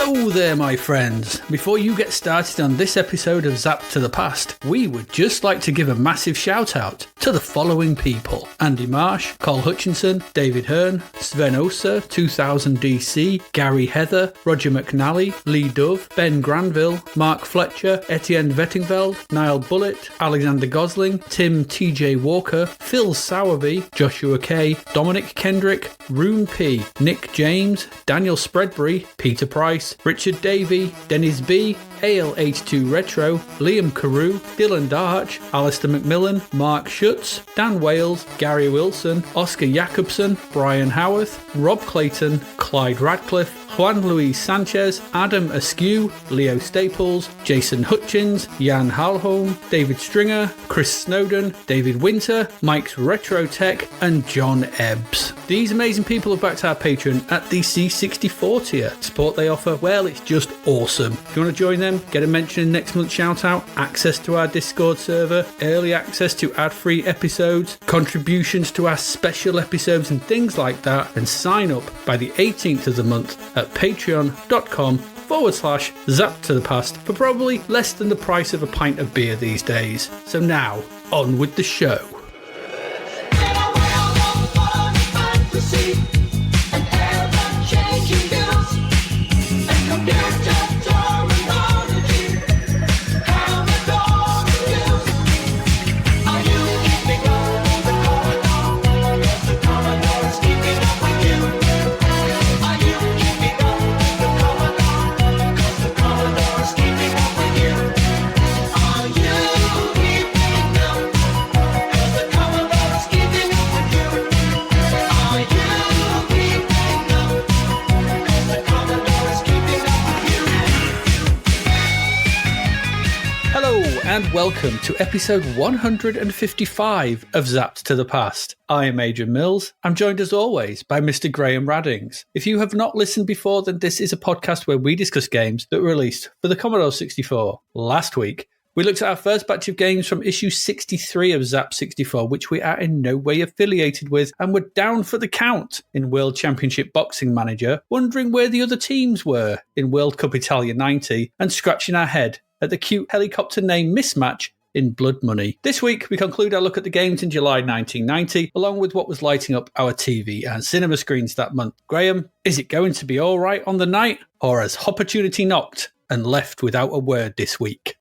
Hello there, my friends. Before you get started on this episode of Zapped to the Past, we would just like to give a massive shout out to the following people: Andy Marsh, Cole Hutchinson, David Hearn, Sven Oser, 2000 DC, Gary Heather, Roger McNally, Lee Dove, Ben Granville, Mark Fletcher, Etienne Vettingveld, Niall Bullitt, Alexander Gosling, Tim TJ Walker, Phil Sowerby, Joshua K, Dominic Kendrick, Rune P, Nick James, Daniel Spreadbury, Peter Price, Richard Davey, Dennis B, AL82 Retro, Liam Carew, Dylan Darch, Alistair McMillan, Mark Schutz, Dan Wales, Gary Wilson, Oscar Jacobson, Brian Howarth, Rob Clayton, Clyde Radcliffe, Juan Luis Sanchez, Adam Askew, Leo Staples, Jason Hutchins, Jan Halholm, David Stringer, Chris Snowden, David Winter, Mike's Retro Tech, and John Ebbs. These amazing people have backed our Patreon at the C64 tier. Support they offer, well, it's just awesome. If you want to join them, get a mention in next month's shout out, access to our Discord server, early access to ad-free episodes, contributions to our special episodes and things like that, and sign up by the 18th of the month at patreon.com/Zapped to the Past for probably less than the price of a pint of beer these days. So now, on with the show. And welcome to episode 155 of Zapped to the Past. I am Adrian Mills. I'm joined as always by Mr. Graham Raddings. If you have not listened before, then this is a podcast where we discuss games that were released for the Commodore 64. Last week, we looked at our first batch of games from issue 63 of Zap 64, which we are in no way affiliated with, and were down for the count in World Championship Boxing Manager, wondering where the other teams were in World Cup Italia 90, and scratching our head at the cute helicopter name mismatch in Blood Money. This week, we conclude our look at the games in July 1990, along with what was lighting up our TV and cinema screens that month. Graham, is it going to be all right on the night, or has opportunity knocked and left without a word this week?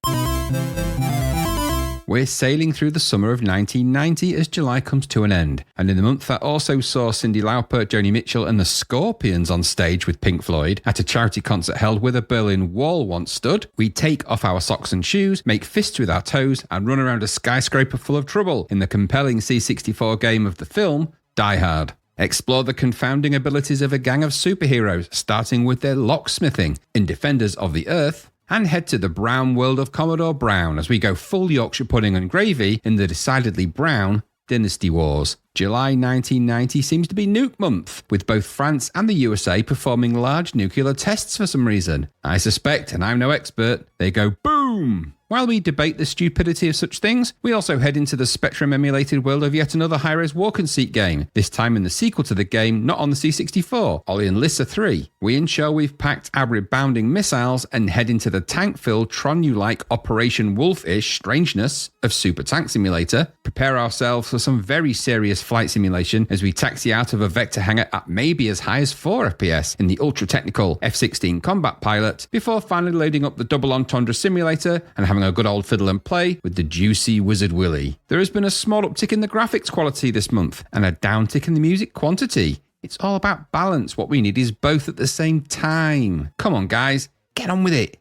We're sailing through the summer of 1990 as July comes to an end. And in the month that also saw Cyndi Lauper, Joni Mitchell and the Scorpions on stage with Pink Floyd at a charity concert held where the Berlin Wall once stood, we take off our socks and shoes, make fists with our toes and run around a skyscraper full of trouble in the compelling C64 game of the film, Die Hard. Explore the confounding abilities of a gang of superheroes, starting with their locksmithing in Defenders of the Earth, and head to the brown world of Commodore Brown as we go full Yorkshire pudding and gravy in the decidedly brown Dynasty Wars. July 1990 seems to be nuke month, with both France and the USA performing large nuclear tests for some reason. I suspect, and I'm no expert, they go boom! While we debate the stupidity of such things, we also head into the Spectrum-emulated world of yet another high-res walk-and-seek game, this time in the sequel to the game not on the C64, Olli and Lissa 3. We ensure we've packed our rebounding missiles and head into the tank-filled Tron-U-like Operation Wolf-ish strangeness of Super Tank Simulator, prepare ourselves for some very serious flight simulation as we taxi out of a vector hangar at maybe as high as 4 FPS in the ultra-technical F-16 Combat Pilot, before finally loading up the Double Entendre Simulator and having a good old fiddle and play with the juicy Wizard Willy. There has been a small uptick in the graphics quality this month and a downtick in the music quantity. It's all about balance. What we need is both at the same time. Come on, guys, get on with it.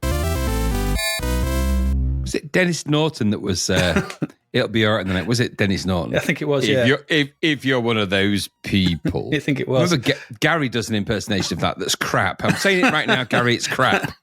Was it Dennis Norton that was... It'll be all right in the night. Was it Dennis Norton? I think it was, yeah. If you're one of those people. I think it was. Remember, Gary does an impersonation of that's crap. I'm saying it right now, Gary, it's crap.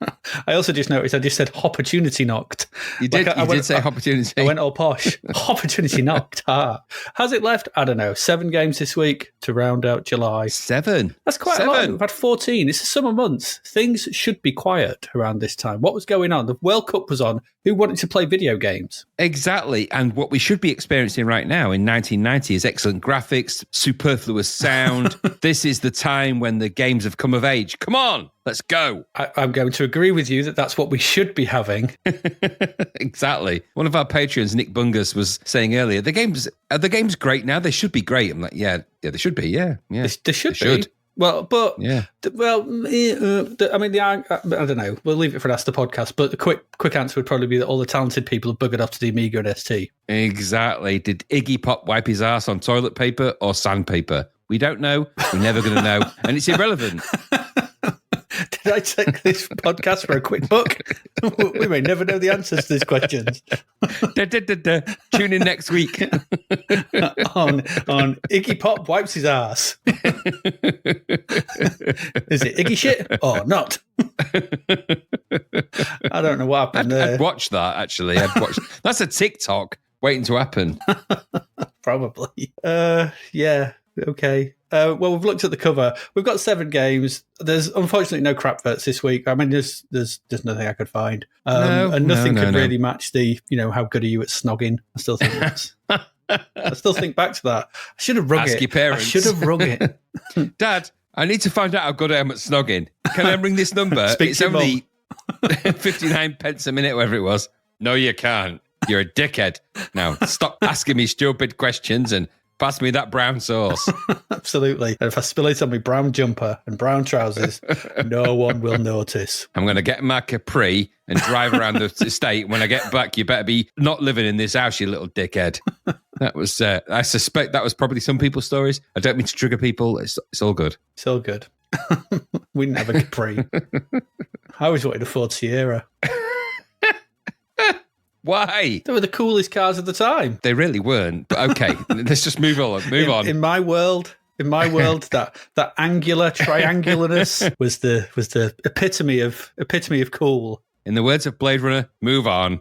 I also just noticed I just said opportunity knocked. You did. You did say opportunity. I went all posh. Opportunity knocked. Has it left? I don't know. 7 games this week to round out July. 7. That's quite a lot. We've had 14. It's the summer months. Things should be quiet around this time. What was going on? The World Cup was on. Who wanted to play video games? Exactly. And what we should be experiencing right now in 1990 is excellent graphics, superfluous sound. This is the time when the games have come of age. Come on, let's go. I'm going to agree with you that that's what we should be having. Exactly. One of our patrons, Nick Bungus, was saying earlier, are the games great now? They should be great. I'm like, yeah, they should be. Yeah. They should be. Well, but yeah. I don't know. We'll leave it for after the podcast. But the quick answer would probably be that all the talented people have buggered off to the Amiga and ST. Exactly. Did Iggy Pop wipe his ass on toilet paper or sandpaper? We don't know. We're never going to know, and it's irrelevant. Did I take this podcast for a quick book? We may never know the answers to these questions. Tune in next week on Iggy Pop wipes his ass. Is it Iggy shit or not? I don't know what happened there. I'd watch that, actually. That's a TikTok waiting to happen. Probably. Yeah. Okay. Well, we've looked at the cover. We've got 7 games. There's unfortunately no crap verts this week. I mean, there's nothing I could find, and nothing could really match the how good are you at snogging. I still think that's. I still think back to that. I should have rung it. Ask your parents. I should have rung it. Dad, I need to find out how good I am at snogging. Can I ring this number? It's only 59 pence a minute, whatever it was. No, you can't. You're a dickhead. Now stop asking me stupid questions and pass me that brown sauce. Absolutely. And if I spill it on my brown jumper and brown trousers, no one will notice. I'm going to get my Capri and drive around the estate. When I get back, you better be not living in this house, you little dickhead. That was, I suspect that was probably some people's stories. I don't mean to trigger people. It's all good. It's all good. We didn't have a Capri. I always wanted a Ford Sierra. Why? They were the coolest cars of the time. They really weren't. But okay, let's just move on. In my world, that angular triangularness was the epitome of cool. In the words of Blade Runner, move on.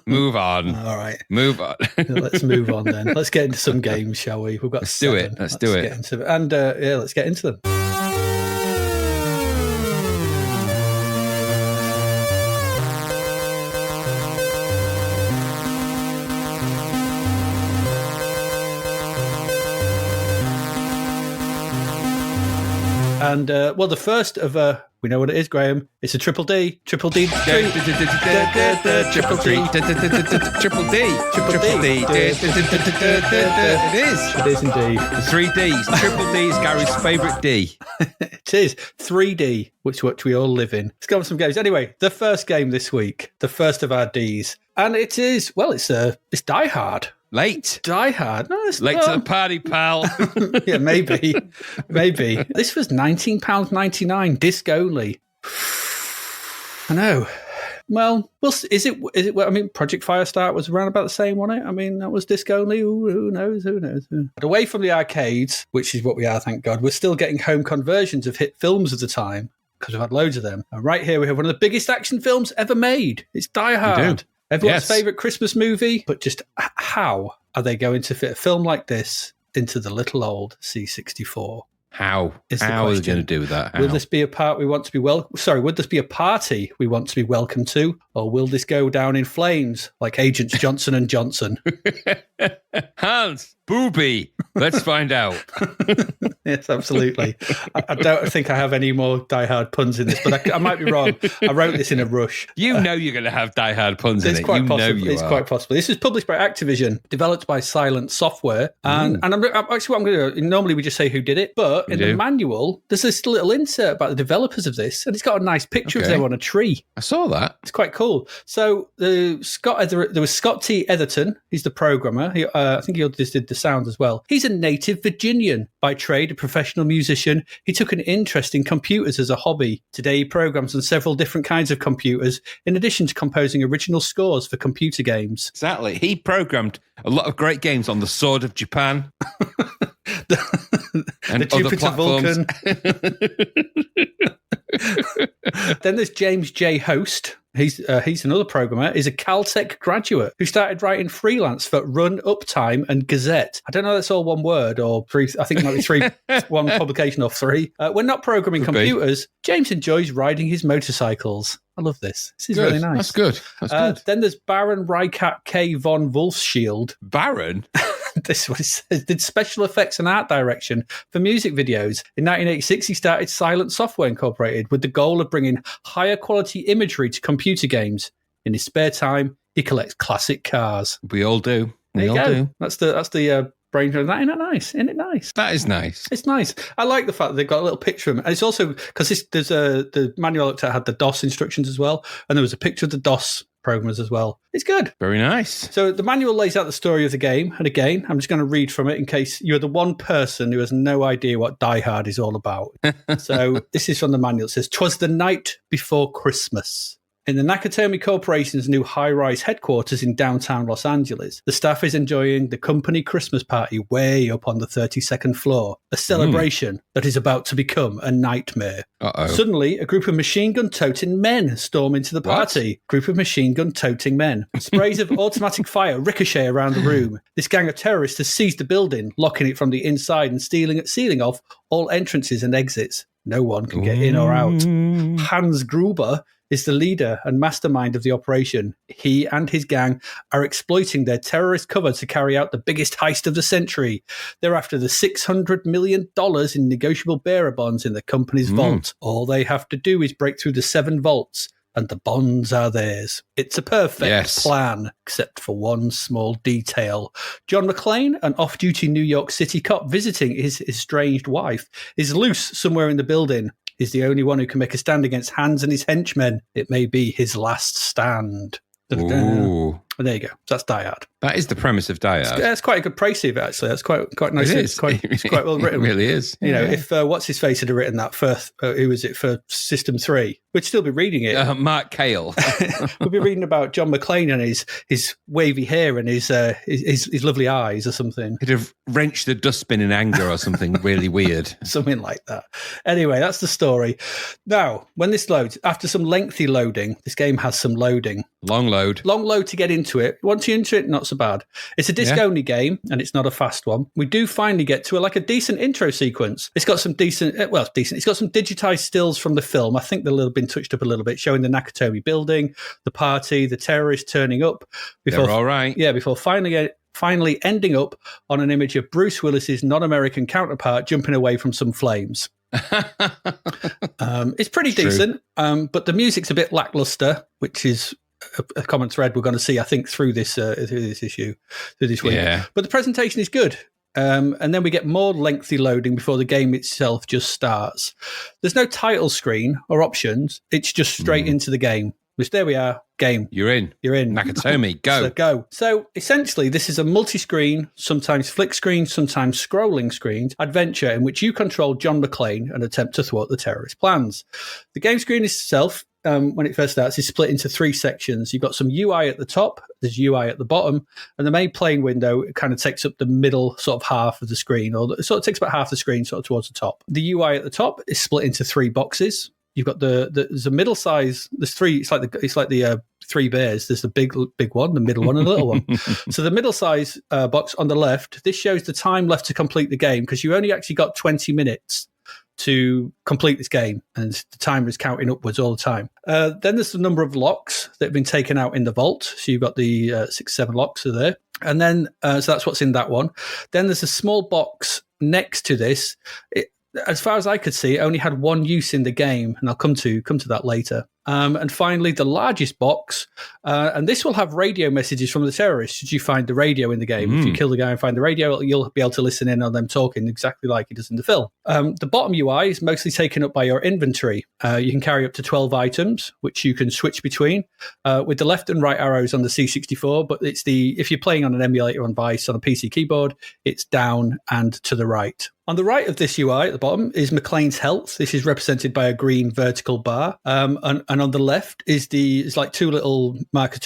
Move on. All right. Move on. Let's move on then. Let's get into some games, shall we? We've got Let's 7. do it. Let's do it. Get into it. And let's get into them. And, the first of, we know what it is, Graham. It's a triple D. Triple D. Triple D. Triple D. It is. It is indeed. The 3 Ds. Triple D is Gary's favourite D. It is. 3D, which we all live in. Let's go on some games. Anyway, the first game this week, the first of our Ds. And it is, it's Die Hard. Late. Die Hard. No, it's late to the party, pal. Yeah, maybe. This was £19.99, disc only. I know. Well, is it? I mean, Project Firestart was around about the same, wasn't it? I mean, that was disc only. Who knows? But away from the arcades, which is what we are, thank God, we're still getting home conversions of hit films of the time because we've had loads of them. And right here we have one of the biggest action films ever made. It's Die Hard. Everyone's favourite Christmas movie, but just how are they going to fit a film like this into the little old C64? How? How are they going to do that? Will this be a part we want to be would this be a party we want to be welcome to, or will this go down in flames like Agents Johnson and Johnson? Hans, booby. Let's find out. Yes, absolutely. I don't think I have any more Die Hard puns in this, but I might be wrong. I wrote this in a rush. You know you're going to have Die Hard puns in it. Quite possible. It's quite possible. This is published by Activision, developed by Silent Software. And I'm actually, what I'm going to do, normally we just say who did it, but in the manual, there's this little insert about the developers of this, and it's got a nice picture of them on a tree. I saw that. It's quite cool. So there was Scott T. Etherton. He's the programmer. I think he just did the sound as well. He's a native Virginian by trade, a professional musician. He took an interest in computers as a hobby. Today he programs on several different kinds of computers, in addition to composing original scores for computer games. Exactly. He programmed a lot of great games on the Sword of Japan. And the Jupiter Vulcan. Then there's James J. Host. He's another programmer. He's a Caltech graduate who started writing freelance for Run, Uptime, and Gazette. I don't know if that's all one word or three. I think it might be three, one publication or three. When not programming computers, James enjoys riding his motorcycles. I love this. This is good. really nice. That's good. That's good. Then there's Baron Reichert K. von Wolfschild. Baron? This is what it says. Did special effects and art direction for music videos. In 1986, he started Silent Software Incorporated with the goal of bringing higher quality imagery to computer games. In his spare time, he collects classic cars. We all do. There you go. That's the brain drain. Isn't that nice? Isn't it nice? That is nice. It's nice. I like the fact that they've got a little picture of him. And it's also, because there's the manual I looked at had the DOS instructions as well. And there was a picture of the DOS programmers as well. It's good. Very nice. So the manual lays out the story of the game. And again, I'm just going to read from it in case you're the one person who has no idea what Die Hard is all about. So this is from the manual. It says, "'Twas the night before Christmas. In the Nakatomi Corporation's new high-rise headquarters in downtown Los Angeles, the staff is enjoying the company Christmas party way up on the 32nd floor, a celebration that is about to become a nightmare. Uh-oh. Suddenly, a group of machine gun-toting men storm into the party. Group of machine gun-toting men. Sprays of automatic fire ricochet around the room. This gang of terrorists has seized the building, locking it from the inside and sealing off all entrances and exits. No one can get in or out. Hans Gruber is the leader and mastermind of the operation. He and his gang are exploiting their terrorist cover to carry out the biggest heist of the century. They're after the $600 million in negotiable bearer bonds in the company's vault. All they have to do is break through the 7 vaults, and the bonds are theirs. It's a perfect plan, except for one small detail. John McClane, an off-duty New York City cop visiting his estranged wife, is loose somewhere in the building. He's the only one who can make a stand against Hans and his henchmen. It may be his last stand." Ooh. And there you go. So that's Die Hard. That is the premise of Die Hard. That's quite a good praise of it, actually. That's quite nice. It's quite well written. It really is. You know, if what's his face had written that for who was it for System 3, we'd still be reading it. Mark Cale. We'd be reading about John McClane and his wavy hair and his lovely eyes or something. He'd have wrenched the dustbin in anger or something really weird. Something like that. Anyway, that's the story. Now, when this loads, after some lengthy loading, this game has some loading. Long load to get into it. Once you're into it, not so bad. It's a disc-only game, and it's not a fast one. We do finally get to a decent intro sequence. It's got some decent. It's got some digitized stills from the film. I think they've been touched up a little bit, showing the Nakatomi building, the party, the terrorists turning up. They're all right. Yeah, before finally ending up on an image of Bruce Willis's non-American counterpart jumping away from some flames. It's pretty decent, but the music's a bit lackluster, which is a common thread we're going to see, I think, through this issue, through this week. Yeah. But the presentation is good. And then we get more lengthy loading before the game itself just starts. There's no title screen or options. It's just straight into the game. Which, there we are, game. You're in. Nakatomi, go. So go. So essentially, this is a multi-screen, sometimes flick screen, sometimes scrolling screen adventure in which you control John McClane and attempt to thwart the terrorist plans. The game screen itself, when it first starts, is split into 3 sections. You've got some UI at the top, there's UI at the bottom, and the main playing window kind of takes up the middle sort of half of the screen, or it sort of takes about half the screen sort of towards the top. The UI at the top is split into 3 boxes. You've got there's a middle size. There's 3. It's like the 3 bears. There's the big one, the middle one, and the little one. So the middle size box on the left. This shows the time left to complete the game, because you only actually got 20 minutes to complete this game, and the timer is counting upwards all the time. Then there's the number of locks that have been taken out in the vault. So you've got the 7 locks are there, and then so that's what's in that one. Then there's a small box next to this. As far as I could see, it only had one use in the game, and I'll come to that later. And finally, the largest box, and this will have radio messages from the terrorists should you find the radio in the game. If you kill the guy and find the radio, you'll be able to listen in on them talking exactly like it does in the film. The bottom UI is mostly taken up by your inventory. You can carry up to 12 items, which you can switch between with the left and right arrows on the C64, but if you're playing on an emulator on Vice on a PC keyboard, it's down and to the right. On the right of this UI at the bottom is McClane's health. This is represented by a green vertical bar. And And on the left is like two little markers,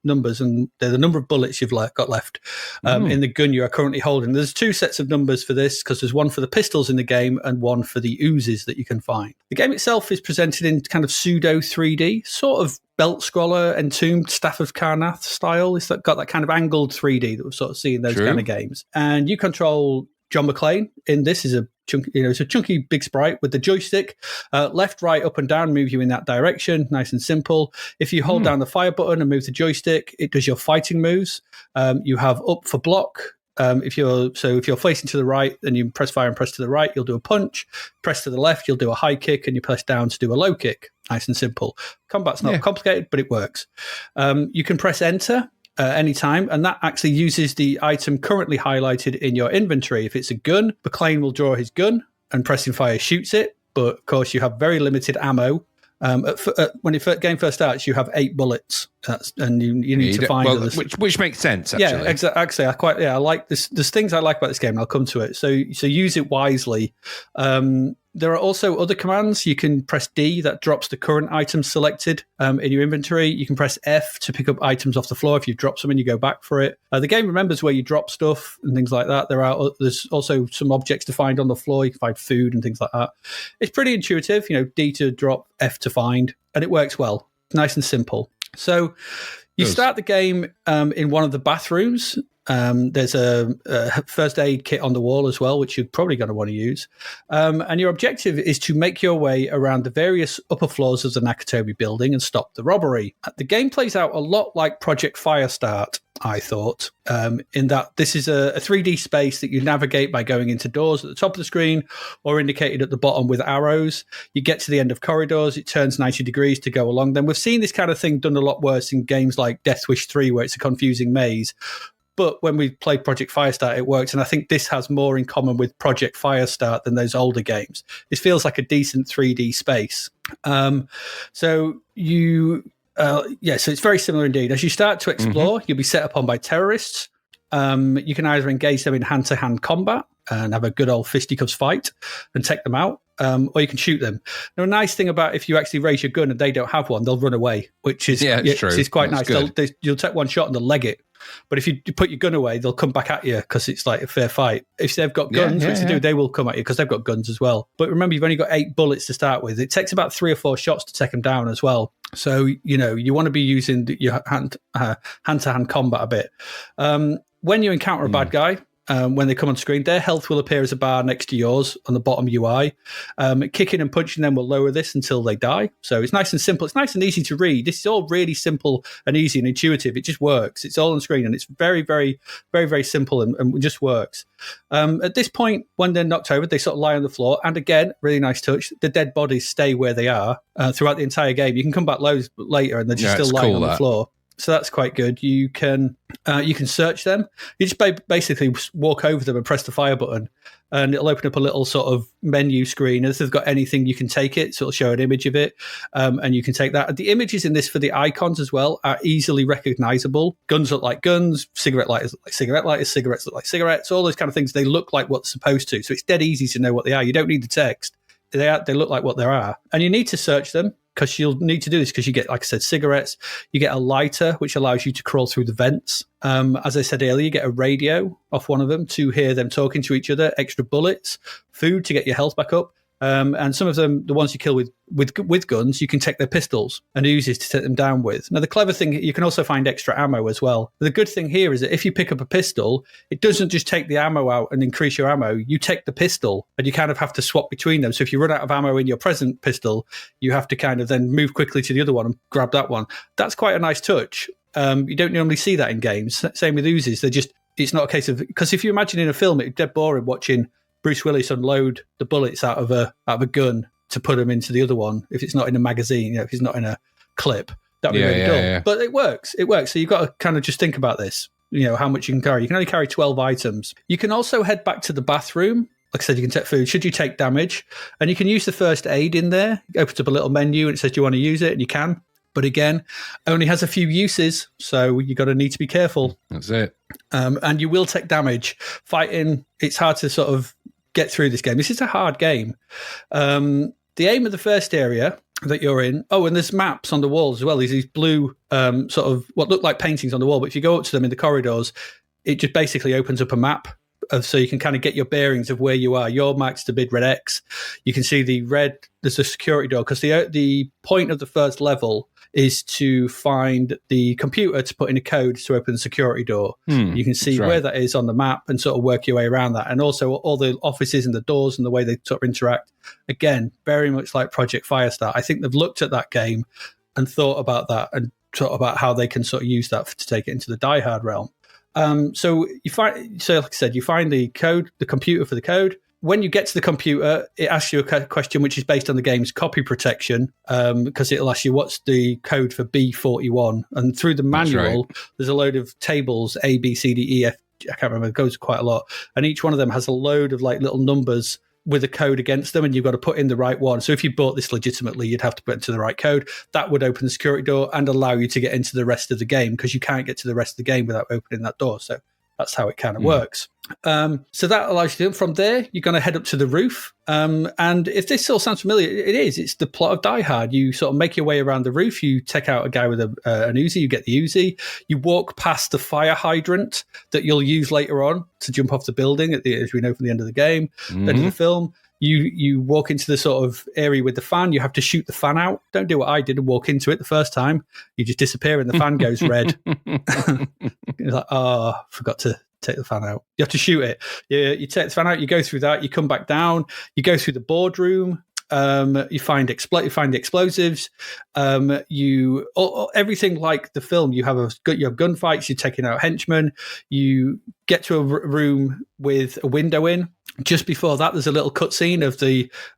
numbers, and they're the number of bullets you've got left in the gun you are currently holding. There's two sets of numbers for this because there's one for the pistols in the game and one for the oozes that you can find. The game itself is presented in kind of pseudo 3D, sort of belt scroller, Entombed, Staff of Karnath style. It's got that kind of angled 3D that we've sort of seen in those kind of games. And you control John McClane in this. Is a chunky, it's a chunky big sprite with the joystick. Left, right, up and down move you in that direction. Nice and simple. If you hold down the fire button and move the joystick, it does your fighting moves. You have up for block. If you're facing to the right, then you press fire and press to the right, you'll do a punch. Press to the left, you'll do a high kick, and you press down to do a low kick. Nice and simple. Combat's not complicated, but it works. You can press enter anytime, and that actually uses the item currently highlighted in your inventory. If it's a gun, McClane will draw his gun and pressing fire shoots it, but of course you have very limited ammo. When the game first starts, you have 8 bullets, and you need to find others. Which makes sense, actually. Yeah, exactly. Actually, I like this. There's things I like about this game, and I'll come to it. So use it wisely. There are also other commands. You can press D, that drops the current item selected in your inventory. You can press F to pick up items off the floor. If you drop something, you go back for it. The game remembers where you drop stuff and things like that. There's also some objects to find on the floor. You can find food and things like that. It's pretty intuitive. D to drop, F to find, and it works well. Nice and simple. So you start the game in one of the bathrooms. There's a first aid kit on the wall as well, which you're probably going to want to use. And your objective is to make your way around the various upper floors of the Nakatomi building and stop the robbery. The game plays out a lot like Project Firestart, I thought, in that this is a 3D space that you navigate by going into doors at the top of the screen or indicated at the bottom with arrows. You get to the end of corridors, it turns 90 degrees to go along them. We've seen this kind of thing done a lot worse in games like Death Wish 3, where it's a confusing maze. But when we played Project Firestart, it worked. And I think this has more in common with Project Firestart than those older games. It feels like a decent 3D space. So it's very similar indeed. As you start to explore, you'll be set upon by terrorists. You can either engage them in hand-to-hand combat and have a good old fisticuffs fight and take them out, or you can shoot them. Now, a nice thing about if you actually raise your gun and they don't have one, they'll run away, which is true. It's quite nice. You'll take one shot and they'll leg it. But if you put your gun away, they'll come back at you because it's like a fair fight. If they've got guns, which they do, they will come at you because they've got guns as well. But remember, you've only got 8 bullets to start with. It takes about 3 or 4 shots to take them down as well. So, you want to be using your hand-to-hand combat a bit. When you encounter a bad guy, when they come on screen, their health will appear as a bar next to yours on the bottom UI. Kicking and punching them will lower this until they die. So it's nice and simple. It's nice and easy to read. This is all really simple and easy and intuitive. It just works. It's all on screen and it's very, very, very, very simple and just works. At this point, when they're knocked over, they sort of lie on the floor. And again, really nice touch. The dead bodies stay where they are throughout the entire game. You can come back loads later and they're just still lying on the floor. So that's quite good. You can search them. You just basically walk over them and press the fire button, and it'll open up a little sort of menu screen. If they've got anything, you can take it. So it'll show an image of it, and you can take that. The images in this for the icons as well are easily recognizable. Guns look like guns. Cigarette lighters look like cigarette lighters. Cigarettes look like cigarettes. All those kind of things. They look like what's supposed to. So it's dead easy to know what they are. You don't need the text. They look like what they are, and you need to search them. Because you'll need to do this because you get, like I said, cigarettes. You get a lighter, which allows you to crawl through the vents. As I said earlier, you get a radio off one of them to hear them talking to each other, extra bullets, food to get your health back up. And some of them, the ones you kill with guns, you can take their pistols and uses to take them down with. Now, the clever thing, you can also find extra ammo as well. The good thing here is that if you pick up a pistol, it doesn't just take the ammo out and increase your ammo. You take the pistol and you kind of have to swap between them. So if you run out of ammo in your present pistol, you have to kind of then move quickly to the other one and grab that one. That's quite a nice touch. You don't normally see that in games. Same with Uzis. It's not a case of, because if you imagine in a film, it's dead boring watching Bruce Willis unload the bullets out of a gun to put them into the other one. If it's not in a magazine, if it's not in a clip, that'd be really dull. Yeah. But it works. So you've got to kind of just think about this. How much you can carry. You can only carry 12 items. You can also head back to the bathroom. Like I said, you can take food should you take damage, and you can use the first aid in there. It opens up a little menu and it says, do you want to use it? And you can. But again, only has a few uses, so you've got to need to be careful. That's it. And you will take damage. Fighting, it's hard to sort of get through this game. This is a hard game. The aim of the first area that you're in. Oh, and there's maps on the walls as well. There's these blue sort of what look like paintings on the wall, but if you go up to them in the corridors, it just basically opens up a map. So you can kind of get your bearings of where you are. Your mark's the big red X. You can see the red, there's a security door, because the point of the first level is to find the computer to put in a code to open the security door. You can see where that is on the map and sort of work your way around that. And also all the offices and the doors and the way they sort of interact. Again, very much like Project Firestar. I think they've looked at that game and thought about that and thought about how they can sort of use that to take it into the Die Hard realm. So like I said, you find the code, the computer for the code. When you get to the computer, it asks you a question which is based on the game's copy protection, because it'll ask you what's the code for B41. And through the manual, there's a load of tables, A, B, C, D, E, F. I can't remember. It goes quite a lot. And each one of them has a load of like little numbers with a code against them, and you've got to put in the right one. So if you bought this legitimately, you'd have to put into the right code. That would open the security door and allow you to get into the rest of the game, because you can't get to the rest of the game without opening that door. So that's how it kind of works. So that allows you to, from there, you're going to head up to the roof. And if this all sounds familiar, it is. It's the plot of Die Hard. You sort of make your way around the roof. You take out a guy with an Uzi. You get the Uzi. You walk past the fire hydrant that you'll use later on to jump off the building, as we know from the end of the game, end of the film. You walk into the sort of area with the fan. You have to shoot the fan out. Don't do what I did and walk into it the first time. You just disappear and the fan goes red. You're like, oh, forgot to take the fan out. You have to shoot it. You take the fan out. You go through that. You come back down. You go through the boardroom. You find the explosives. Everything like the film. You have gunfights. You're taking out henchmen. You get to a room with a window in. Just before that, there's a little cutscene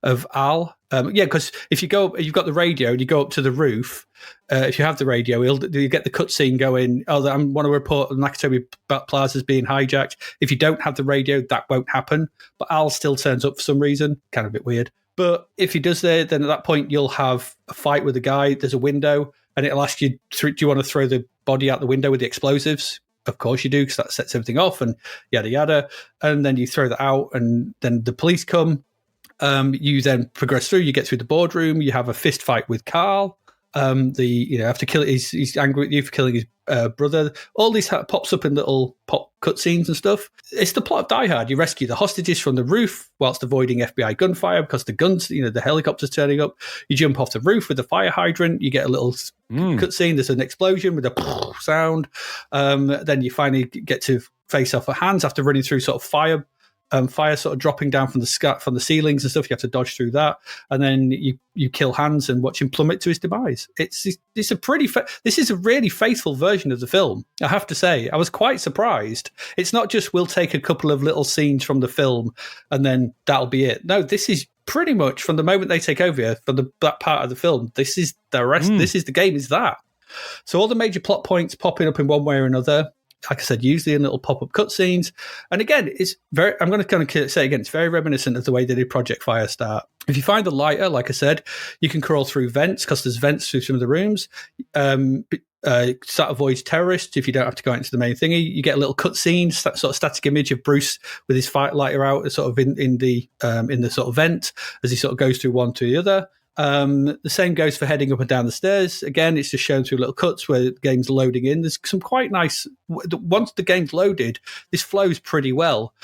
of Al. Because if you've got the radio and you go up to the roof. If you have the radio, you get the cutscene going. Oh, I want to report Nakatomi Plaza is being hijacked. If you don't have the radio, that won't happen. But Al still turns up for some reason. Kind of a bit weird. But if he does then at that point, you'll have a fight with the guy. There's a window, and it'll ask you, do you want to throw the body out the window with the explosives? Of course you do, because that sets everything off, and yada, yada. And then you throw that out, and then the police come. You then progress through. You get through the boardroom. You have a fist fight with Carl. After killing, he's angry with you for killing his brother. All these pops up in little pop cutscenes and stuff. It's the plot of Die Hard. You rescue the hostages from the roof whilst avoiding FBI gunfire because the guns, the helicopter's turning up. You jump off the roof with the fire hydrant. You get a little cutscene. There's an explosion with a sound. Then you finally get to face off with Hans after running through sort of fire sort of dropping down from the ceilings and stuff. You have to dodge through that, and then you kill Hans and watch him plummet to his demise. This is a really faithful version of the film. I have to say, I was quite surprised. It's not just we'll take a couple of little scenes from the film and then that'll be it. No, this is pretty much from the moment they take over from that part of the film. This is the rest. This is the game. Is that? So all the major plot points popping up in one way or another. Like I said, usually in little pop-up cutscenes. And again, I'm going to kind of say again, it's very reminiscent of the way they did Project Firestar. If you find a lighter, like I said, you can crawl through vents because there's vents through some of the rooms. That avoids terrorists if you don't have to go into the main thingy. You get a little cutscene, sort of static image of Bruce with his lighter out, sort of in the sort of vent as he sort of goes through one to the other. The same goes for heading up and down the stairs. Again, it's just shown through little cuts where the game's loading in. There's some quite nice. Once the game's loaded, this flows pretty well.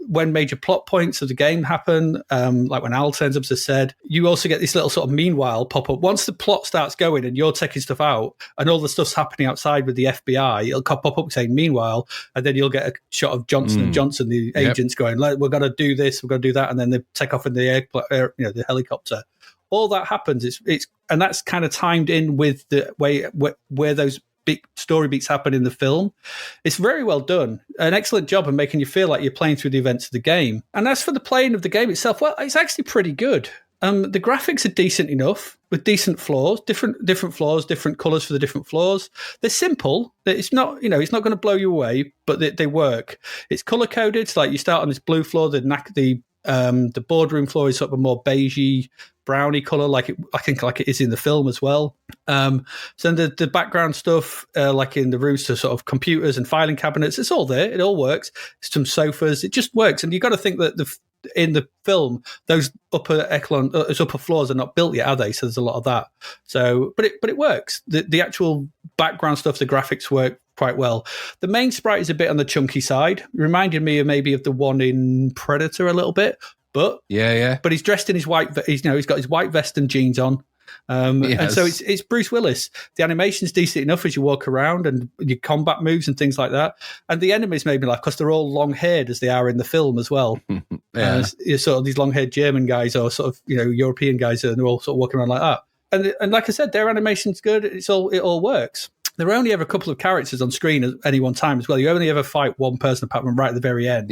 When major plot points of the game happen, like when Al turns up, as I said, you also get this little sort of meanwhile pop up. Once the plot starts going and you're taking stuff out and all the stuff's happening outside with the FBI, it'll pop up saying meanwhile, and then you'll get a shot of Johnson and Johnson, the agents, going, like, we're going to do this, we're going to do that, and then they take off in the the helicopter. All that happens. And that's kind of timed in with the way where those big story beats happen in the film. It's very well done. An excellent job of making you feel like you're playing through the events of the game. And as for the playing of the game itself, well, it's actually pretty good. The graphics are decent enough with decent floors, different floors, different colors for the different floors. They're simple. It's not, it's not going to blow you away, but they work. It's color coded. So like you start on this blue floor, the boardroom floor is sort of a more beigey, browny color, I think it is in the film as well. So the background stuff, like in the rooms, to sort of computers and filing cabinets, it's all there. It all works. Some sofas, it just works. And you've got to think that in the film, those upper floors are not built yet, are they? So there's a lot of that. So, but it works. The actual background stuff, the graphics work quite well. The main sprite is a bit on the chunky side, reminded me of maybe of the one in Predator a little bit. But But he's dressed in his white. He's got his white vest and jeans on. And so it's Bruce Willis. The animation's decent enough as you walk around and your combat moves and things like that. And the enemies made me laugh because they're all long-haired as they are in the film as well. Sort of these long-haired German guys or sort of European guys, and they're all sort of walking around like that. And like I said, their animation's good. It all works. There are only ever a couple of characters on screen at any one time as well. You only ever fight one person apart from right at the very end.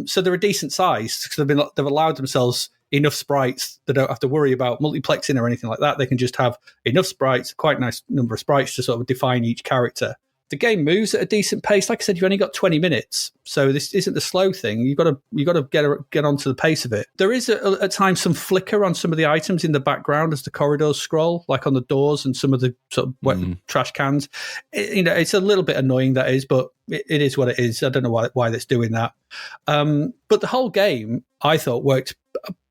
So they're a decent size because they've allowed themselves enough sprites that don't have to worry about multiplexing or anything like that. They can just have enough sprites, quite a nice number of sprites to sort of define each character. The game moves at a decent pace. Like I said, you've only got 20 minutes, so this isn't the slow thing. You've got to get onto the pace of it. There is at times some flicker on some of the items in the background as the corridors scroll, like on the doors and some of the sort of wet trash cans. It's a little bit annoying, that is, but it is what it is. I don't know why that's doing that. But the whole game, I thought, worked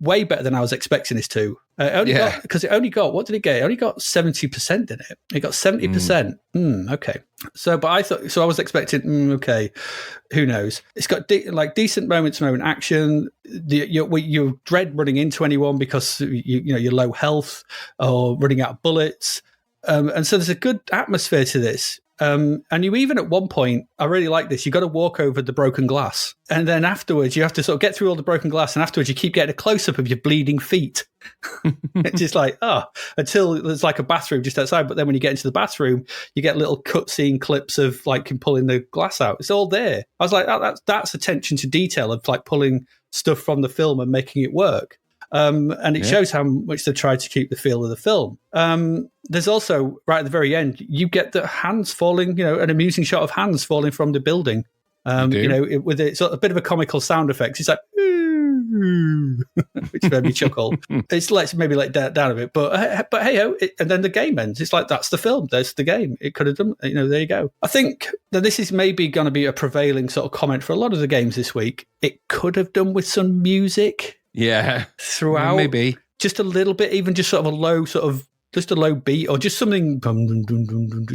way better than I was expecting this to. Because it only got, what did it get? It only got 70%, didn't it? It got 70%. Okay. So, but I was expecting, okay, who knows? It's got decent moment-to-moment action. You dread running into anyone because you're low health or running out of bullets. And so there's a good atmosphere to this. And you even at one point, I really like this, you got to walk over the broken glass. And then afterwards, you have to sort of get through all the broken glass. And afterwards, you keep getting a close-up of your bleeding feet. It's just like, until there's like a bathroom just outside. But then when you get into the bathroom, you get little cutscene clips of like him pulling the glass out. It's all there. I was like, that's attention to detail of like pulling stuff from the film and making it work. And it shows how much they tried to keep the feel of the film. There's also, right at the very end, you get the hands falling, an amusing shot of hands falling from the building. With a bit of a comical sound effects. It's like, which made me chuckle. It's maybe let down a bit, but hey, and then the game ends. It's like, that's the film. There's the game. It could have done, there you go. I think that this is maybe going to be a prevailing sort of comment for a lot of the games this week. It could have done with some music. Yeah. Throughout. Maybe. Just a little bit, even just sort of a low beat or just something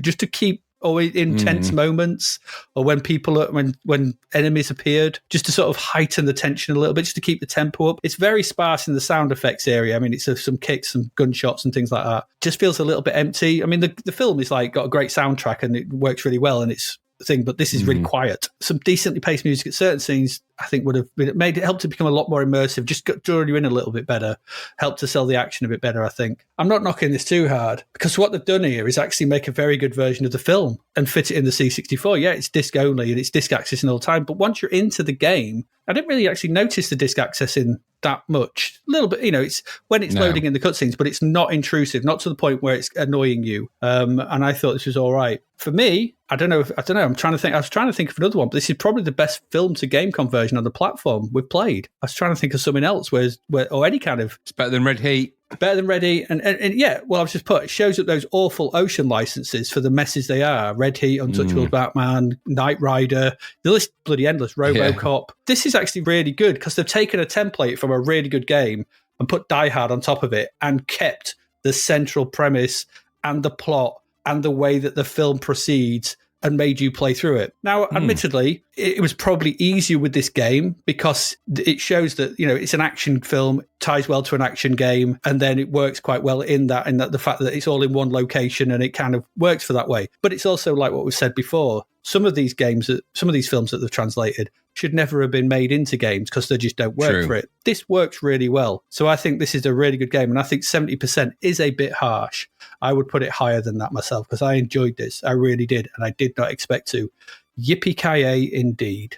just to keep intense moments, or when enemies appeared, just to sort of heighten the tension a little bit, just to keep the tempo up. It's very sparse in the sound effects area. I mean, it's some kicks, some gunshots and things like that. Just feels a little bit empty. I mean, the film is like got a great soundtrack and it works really well, and it's thing, but this is really quiet. Some decently paced music at certain scenes, I think, would have helped it become a lot more immersive, just drawing you in a little bit better, helped to sell the action a bit better, I think. I'm not knocking this too hard, because what they've done here is actually make a very good version of the film and fit it in the C64. Yeah, it's disc only and it's disc accessing all the time, but once you're into the game, I didn't really actually notice the disc accessing that much. A little bit, it's when it's loading in the cutscenes, but it's not intrusive, not to the point where it's annoying you. And I thought this was all right. For me, I don't know. I'm trying to think. I was trying to think of another one, but this is probably the best film to game conversion on the platform we've played. I was trying to think of something else where any kind of. It's better than Red Heat. Better than Red Heat. And yeah, well, I've just it shows up those awful Ocean licenses for the messes they are. Red Heat, Untouchable Batman, Knight Rider, the list bloody endless, RoboCop. Yeah. This is actually really good because they've taken a template from a really good game and put Die Hard on top of it and kept the central premise and the plot and the way that the film proceeds and made you play through it. Now, admittedly, it was probably easier with this game because it shows that, it's an action film, ties well to an action game, and then it works quite well in that the fact that it's all in one location and it kind of works for that way. But it's also like what we've said before, some of these films that they've translated should never have been made into games because they just don't work for it. This works really well. So I think this is a really good game, and I think 70% is a bit harsh. I would put it higher than that myself because I enjoyed this. I really did, and I did not expect to. Yippee-ki-yay indeed.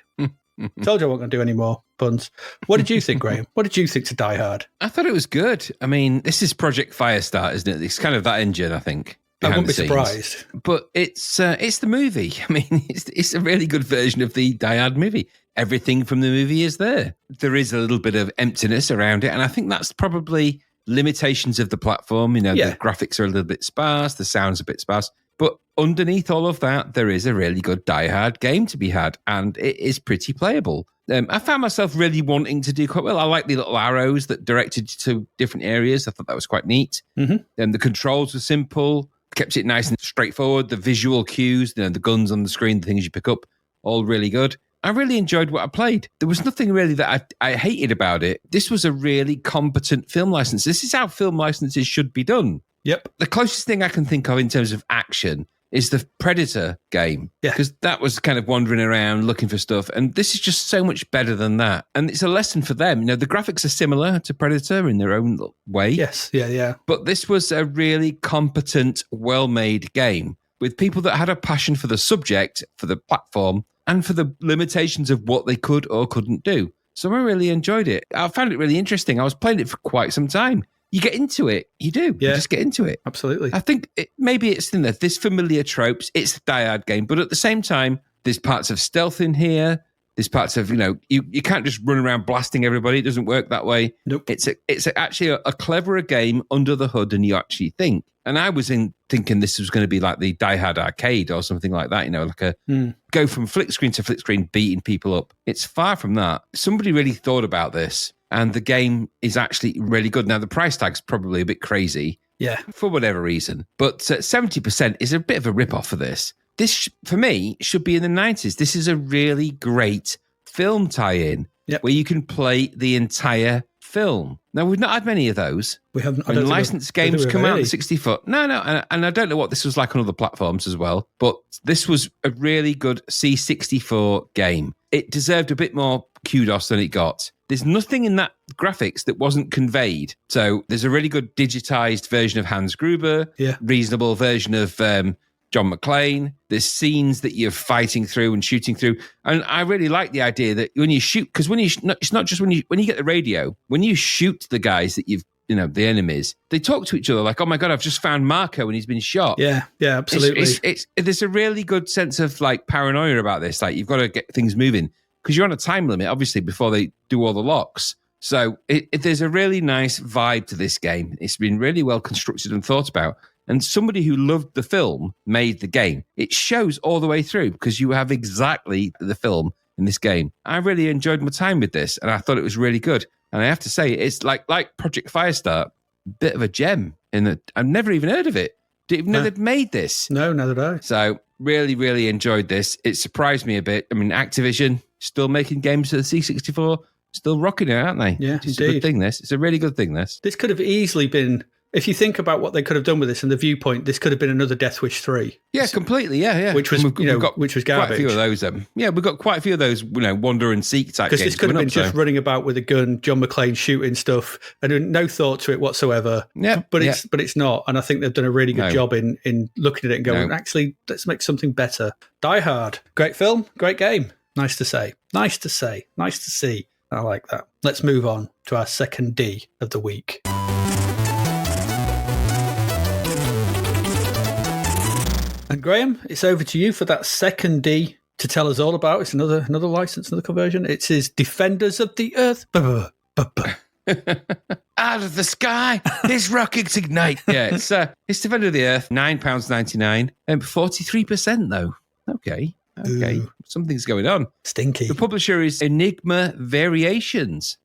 Told you I wasn't going to do any more puns. What did you think, Graham? What did you think to Die Hard? I thought it was good. I mean, this is Project Firestarter, isn't it? It's kind of that engine, I think. I wouldn't be surprised. But it's the movie. I mean, it's a really good version of the Die Hard movie. Everything from the movie is there. There is a little bit of emptiness around it, and I think that's probably limitations of the platform. The graphics are a little bit sparse, the sound's a bit sparse. But underneath all of that, there is a really good Die Hard game to be had, and it is pretty playable. I found myself really wanting to do quite well. I like the little arrows that directed you to different areas. I thought that was quite neat. Mm-hmm. The controls were simple, kept it nice and straightforward. The visual cues, the guns on the screen, the things you pick up, all really good. I really enjoyed what I played. There was nothing really that I hated about it. This was a really competent film license. This is how film licenses should be done. Yep. The closest thing I can think of in terms of action is the Predator game. Yeah. Because that was kind of wandering around looking for stuff. And this is just so much better than that. And it's a lesson for them. The graphics are similar to Predator in their own way. Yes. Yeah. But this was a really competent, well-made game with people that had a passion for the subject, for the platform, and for the limitations of what they could or couldn't do. So I really enjoyed it. I found it really interesting. I was playing it for quite some time. You get into it. You do. Yeah. You just get into it. Absolutely. I think maybe it's in there. There's familiar tropes. It's a Die Hard game. But at the same time, there's parts of stealth in here. There's parts of, you can't just run around blasting everybody. It doesn't work that way. Nope. It's actually a cleverer game under the hood than you actually think. And I was thinking this was going to be like the Die Hard arcade or something like that, like go from flick screen to flick screen, beating people up. It's far from that. Somebody really thought about this. And the game is actually really good. Now, the price tag's probably a bit crazy. Yeah. For whatever reason. But 70% is a bit of a rip-off for this. This, for me, should be in the 90s. This is a really great film tie-in where you can play the entire film. Now, we've not had many of those. We haven't. When licensed games come out in 60-foot. No. And I don't know what this was like on other platforms as well. But this was a really good C64 game. It deserved a bit more kudos than it got. There's nothing in that graphics that wasn't conveyed. So there's a really good digitized version of Hans Gruber, reasonable version of John McClane. There's scenes that you're fighting through and shooting through. And I really like the idea that when you shoot, because it's not just when you get the radio, when you shoot the guys that the enemies, they talk to each other like, oh my God, I've just found Marco and he's been shot. Yeah, absolutely. There's a really good sense of like paranoia about this. Like you've got to get things moving because you're on a time limit, obviously, before they do all the locks. So there's a really nice vibe to this game. It's been really well constructed and thought about. And somebody who loved the film made the game. It shows all the way through because you have exactly the film in this game. I really enjoyed my time with this and I thought it was really good. And I have to say, it's like Project Firestart, bit of a gem in that I've never even heard of it. Didn't even know they'd made this. No, neither did I. So really, really enjoyed this. It surprised me a bit. I mean, Activision still making games for the C64, still rocking it, aren't they? Yeah, it's a good thing, this. It's a really good thing, this. This could have easily been, if you think about what they could have done with this and the viewpoint, this could have been another Death Wish 3. Yeah, completely. Yeah. Which was, which was garbage. Quite a few of those. We've got quite a few of those, wander and seek type games. Because this could have been just running about with a gun, John McClane shooting stuff, and no thought to it whatsoever. Yeah, but it's not. And I think they've done a really good job in looking at it and going, actually, let's make something better. Die Hard, great film, great game. Nice to say. Nice to see. I like that. Let's move on to our second D of the week. And Graham, it's over to you for that second D to tell us all about. It's another license, another conversion. It is Defenders of the Earth. Out of the sky, his rockets ignite. Yeah, it's Defender of the Earth, £9.99, and 43% though. Okay. Ooh. Something's going on. Stinky. The publisher is Enigma Variations.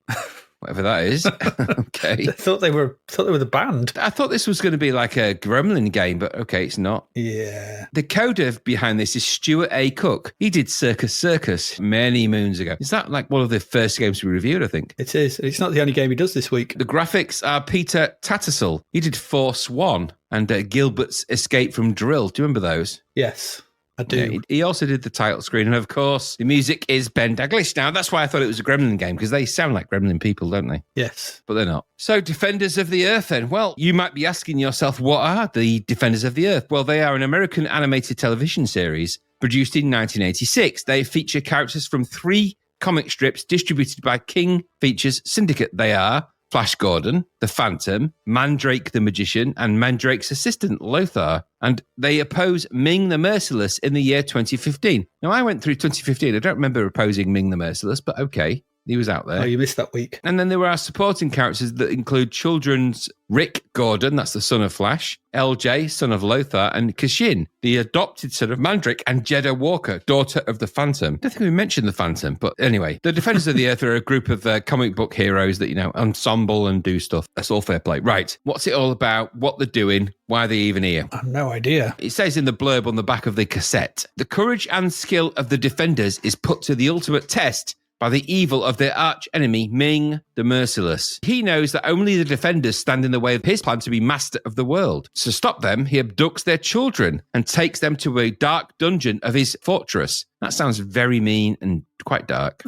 Whatever that is. Okay. I thought they were the band. I thought this was going to be like a Gremlin game, but okay, it's not. Yeah. The coder behind this is Stuart A. Cook. He did Circus many moons ago. Is that like one of the first games we reviewed, I think? It is. It's not the only game he does this week. The graphics are Peter Tattersall. He did Force One and Gilbert's Escape from Drill. Do you remember those? Yes. I do. Yeah, he also did the title screen. And of course, the music is Ben Daglish. Now, that's why I thought it was a Gremlin game, because they sound like Gremlin people, don't they? Yes. But they're not. So, Defenders of the Earth, then. Well, you might be asking yourself, what are the Defenders of the Earth? Well, they are an American animated television series produced in 1986. They feature characters from 3 comic strips distributed by King Features Syndicate. They are Flash Gordon, the Phantom, Mandrake the Magician, and Mandrake's assistant, Lothar. And they oppose Ming the Merciless in the year 2015. Now, I went through 2015. I don't remember opposing Ming the Merciless, but okay. He was out there. Oh, you missed that week. And then there were our supporting characters that include children's Rick Gordon, that's the son of Flash, LJ, son of Lothar, and Kashin, the adopted son of Mandrick, and Jeddah Walker, daughter of the Phantom. I don't think we mentioned the Phantom, but anyway, the Defenders of the Earth are a group of comic book heroes that, ensemble and do stuff. That's all fair play. Right, what's it all about? What they're doing? Why are they even here? I have no idea. It says in the blurb on the back of the cassette, the courage and skill of the Defenders is put to the ultimate test by the evil of their arch enemy, Ming the Merciless. He knows that only the Defenders stand in the way of his plan to be master of the world. To stop them, he abducts their children and takes them to a dark dungeon of his fortress. That sounds very mean and quite dark.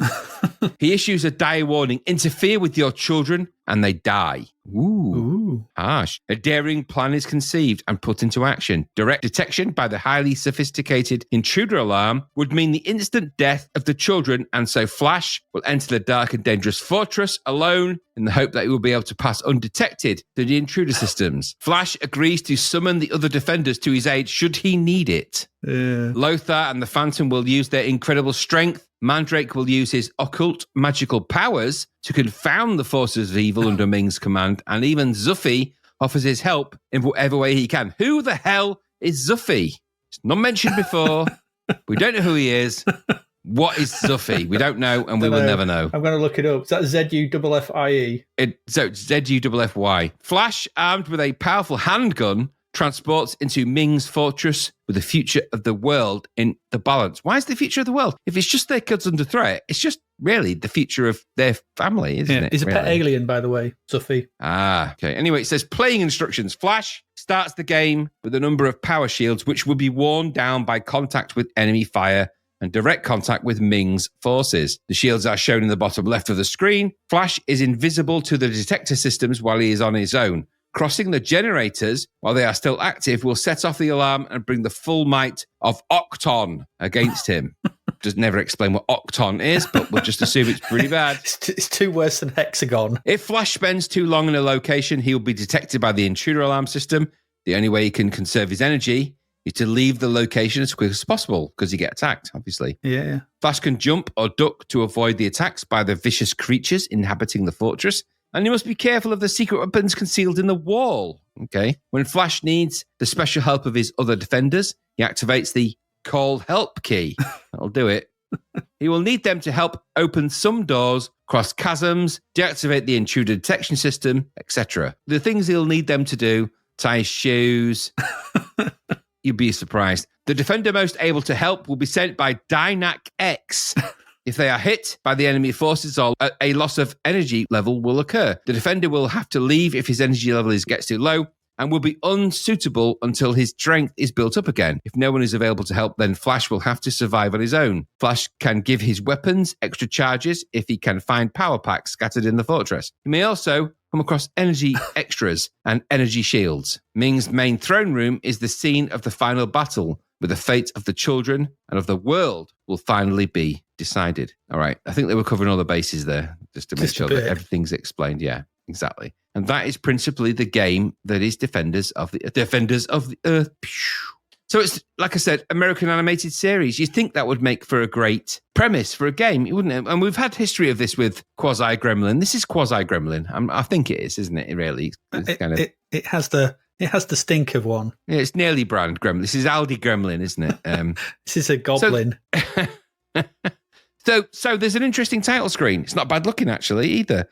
He issues a dire warning, interfere with your children and they die. Ooh. Harsh. A daring plan is conceived and put into action. Direct detection by the highly sophisticated intruder alarm would mean the instant death of the children, and so Flash will enter the dark and dangerous fortress alone in the hope that he will be able to pass undetected through the intruder systems. Flash agrees to summon the other Defenders to his aid should he need it. Lothar and the Phantom will use their incredible strength. Mandrake will use his occult magical powers to confound the forces of evil under Ming's command, and even Zuffy offers his help in whatever way he can. Who the hell is Zuffy? It's not mentioned before. We don't know who he is. What is Zuffy? We don't know, and we will never know. I'm going to look it up. Is that Z-U-F-F-I-E? So it's Z-U-F-F-Y. Flash, armed with a powerful handgun, transports into Ming's fortress with the future of the world in the balance. Why is the future of the world? If it's just their kids under threat, it's just really the future of their family, isn't it? He's a pet alien, by the way, Zuffy. Okay. Anyway, it says playing instructions. Flash starts the game with a number of power shields, which will be worn down by contact with enemy fire and direct contact with Ming's forces. The shields are shown in the bottom left of the screen. Flash is invisible to the detector systems while he is on his own. Crossing the generators while they are still active will set off the alarm and bring the full might of Octon against him. Does never explain what Octon is, but we'll just assume it's pretty bad. It's too worse than Hexagon. If Flash spends too long in a location, he will be detected by the intruder alarm system. The only way he can conserve his energy is to leave the location as quick as possible because you get attacked, obviously. Yeah. Flash can jump or duck to avoid the attacks by the vicious creatures inhabiting the fortress. And you must be careful of the secret weapons concealed in the wall. Okay. When Flash needs the special help of his other Defenders, he activates the call help key. That'll do it. He will need them to help open some doors, cross chasms, deactivate the intruder detection system, etc. The things he'll need them to do: tie his shoes. You'd be surprised. The Defender most able to help will be sent by Dynac X. If they are hit by the enemy forces, or a loss of energy level will occur. The Defender will have to leave if his energy level gets too low and will be unsuitable until his strength is built up again. If no one is available to help, then Flash will have to survive on his own. Flash can give his weapons extra charges if he can find power packs scattered in the fortress. He may also come across energy extras and energy shields. Ming's main throne room is the scene of the final battle, where the fate of the children and of the world will finally be decided. All right. I think they were covering all the bases there, just to make sure that everything's explained. Yeah, exactly. And that is principally the game that is Defenders of the Earth. So it's, like I said, American animated series. You'd think that would make for a great premise for a game, wouldn't it? And we've had history of this with Quasi-Gremlin. This is Quasi-Gremlin. I think it is, isn't it? It really is. It has the stink of one. Yeah, it's nearly brand Gremlin. This is Aldi Gremlin, isn't it? This is a goblin. So there's an interesting title screen. It's not bad looking, actually, either.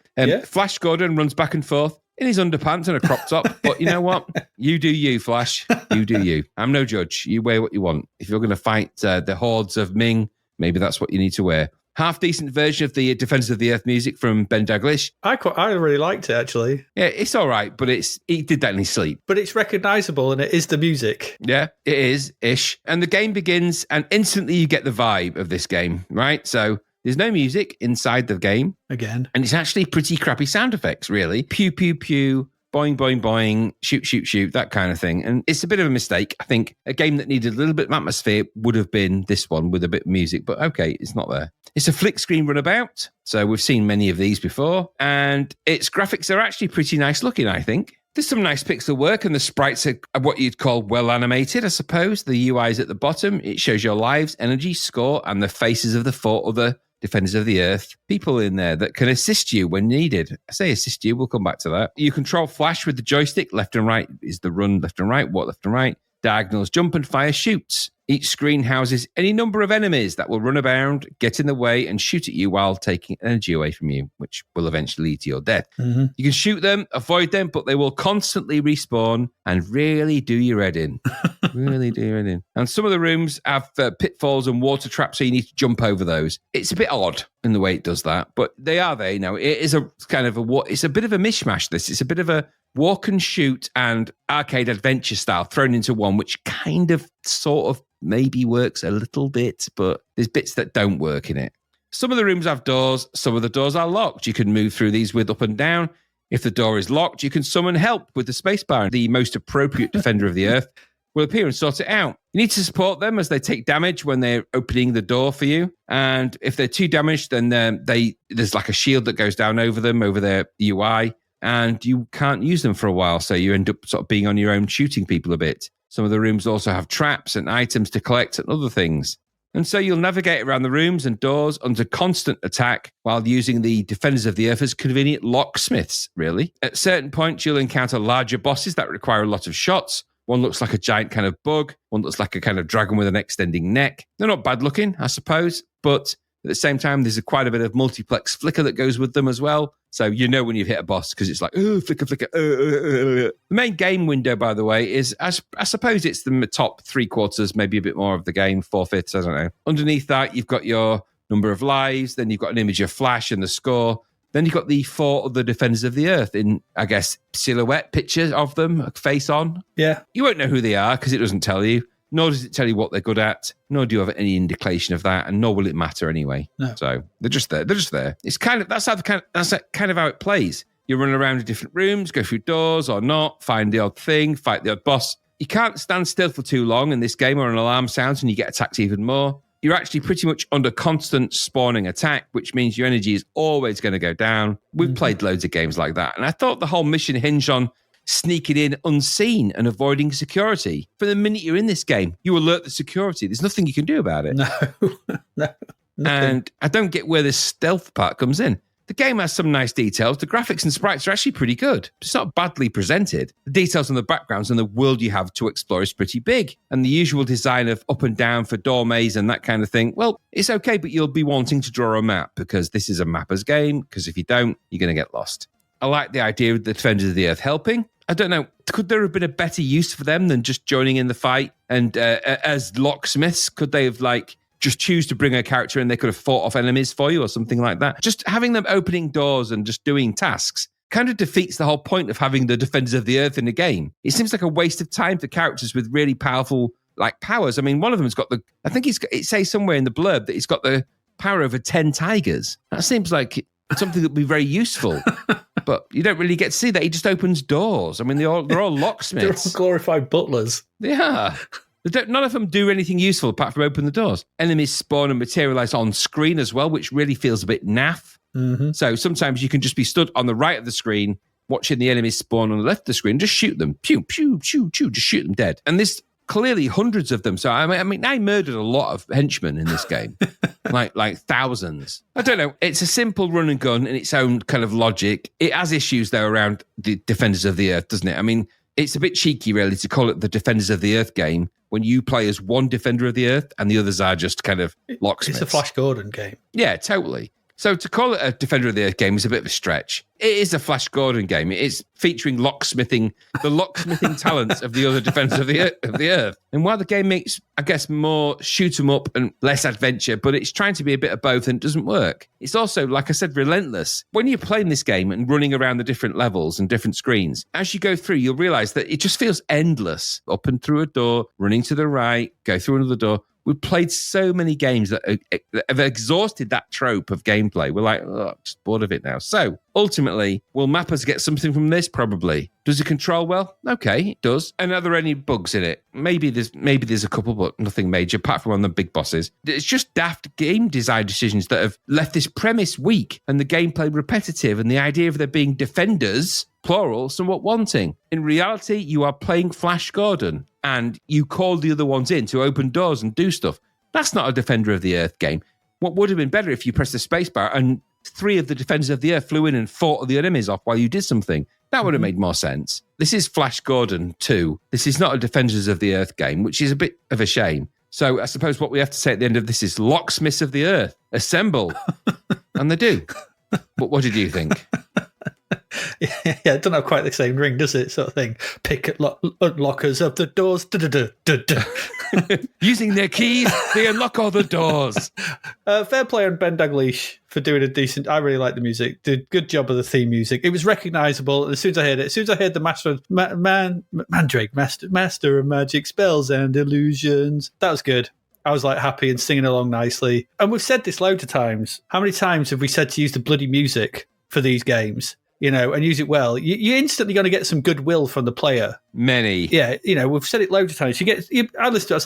Flash Gordon runs back and forth in his underpants and a crop top. But you know what? You do you, Flash. You do you. I'm no judge. You wear what you want. If you're going to fight the hordes of Ming, maybe that's what you need to wear. Half-decent version of the Defenders of the Earth music from Ben Daglish. I really liked it, actually. Yeah, it's all right, but he did that in his sleep. But it's recognisable, and it is the music. Yeah, it is-ish. And the game begins, and instantly you get the vibe of this game, right? So there's no music inside the game. Again. And it's actually pretty crappy sound effects, really. Pew, pew, pew. Boing, boing, boing, shoot, shoot, shoot, that kind of thing. And it's a bit of a mistake. I think a game that needed a little bit of atmosphere would have been this one with a bit of music, but okay, it's not there. It's a flick screen runabout, so we've seen many of these before, and its graphics are actually pretty nice looking, I think. There's some nice pixel work, and the sprites are what you'd call well animated, I suppose. The UI is at the bottom. It shows your lives, energy, score, and the faces of the 4 other Defenders of the Earth people in there that can assist you when needed. I say assist you, we'll come back to that. You control flash with the joystick. Left and right is the run, left and right, walk left and right. Diagonals, jump and fire shoots. Each screen houses any number of enemies that will run around, get in the way, and shoot at you while taking energy away from you, which will eventually lead to your death. Mm-hmm. You can shoot them, avoid them, but they will constantly respawn and really do your head in. Really do your head in. And some of the rooms have pitfalls and water traps, so you need to jump over those. It's a bit odd in the way it does that, but they are there. You know, it is a kind of it's a bit of a mishmash. It's a bit of a walk and shoot and arcade adventure style thrown into one, which kind of sort of maybe works a little bit, but there's bits that don't work in it. Some of the rooms have doors. Some of the doors are locked. You can move through these with up and down. If the door is locked, you can summon help with the spacebar. The most appropriate defender of the Earth will appear and sort it out. You need to support them as they take damage when they're opening the door for you. And if they're too damaged, then there's like a shield that goes down over them, over their UI, and you can't use them for a while. So you end up sort of being on your own, shooting people a bit. Some of the rooms also have traps and items to collect and other things. And so you'll navigate around the rooms and doors under constant attack while using the Defenders of the Earth as convenient locksmiths, really. At certain points, you'll encounter larger bosses that require a lot of shots. One looks like a giant kind of bug. One looks like a kind of dragon with an extending neck. They're not bad looking, I suppose, but at the same time, there's quite a bit of multiplex flicker that goes with them as well. So you know when you've hit a boss because it's like, oh, flicker, flicker. The main game window, by the way, is, I suppose it's the top 3/4, maybe a bit more of the game, 4/5, I don't know. Underneath that, you've got your number of lives. Then you've got an image of Flash and the score. Then you've got the 4 other Defenders of the Earth in, I guess, silhouette pictures of them, face on. Yeah. You won't know who they are because it doesn't tell you. Nor does it tell you what they're good at, nor do you have any indication of that, and nor will it matter anyway. No. So they're just there. They're just there. It's kind of that's kind of how it plays. You run around in different rooms, go through doors or not, find the odd thing, fight the odd boss. You can't stand still for too long in this game, or an alarm sounds and you get attacked even more. You're actually pretty much under constant spawning attack, which means your energy is always going to go down. We've played loads of games like that, and I thought the whole mission hinged on sneaking in unseen and avoiding security. From the minute you're in this game, you alert the security. There's nothing you can do about it. No. Nothing. And I don't get where this stealth part comes in. The game has some nice details. The graphics and sprites are actually pretty good. It's not badly presented. The details on the backgrounds and the world you have to explore is pretty big. And the usual design of up and down for door maze and that kind of thing, well, it's okay, but you'll be wanting to draw a map because this is a mapper's game, because if you don't, you're going to get lost. I like the idea of the Defenders of the Earth helping. I don't know, could there have been a better use for them than just joining in the fight? And as locksmiths, could they have just choose to bring a character and they could have fought off enemies for you or something like that? Just having them opening doors and just doing tasks kind of defeats the whole point of having the Defenders of the Earth in the game. It seems like a waste of time for characters with really powerful powers. I mean, one of them's got it says somewhere in the blurb that he's got the power over 10 tigers. That seems like something that would be very useful. But you don't really get to see that. He just opens doors. I mean, they're all locksmiths. They're all glorified butlers. Yeah. None of them do anything useful apart from open the doors. Enemies spawn and materialize on screen as well, which really feels a bit naff. Mm-hmm. So sometimes you can just be stood on the right of the screen, watching the enemies spawn on the left of the screen, just shoot them. Pew, pew, pew, pew, just shoot them dead. And there's clearly hundreds of them. So, I mean, I murdered a lot of henchmen in this game. like thousands. I don't know. It's a simple run and gun in its own kind of logic. It has issues, though, around the Defenders of the Earth, doesn't it? I mean, it's a bit cheeky, really, to call it the Defenders of the Earth game when you play as one Defender of the Earth and the others are just kind of locksmiths. It's a Flash Gordon game. Yeah, totally. So to call it a Defender of the Earth game is a bit of a stretch. It is a Flash Gordon game. It is featuring the locksmithing talents of the other Defenders of the Earth. And while the game makes, I guess, more shoot 'em up and less adventure, but it's trying to be a bit of both and it doesn't work. It's also, like I said, relentless. When you're playing this game and running around the different levels and different screens, as you go through, you'll realize that it just feels endless. Up and through a door, running to the right, go through another door. We've played so many games that have exhausted that trope of gameplay. We're like, oh, I'm just bored of it now. So ultimately, will mappers get something from this? Probably. Does it control well? Okay, it does. And are there any bugs in it? Maybe there's a couple, but nothing major, apart from on the big bosses. It's just daft game design decisions that have left this premise weak and the gameplay repetitive and the idea of there being defenders, plural, somewhat wanting. In reality, you are playing Flash Gordon and you call the other ones in to open doors and do stuff. That's not a Defender of the Earth game. what would have been better if you pressed the spacebar and 3 of the Defenders of the Earth flew in and fought the enemies off while you did something. That would have made more sense. This is Flash Gordon 2. This is not a Defenders of the Earth game, which is a bit of a shame. So I suppose what we have to say at the end of this is locksmiths of the Earth, assemble. And they do. But what did you think? Yeah, it doesn't have quite the same ring, does it? Sort of thing. Pick lockers of the doors. Using their keys, they unlock all the doors. Fair play on Ben Dalglish for doing a decent. I really like the music. Did good job of the theme music. It was recognisable as soon as I heard it. As soon as I heard the Mandrake, master of magic spells and illusions. That was good. I was like happy and singing along nicely. And we've said this loads of times. How many times have we said to use the bloody music for these games? You know, and use it well. You're instantly going to get some goodwill from the player. Many. Yeah, you know, we've said it loads of times. I listened to it, I was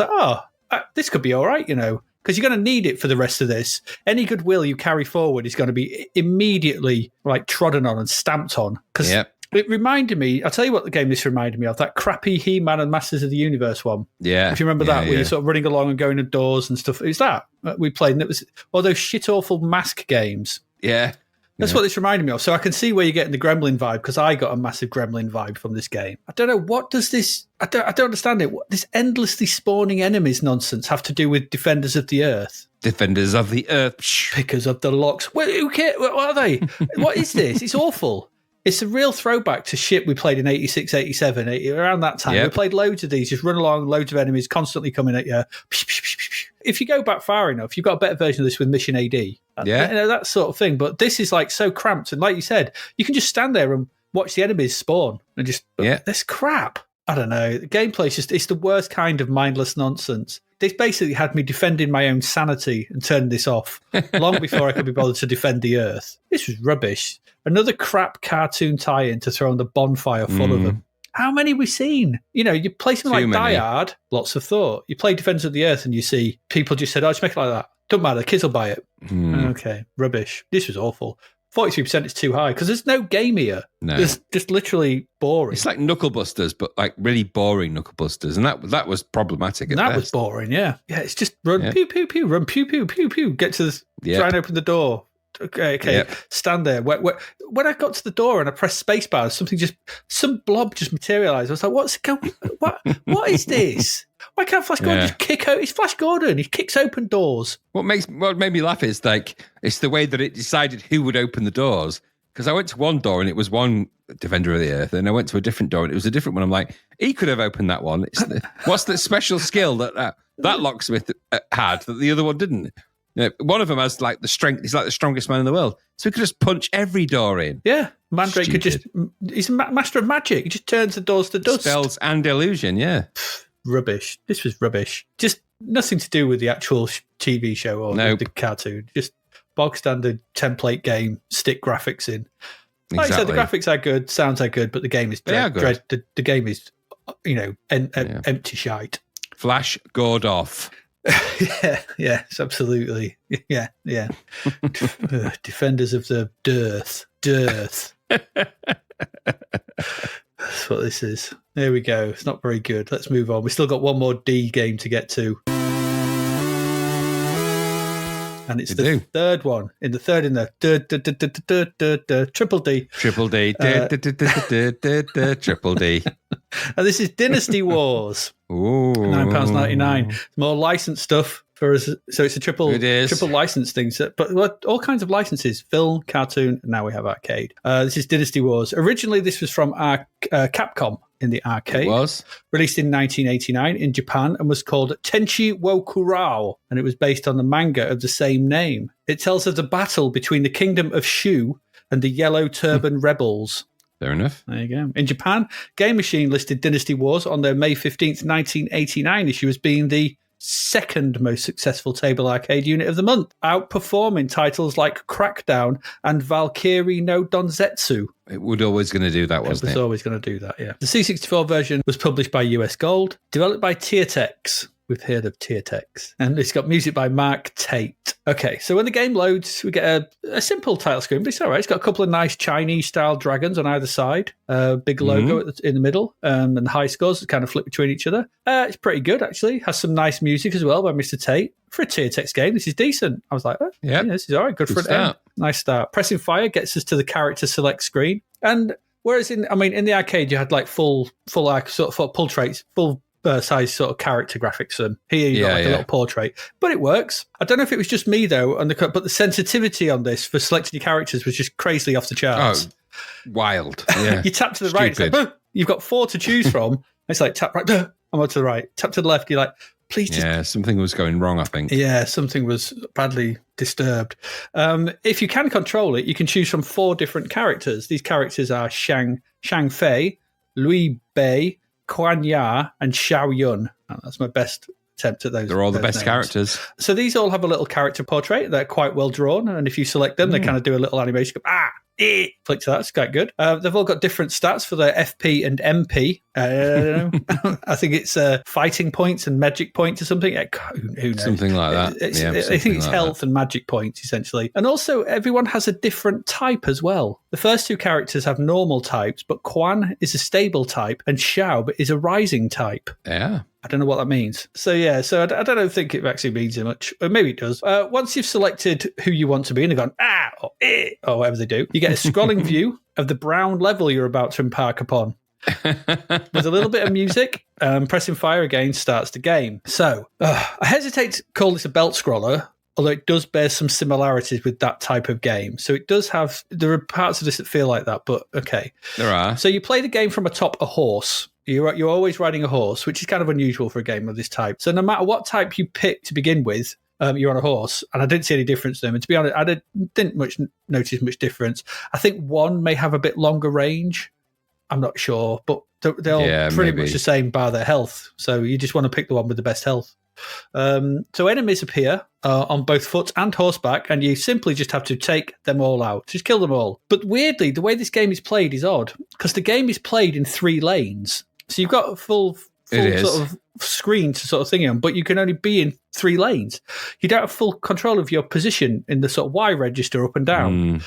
like, this could be all right, you know, because you're going to need it for the rest of this. Any goodwill you carry forward is going to be immediately like trodden on and stamped on. Because it reminded me, I'll tell you what the game this reminded me of, that crappy He-Man and Masters of the Universe one. Yeah. If you remember that, where you're sort of running along and going indoors and stuff. It was that we played, and it was all those shit awful mask games. Yeah. That's what this reminded me of. So I can see where you're getting the Gremlin vibe, because I got a massive Gremlin vibe from this game. I don't know, what does this... I don't understand it. What this endlessly spawning enemies nonsense have to do with Defenders of the Earth? Defenders of the Earth. Pickers of the locks. Well, who cares? What are they? What is this? It's awful. It's a real throwback to shit we played in 86, 87, around that time. We played loads of these, just run along, loads of enemies constantly coming at you. If you go back far enough, you've got a better version of this with Mission AD. Yeah. You know, that sort of thing. But this is like so cramped. And like you said, you can just stand there and watch the enemies spawn and just, this crap. I don't know. The gameplay's just, it's the worst kind of mindless nonsense. This basically had me defending my own sanity and turning this off long before I could be bothered to defend the Earth. This was rubbish. Another crap cartoon tie-in to throw on the bonfire full of them. How many have we seen? You know, you play something like Die Hard, lots of thought. You play Defenders of the Earth and you see people just said, just make it like that. Don't matter, the kids will buy it. Okay, rubbish. This was awful. 43% is too high because there's no game here. No. There's just literally boring. It's like Knucklebusters, but like really boring Knucklebusters. And that was problematic at That best. was boring, yeah. Yeah, it's just run, pew, pew, pew, run, pew, pew, pew, pew. Get to the, try and open the door. Okay. Stand there. When I got to the door and I pressed spacebar, some blob just materialised. I was like, what's going? What is this? Why can't Flash Gordon just kick out? He's Flash Gordon. He kicks open doors. What made me laugh is like it's the way that it decided who would open the doors. Because I went to one door and it was one Defender of the Earth, and I went to a different door and it was a different one. I'm like, he could have opened that one. What's the special skill that locksmith had that the other one didn't? You know, one of them has like the strength. He's like the strongest man in the world, so he could just punch every door in. Yeah, Mandrake could just. He's a master of magic. He just turns the doors to dust. Spells and illusion. Yeah. Rubbish. This was rubbish. Just nothing to do with the actual TV show or the cartoon. Just bog standard template game, stick graphics in. Like I said, the graphics are good, sounds are good, but the game is dread. The game is, empty shite. Flash Gordoff. Yes, absolutely. Yeah. Defenders of the Dearth. That's what this is. There we go. It's not very good. Let's move on. We've still got one more D game to get to. And it's the third one. In the triple D. Triple D. Triple D. And this is Dynasty Wars. Ooh. £9.99. More licensed stuff for us. So it's a triple license thing. But all kinds of licenses: film, cartoon, and now we have arcade. This is Dynasty Wars. Originally, this was from Capcom in the arcade. It was released in 1989 in Japan and was called Tenchi wo Kurao, and it was based on the manga of the same name. It tells of the battle between the Kingdom of Shu and the Yellow Turban Rebels. Fair enough. There you go. In Japan, Game Machine listed Dynasty Wars on their May 15th, 1989 issue as being the second most successful table arcade unit of the month, outperforming titles like Crackdown and Valkyrie no Donzetsu. It was always going to do that, wasn't it? It was always going to do that, yeah. The C64 version was published by US Gold, developed by Tiertex. we've heard of tier text. And it's got music by Mark Tate. Okay, so when the game loads, we get a simple title screen, but it's all right. It's got a couple of nice Chinese-style dragons on either side, big logo in the middle, and high scores that kind of flip between each other. It's pretty good, actually. Has some nice music as well by Mr. Tate. For a tier text game, this is decent. I was like, this is all right, good for an end. Nice start. Pressing fire gets us to the character select screen. And whereas in the arcade, you had like full sort of full traits, full size sort of character graphics, and here you got like a little portrait, but it works. I don't know if it was just me though, but the sensitivity on this for selecting your characters was just crazily off the charts. Oh, wild! Yeah, you tap to the right, it's like, you've got 4 to choose from. It's like tap right, I'm on to the right. Tap to the left, you're like, please. Just... something was going wrong. I think. Yeah, something was badly disturbed. If you can control it, you can choose from 4 different characters. These characters are Shang Fei, Lui Bei, Quan Ya, and Xiao Yun. Oh, that's my best attempt at those. They're all the best names. characters. So these all have a little character portrait. They're quite well drawn, and if you select them, they kind of do a little animation. Click to that. It's quite good. They've all got different stats for their FP and MP. I think it's fighting points and magic points or something. Who knows? Something like that. I think it's health and magic points, essentially. And also, everyone has a different type as well. The first 2 characters have normal types, but Quan is a stable type, and Xiao is a rising type. Yeah. I don't know what that means. So I don't think it actually means much. Or maybe it does. Once you've selected who you want to be, and they've gone, or or whatever they do, you get a scrolling view of the brown level you're about to embark upon. With a little bit of music, pressing fire again starts the game. So, I hesitate to call this a belt scroller, although it does bear some similarities with that type of game. So it does have, there are parts of this that feel like that, but okay. There are. So you play the game from atop a horse. You're always riding a horse, which is kind of unusual for a game of this type. So no matter what type you pick to begin with, you're on a horse, and I didn't see any difference in them. And to be honest, I didn't notice much difference. I think one may have a bit longer range. I'm not sure, but they're all pretty much the same bar their health. So you just want to pick the one with the best health. So enemies appear on both foot and horseback, and you simply just have to take them all out. Just kill them all. But weirdly, the way this game is played is odd, because the game is played in 3 lanes. So you've got a full sort of screen to sort of thing on, but you can only be in 3 lanes. You don't have full control of your position in the sort of Y register up and down.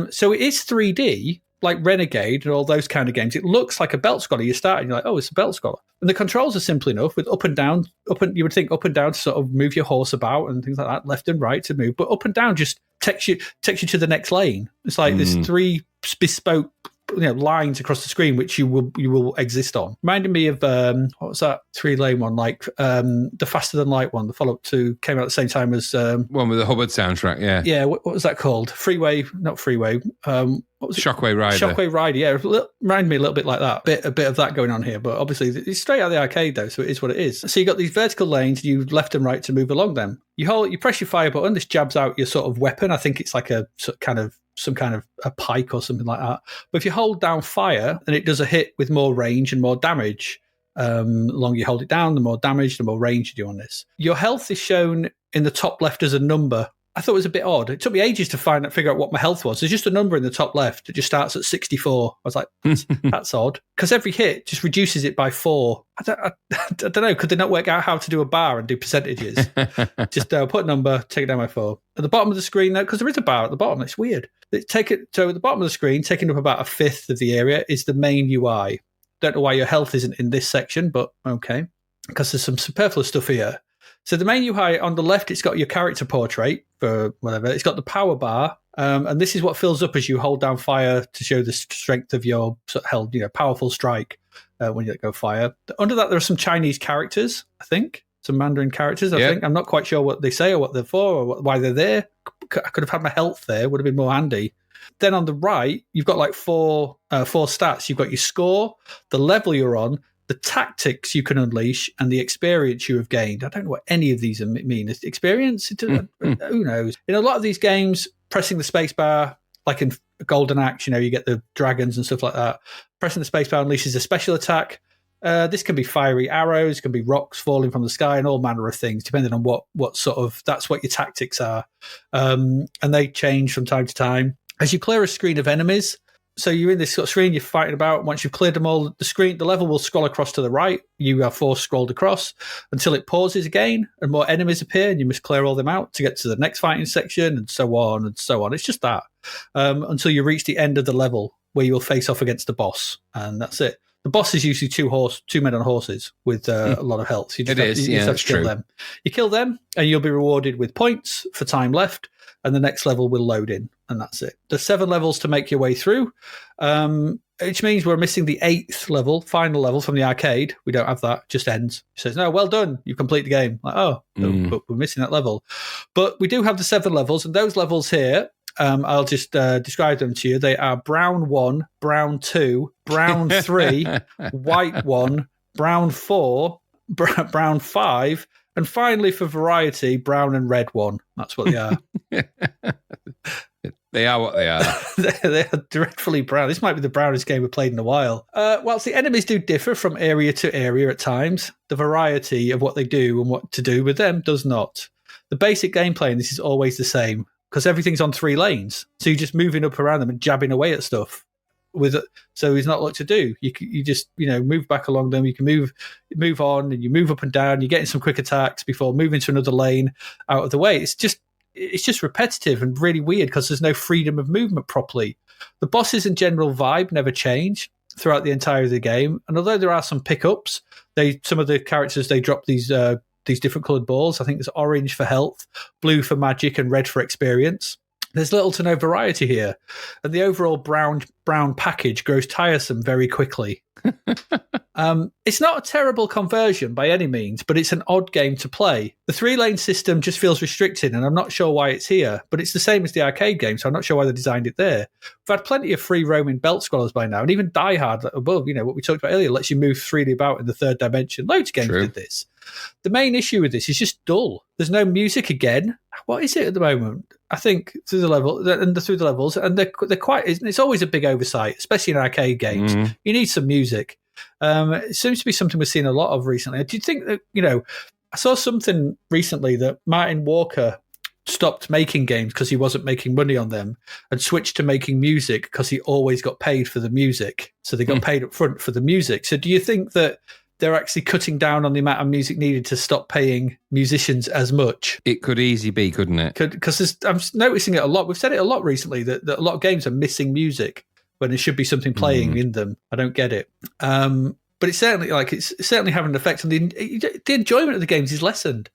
So it is 3D, like Renegade and all those kind of games. It looks like a belt scroller. You start and you're like, oh, it's a belt scroller. And the controls are simple enough with up and down. You would think up and down to sort of move your horse about and things like that, left and right to move. But up and down just takes you to the next lane. It's like there's 3 bespoke lines across the screen which you will exist on. Reminded me of what was that 3-lane one, like the Faster Than Light one, the follow-up to, came out at the same time as one with the Hubbard soundtrack. What was that called? Not Freeway, what was it? Shockwave Rider. Yeah, reminded me a little bit like that. A bit of that going on here, but obviously it's straight out of the arcade though, so it is what it is. So you got these vertical lanes, you left and right to move along them. You press your fire button, this jabs out your sort of weapon. I think it's like some kind of a pike or something like that. But if you hold down fire, then it does a hit with more range and more damage. The longer you hold it down, the more damage, the more range you do on this. Your health is shown in the top left as a number. I thought it was a bit odd. It took me ages to figure out what my health was. There's just a number in the top left. It just starts at 64. I was like, that's odd. Because every hit just reduces it by 4. I don't know. Could they not work out how to do a bar and do percentages? Just put a number, take it down by 4. At the bottom of the screen, though, because there is a bar at the bottom, it's weird. So at the bottom of the screen, taking up about 1/5 of the area, is the main UI. Don't know why your health isn't in this section, but okay. Because there's some superfluous stuff here. So the main UI on the left, it's got your character portrait for whatever. It's got the power bar, and this is what fills up as you hold down fire to show the strength of your held, powerful strike when you let go fire. Under that, there are some Chinese characters, I think. Some Mandarin characters, I think. I'm not quite sure what they say or what they're for or why they're there. I could have had my health there. Would have been more handy. Then on the right, you've got like four stats. You've got your score, the level you're on, the tactics you can unleash, and the experience you have gained. I don't know what any of these mean. Is experience? Who knows? In a lot of these games, pressing the space bar, like in Golden Axe, you get the dragons and stuff like that. Pressing the space bar unleashes a special attack. This can be fiery arrows, can be rocks falling from the sky, and all manner of things, depending on what sort of, that's what your tactics are. And they change from time to time. As you clear a screen of enemies, So you're in this sort of screen, you're fighting about. Once you've cleared them all, the level will scroll across to the right. You are force scrolled across until it pauses again and more enemies appear and you must clear all them out to get to the next fighting section and so on and so on. It's just that until you reach the end of the level where you will face off against the boss, and that's it. The boss is usually two men on horses with a lot of health. You just have to kill them. You kill them and you'll be rewarded with points for time left, and the next level will load in, and that's it. There's 7 levels to make your way through, which means we're missing the 8th level, final level from the arcade. We don't have that, just ends. It says, no, well done, you complete the game. Like, but we're missing that level. But we do have the 7 levels, and those levels here, I'll just describe them to you. They are brown 1, brown 2, brown 3, white 1, brown 4, brown 5, and finally, for variety, brown and red 1. That's what they are. They are what they are. They are dreadfully brown. This might be the brownest game we've played in a while. Whilst the enemies do differ from area to area at times, the variety of what they do and what to do with them does not. The basic gameplay in this is always the same, because everything's on 3 lanes. So you're just moving up around them and jabbing away at stuff. So there's not a lot to do. You just move back along them. You can move on, and you move up and down. You're getting some quick attacks before moving to another lane out of the way. It's just repetitive and really weird because there's no freedom of movement properly. The bosses and general vibe never change throughout the entirety of the game. And although there are some pickups, some of the characters, they drop these different coloured balls. I think there's orange for health, blue for magic, and red for experience. There's little to no variety here, and the overall brown package grows tiresome very quickly. It's not a terrible conversion by any means, but it's an odd game to play. The 3-lane system just feels restricted, and I'm not sure why it's here, but it's the same as the arcade game, so I'm not sure why they designed it there. We've had plenty of free roaming belt scrollers by now, and even Die Hard above, what we talked about earlier, lets you move freely about in the 3rd dimension. Loads of games did this. The main issue with this is just dull. There's no music again. What is it at the moment? I think through the levels, and they're quite. It's always a big oversight, especially in arcade games. Mm-hmm. You need some music. It seems to be something we've seen a lot of recently. Do you think that I saw something recently that Martin Walker stopped making games because he wasn't making money on them and switched to making music because he always got paid for the music. So they got paid up front for the music. So do you think that they're actually cutting down on the amount of music needed to stop paying musicians as much? It could easily be, couldn't it? Because I'm noticing it a lot. We've said it a lot recently that a lot of games are missing music when there should be something playing in them. I don't get it. But it's certainly having an effect on the enjoyment of the games is lessened.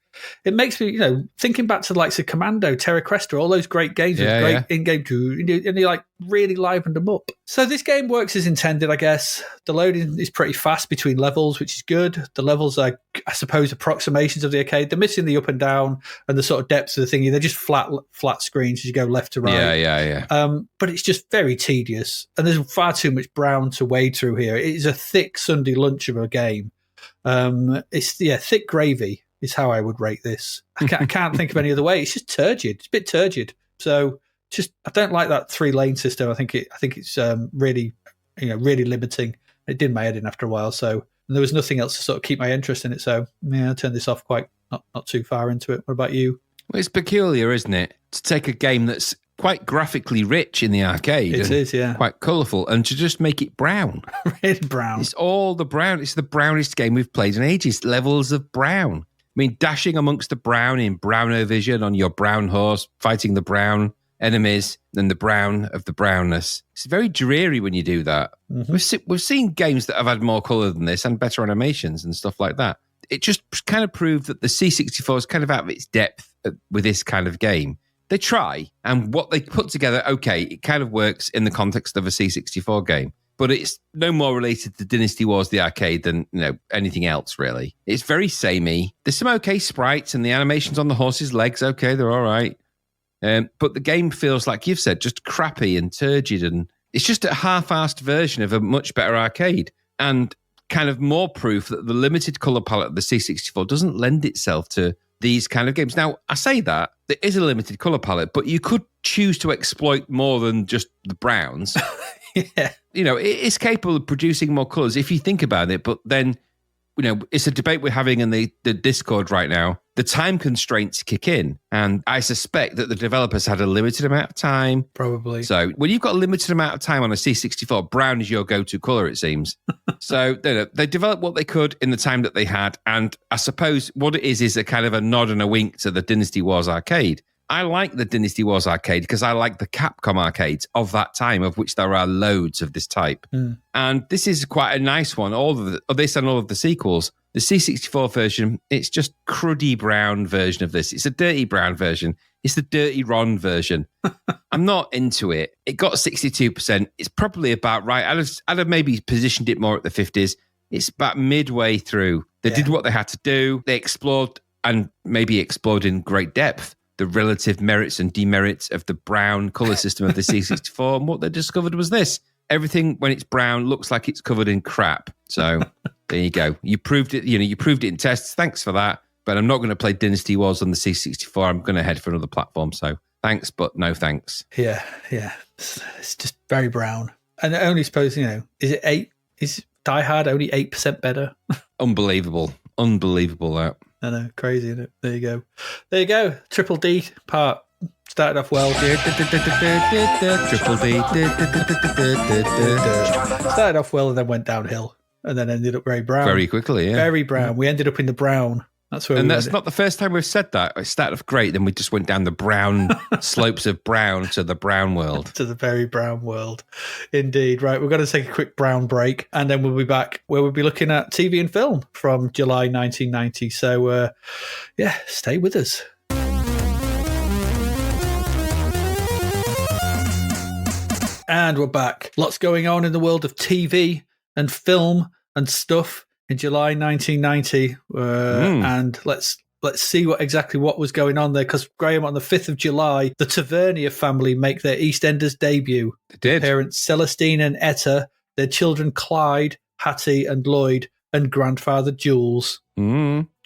It makes me, thinking back to the likes of Commando, Terra Cresta, all those great games with great in-game too, and they really livened them up. So this game works as intended, I guess. The loading is pretty fast between levels, which is good. The levels are, I suppose, approximations of the arcade. They're missing the up and down and the sort of depths of the thingy. They're just flat screens as you go left to right. Yeah. But it's just very tedious, and there's far too much brown to wade through here. It is a thick Sunday lunch of a game. It's thick gravy is how I would rate this. I can't think of any other way. It's just turgid. It's a bit turgid. So I don't like that 3-lane system. I think it's really limiting. It did my head in after a while. So there was nothing else to sort of keep my interest in it. So I turned this off quite not too far into it. What about you? Well, it's peculiar, isn't it, to take a game that's quite graphically rich in the arcade. It is, yeah. Quite colourful, and to just make it brown. Really brown. It's all the brown. It's the brownest game we've played in ages. Levels of brown. I mean, dashing amongst the brown in Brownovision on your brown horse, fighting the brown enemies and the brown of the brownness. It's very dreary when you do that. Mm-hmm. We've seen games that have had more colour than this and better animations and stuff like that. It just kind of proved that the C64 is kind of out of its depth with this kind of game. They try, and what they put together, it kind of works in the context of a C64 game. But it's no more related to Dynasty Wars, the arcade, than anything else, really. It's very samey. There's some okay sprites, and the animations on the horse's legs, they're all right. But the game feels, like you've said, just crappy and turgid, and it's just a half-assed version of a much better arcade, and kind of more proof that the limited colour palette of the C64 doesn't lend itself to these kind of games. Now, I say that, there is a limited colour palette, but you could choose to exploit more than just the browns. Yeah. It is capable of producing more colours if you think about it, but then it's a debate we're having in the Discord right now. The time constraints kick in, and I suspect that the developers had a limited amount of time. Probably. So when you've got a limited amount of time on a C64, brown is your go-to color, it seems. So they developed what they could in the time that they had, and I suppose what it is a kind of a nod and a wink to the Dynasty Wars arcade. I like the Dynasty Wars arcade because I like the Capcom arcades of that time, of which there are loads of this type. And this is quite a nice one. All of this and all of the sequels. The C64 version, it's just cruddy brown version of this. It's a dirty brown version. It's the dirty Ron version. I'm not into it. It got 62%. It's probably about right. I'd have maybe positioned it more at the 50s. It's about midway through. They did what they had to do. They explored and maybe explored in great depth the relative merits and demerits of the brown color system of the C64. And what they discovered was this. Everything, when it's brown, looks like it's covered in crap. So there you go. You proved it. You proved it in tests. Thanks for that. But I'm not going to play Dynasty Wars on the C64. I'm going to head for another platform. So thanks, but no thanks. Yeah. It's just very brown. And I only suppose, is it 8? Is Die Hard only 8% better? Unbelievable that. I know, crazy, isn't it? There you go. Triple D part. Started off well. Triple D. Started off well and then went downhill. And then ended up very brown. Very quickly, yeah. Very brown. We ended up in the brown. That's where. And that's not the first time we've said that. It started off great, then we just went down the brown slopes of brown to the brown world. To the very brown world. Indeed. Right, we're going to take a quick brown break, and then we'll be back where we'll be looking at TV and film from July 1990. So, stay with us. And we're back. Lots going on in the world of TV and film and stuff in July 1990, and let's see what was going on there. Because Graham, on the 5th of July, the Tavernier family make their EastEnders debut. They did. Parents Celestine and Etta, their children Clyde, Hattie, and Lloyd, and grandfather Jules. Do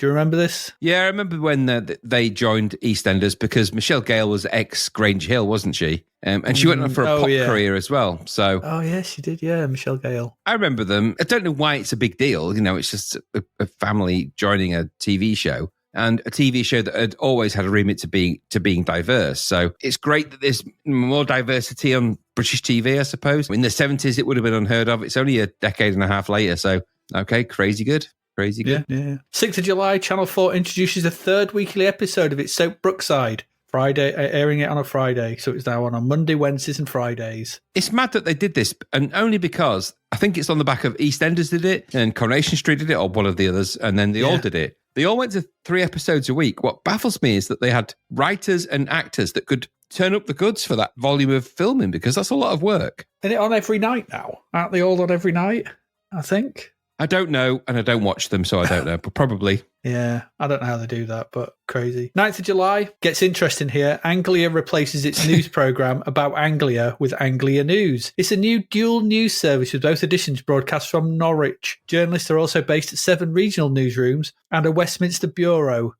you remember this? Yeah, I remember when they joined EastEnders because Michelle Gale was ex-Grange Hill, wasn't she? And she went on for a pop career as well. So, oh, yeah, she did. Yeah, Michelle Gale. I remember them. I don't know why it's a big deal. It's just a family joining a TV show, and a TV show that had always had a remit to being diverse. So it's great that there's more diversity on British TV, I suppose. In the 70s, it would have been unheard of. It's only a decade and a half later. So, okay, crazy good. Crazy good. Yeah. 6th of July, Channel 4 introduces a third weekly episode of its soap Brookside. Friday, airing it on a Friday. So it's now on Monday, Wednesdays and Fridays. It's mad that they did this, and only because I think it's on the back of EastEnders did it, and Coronation Street did it, or one of the others, and then they all did it. They all went to 3 episodes a week. What baffles me is that they had writers and actors that could turn up the goods for that volume of filming, because that's a lot of work. Is it on every night now? Aren't they all on every night, I think? I don't know, and I don't watch them, so I don't know, but probably. Yeah, I don't know how they do that, but crazy. 9th of July, gets interesting here. Anglia replaces its news programme about Anglia with Anglia News. It's a new dual news service with both editions broadcast from Norwich. Journalists are also based at 7 regional newsrooms and a Westminster bureau.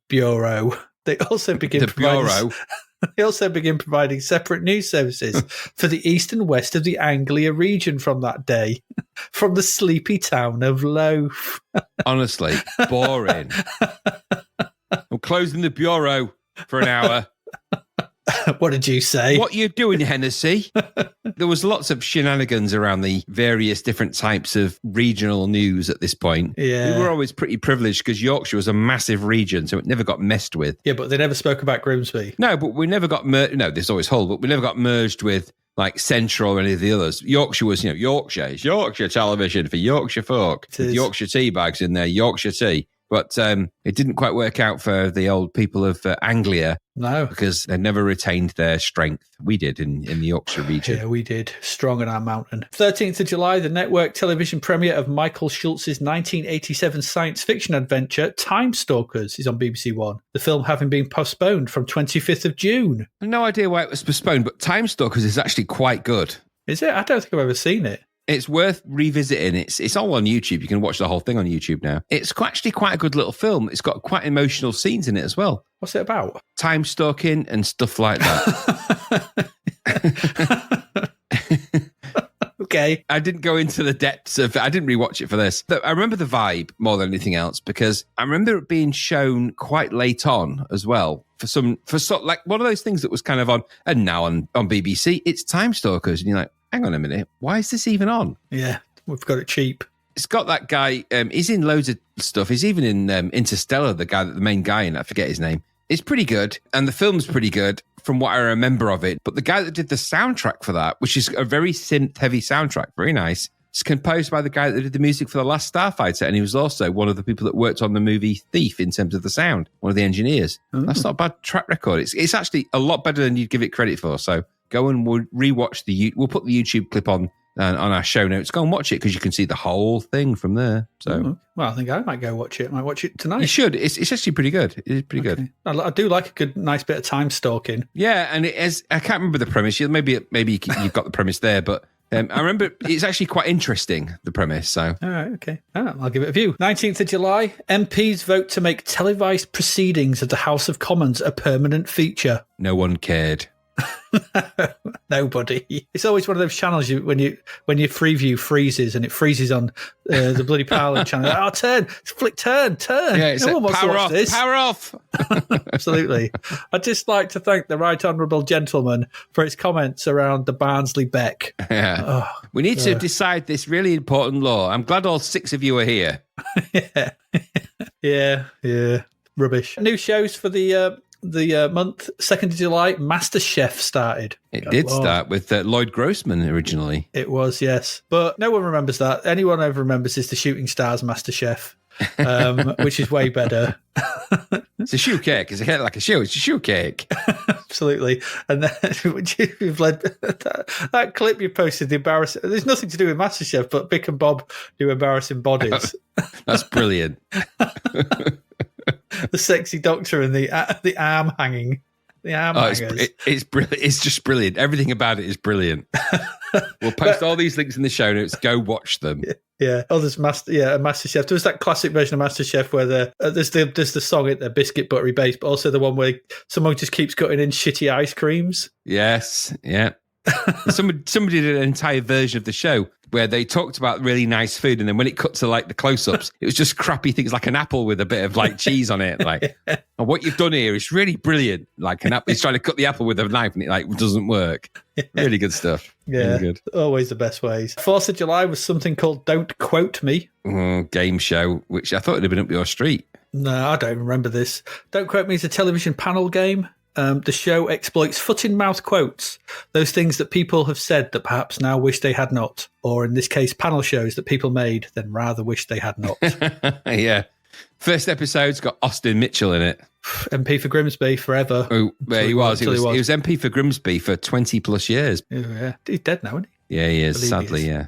They also begin providing separate news services for the east and west of the Anglia region from that day, from the sleepy town of Loaf. Honestly, boring. I'm closing the bureau for an hour. What did you say? What you doing, Hennessy? There was lots of shenanigans around the various different types of regional news at this point. Yeah. We were always pretty privileged because Yorkshire was a massive region, so it never got messed with. Yeah, but they never spoke about Grimsby. No, but we never got no, there's always Hull, but we never got merged with like Central or any of the others. Yorkshire was, Yorkshire. It's Yorkshire television for Yorkshire folk. With Yorkshire tea bags in there, Yorkshire tea. But it didn't quite work out for the old people of Anglia. No. Because they never retained their strength. We did in the Yorkshire region. Yeah, we did. Strong on our mountain. 13th of July, the network television premiere of Michael Schultz's 1987 science fiction adventure, Time Stalkers, is on BBC One. The film having been postponed from 25th of June. I have no idea why it was postponed, but Time Stalkers is actually quite good. Is it? I don't think I've ever seen it. It's worth revisiting. It's all on YouTube. You can watch the whole thing on YouTube now. It's actually quite a good little film. It's got quite emotional scenes in it as well. What's it about? Time stalking and stuff like that. Okay. I didn't go into the depths of it. I didn't rewatch it for this. I remember the vibe more than anything else because I remember it being shown quite late on as well. Like one of those things that was kind of on, and now on BBC, it's Time Stalkers. And you're like, hang on a minute, why is this even on? Yeah, we've got it cheap. It's got that guy, he's in loads of stuff. He's even in Interstellar, the main guy in it, I forget his name. It's pretty good, and the film's pretty good from what I remember of it. But the guy that did the soundtrack for that, which is a very synth-heavy soundtrack, very nice, it's composed by the guy that did the music for The Last Starfighter, and he was also one of the people that worked on the movie Thief in terms of the sound, one of the engineers. That's not a bad track record. It's actually a lot better than you'd give it credit for, so go and rewatch we'll put the YouTube clip on our show notes. Go and watch it because you can see the whole thing from there. So, well, I think I might go watch it. I might watch it tonight. You should. It's actually pretty good. It is pretty good. I do like a good, nice bit of time stalking. Yeah, and I can't remember the premise. Maybe you've got the premise there, but I remember it's actually quite interesting, the premise. So, all right, okay. I'll give it a view. 19th of July, MPs vote to make televised proceedings of the House of Commons a permanent feature. No one cared. Nobody. It's always one of those channels when your Freeview freezes and it freezes on the bloody Parliament channel. Oh, turn, turn. Yeah, no one wants to watch this. Power off. Absolutely. I'd just like to thank the right honourable gentleman for his comments around the Barnsley Beck. Yeah. We need to decide this really important law. I'm glad all 6 of you are here. Yeah. Rubbish. New shows for the month, 2nd of July, MasterChef started. It did start with Lloyd Grossman originally. It was, yes. But no one remembers that. Anyone ever remembers is the Shooting Stars MasterChef, which is way better. It's a shoe cake. It's like a shoe. It's a shoe cake. Absolutely. And then you've led that clip you posted, the embarrassing. There's nothing to do with MasterChef, but Vic and Bob do embarrassing bodies. That's brilliant. The sexy doctor and the arm hanging. The arm hangers. It's brilliant. It's just brilliant. Everything about it is brilliant. We'll post all these links in the show notes. Go watch them. Yeah. Oh, there's MasterChef. There was that classic version of MasterChef where there's the song at the biscuit buttery base, but also the one where someone just keeps cutting in shitty ice creams. Yes. Yeah. Somebody did an entire version of the show where they talked about really nice food, and then when it cut to like the close-ups, it was just crappy things like an apple with a bit of like cheese on it. Like, and what you've done here is really brilliant. Like an apple, he's trying to cut the apple with a knife, and it like doesn't work. Really good stuff. Yeah, really good. Always the best ways. 4th of July was something called Don't Quote Me. Game show, which I thought would have been up your street. No, I don't remember this. Don't Quote Me is a television panel game. The show exploits foot-in-mouth quotes, those things that people have said that perhaps now wish they had not, or in this case, panel shows that people made then rather wish they had not. Yeah. First episode's got Austin Mitchell in it. MP for Grimsby forever. Oh, he was MP for Grimsby for 20 plus years. Yeah. He's dead now, isn't he? Yeah, he is, sadly, yeah.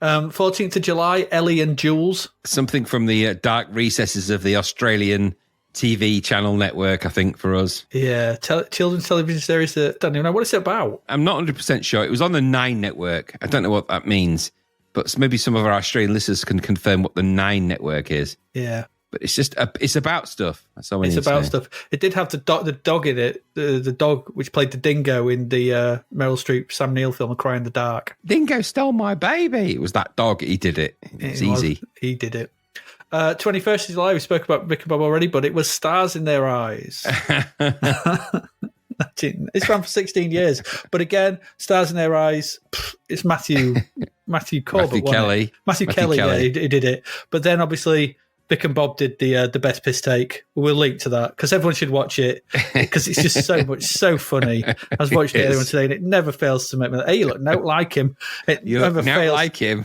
14th of July, Ellie and Jules. Something from the dark recesses of the Australian TV channel network, I think, for us. Yeah, children's television series that I don't even know what it's about. I'm not 100% sure. It was on the 9 network. I don't know what that means, but maybe some of our Australian listeners can confirm what the 9 network is. Yeah. But it's just, it's about stuff. That's all it's about stuff. It did have the dog in it, the dog which played the dingo in the Meryl Streep, Sam Neill film, A Cry in the Dark. Dingo stole my baby. It was that dog. He did it. It's easy. He did it. 21st of July, we spoke about Vic and Bob already, but it was Stars in Their Eyes. It's run for 16 years. But again, Stars in Their Eyes, it's Matthew Corbett. Matthew Kelly. Yeah, he did it. But then obviously Vic and Bob did the best piss take. We'll link to that because everyone should watch it because it's just so funny. I was watching it earlier today and it never fails to make me, hey, look, don't like him. You never fails. Like him.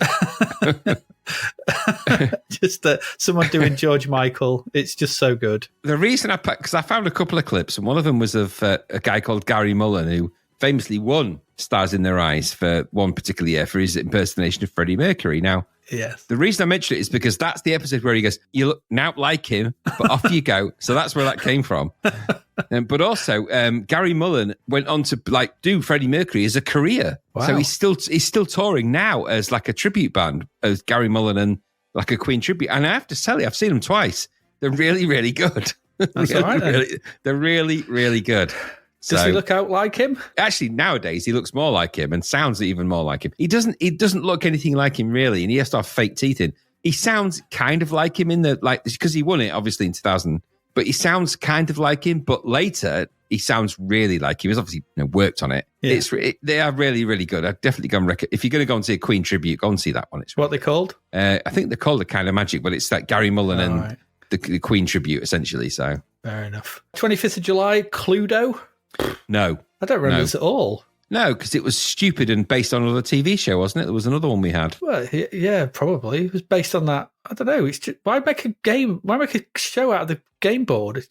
Just someone doing George Michael. It's just so good. The reason because I found a couple of clips, and one of them was of a guy called Gary Mullen, who famously won Stars in Their Eyes for one particular year for his impersonation of Freddie Mercury. Now, yes, the reason I mentioned it is because that's the episode where he goes, "You look now like him, but off you go." So that's where that came from. But also, Gary Mullen went on to do Freddie Mercury as a career. Wow. So he's still touring now as like a tribute band as Gary Mullen and like a Queen tribute. And I have to tell you, I've seen them twice. They're really, really good. That's all right. They're really, really good. Does he look out like him? Actually, nowadays, he looks more like him and sounds even more like him. He doesn't look anything like him, really, and he has to have fake teeth in. He sounds kind of like him because he won it, obviously, in 2000, but he sounds kind of like him, but later, he sounds really like him. He's obviously worked on it. Yeah. They are really, really good. I'd definitely go and if you're going to go and see a Queen tribute, go and see that one. It's what they called? I think they're called The Kind of Magic, but it's like Gary Mullen and the Queen tribute, essentially. So fair enough. 25th of July, Cluedo? No. I don't remember this at all. No, because it was stupid and based on another TV show, wasn't it? There was another one we had. Well, yeah, probably. It was based on that. I don't know. It's just, why make a game? Why make a show out of the game board?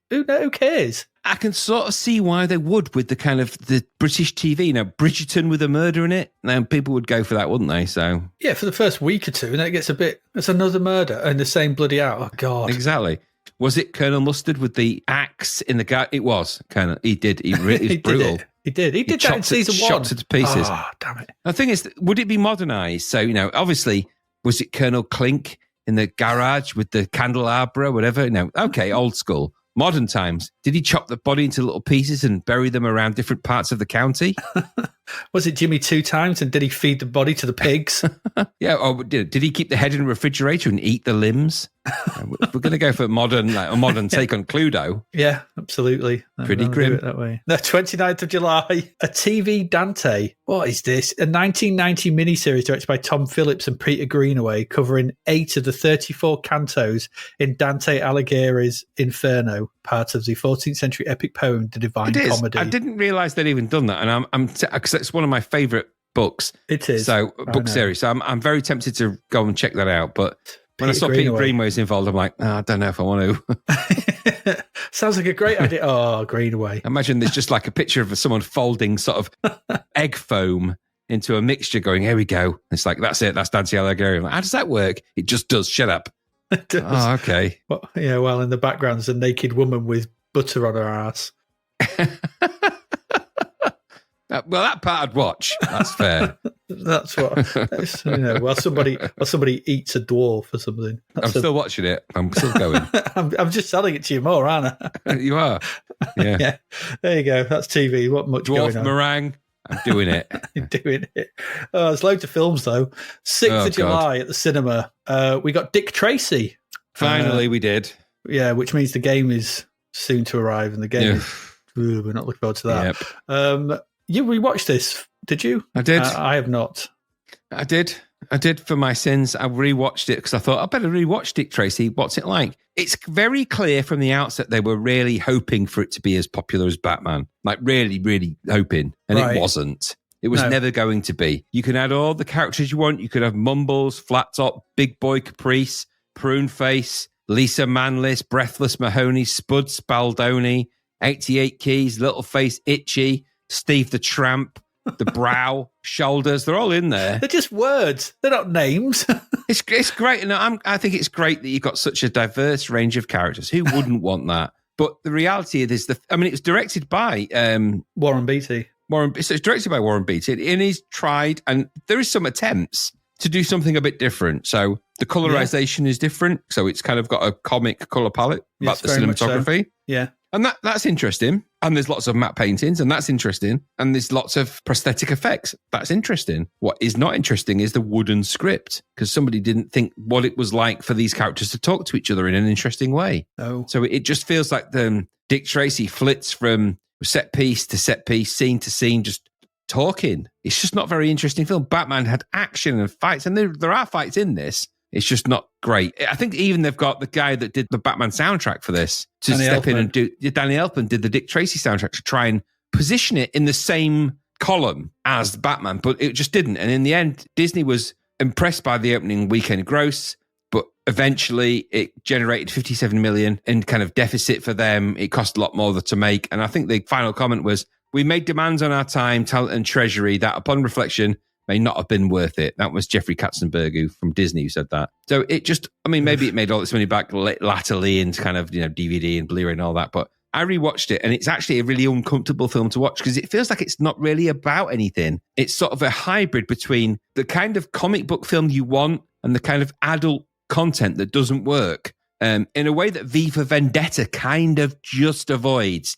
Who cares? I can sort of see why they would with the kind of the British TV. Bridgerton with a murder in it. Now people would go for that, wouldn't they? So yeah, for the first week or two, and then it gets it's another murder and the same bloody out. Oh God! Exactly. Was it Colonel Mustard with the axe in the guy? It was Colonel. He did. He was brutal. He did that in season 1. Chopped it to pieces. Oh, damn it. The thing is, would it be modernised? So, obviously, was it Colonel Clink in the garage with the candelabra, whatever? No, okay, old school. Modern times, did he chop the body into little pieces and bury them around different parts of the county? Was it Jimmy 2 times, and did he feed the body to the pigs? Yeah, or did he keep the head in a refrigerator and eat the limbs? We're going to go for a modern take on Cluedo. Yeah, absolutely. Pretty grim. That way. The 29th of July, a TV Dante. What is this? A 1990 miniseries directed by Tom Phillips and Peter Greenaway, covering 8 of the 34 cantos in Dante Alighieri's Inferno, part of the 14th century epic poem, The Divine Comedy. I didn't realise they'd even done that, and because it's one of my favourite books. It is. So book series. So I'm very tempted to go and check that out, but when I saw Peter Greenaway's involved, I'm like, I don't know if I want to. Sounds like a great idea. Oh, Greenaway. Imagine there's just like a picture of someone folding sort of egg foam into a mixture going, here we go. It's like, that's it. That's Dante Alighieri. Like, how does that work? It just does. Shut up. It does. Oh, okay. Well, in the background is a naked woman with butter on her ass. Well, that part I'd watch. That's fair. That's while somebody eats a dwarf or something. I'm still watching it. I'm still going. I'm just selling it to you more, aren't I? You are. Yeah. Yeah. There you go. That's TV. What much dwarf going on? meringue. I'm doing it. You're doing it. Oh, there's loads of films though. 6th of July at the cinema. We got Dick Tracy. Finally, we did. Yeah, which means the game is soon to arrive, and the game is. We're not looking forward to that. Yep. You rewatched this, did you? I did. I have not. I did for my sins. I rewatched it because I thought I better rewatch Dick Tracy. What's it like? It's very clear from the outset they were really hoping for it to be as popular as Batman. Like really, really hoping. And It wasn't. It was never going to be. You can add all the characters you want. You could have Mumbles, Flat Top, Big Boy Caprice, Prune Face, Lisa Manlis, Breathless Mahoney, Spud Spaldoni, 88 Keys, Little Face Itchy, Steve the Tramp, the Brow, Shoulders. They're all in there. They're just words. They're not names. It's great. And I think it's great that you've got such a diverse range of characters. Who wouldn't want that? But the reality is, it was directed by Warren Beatty. So it's directed by Warren Beatty, and he's tried, and there is some attempts to do something a bit different. So the colorization is different. So it's kind of got a comic color palette about the cinematography. So. Yeah. And that's interesting. And there's lots of matte paintings, and that's interesting. And there's lots of prosthetic effects. That's interesting. What is not interesting is the wooden script, because somebody didn't think what it was like for these characters to talk to each other in an interesting way. Oh. So it just feels like Dick Tracy flits from set piece to set piece, scene to scene, just talking. It's just not a very interesting film. Batman had action and fights, and there are fights in this. It's just not great. I think even they've got the guy that did the Batman soundtrack for this to Danny step Elfman. in and do. Danny Elfman did the Dick Tracy soundtrack to try and position it in the same column as Batman, but it just didn't. And in the end, Disney was impressed by the opening weekend gross, but eventually it generated 57 million in kind of deficit for them. It cost a lot more to make. And I think the final comment was, we made demands on our time, talent and treasury that upon reflection may not have been worth it. That was Jeffrey Katzenberg from Disney who said that. So it just, maybe it made all this money back latterly into kind of, DVD and Blu-ray and all that. But I rewatched it, and it's actually a really uncomfortable film to watch because it feels like it's not really about anything. It's sort of a hybrid between the kind of comic book film you want and the kind of adult content that doesn't work. In a way that V for Vendetta kind of just avoids,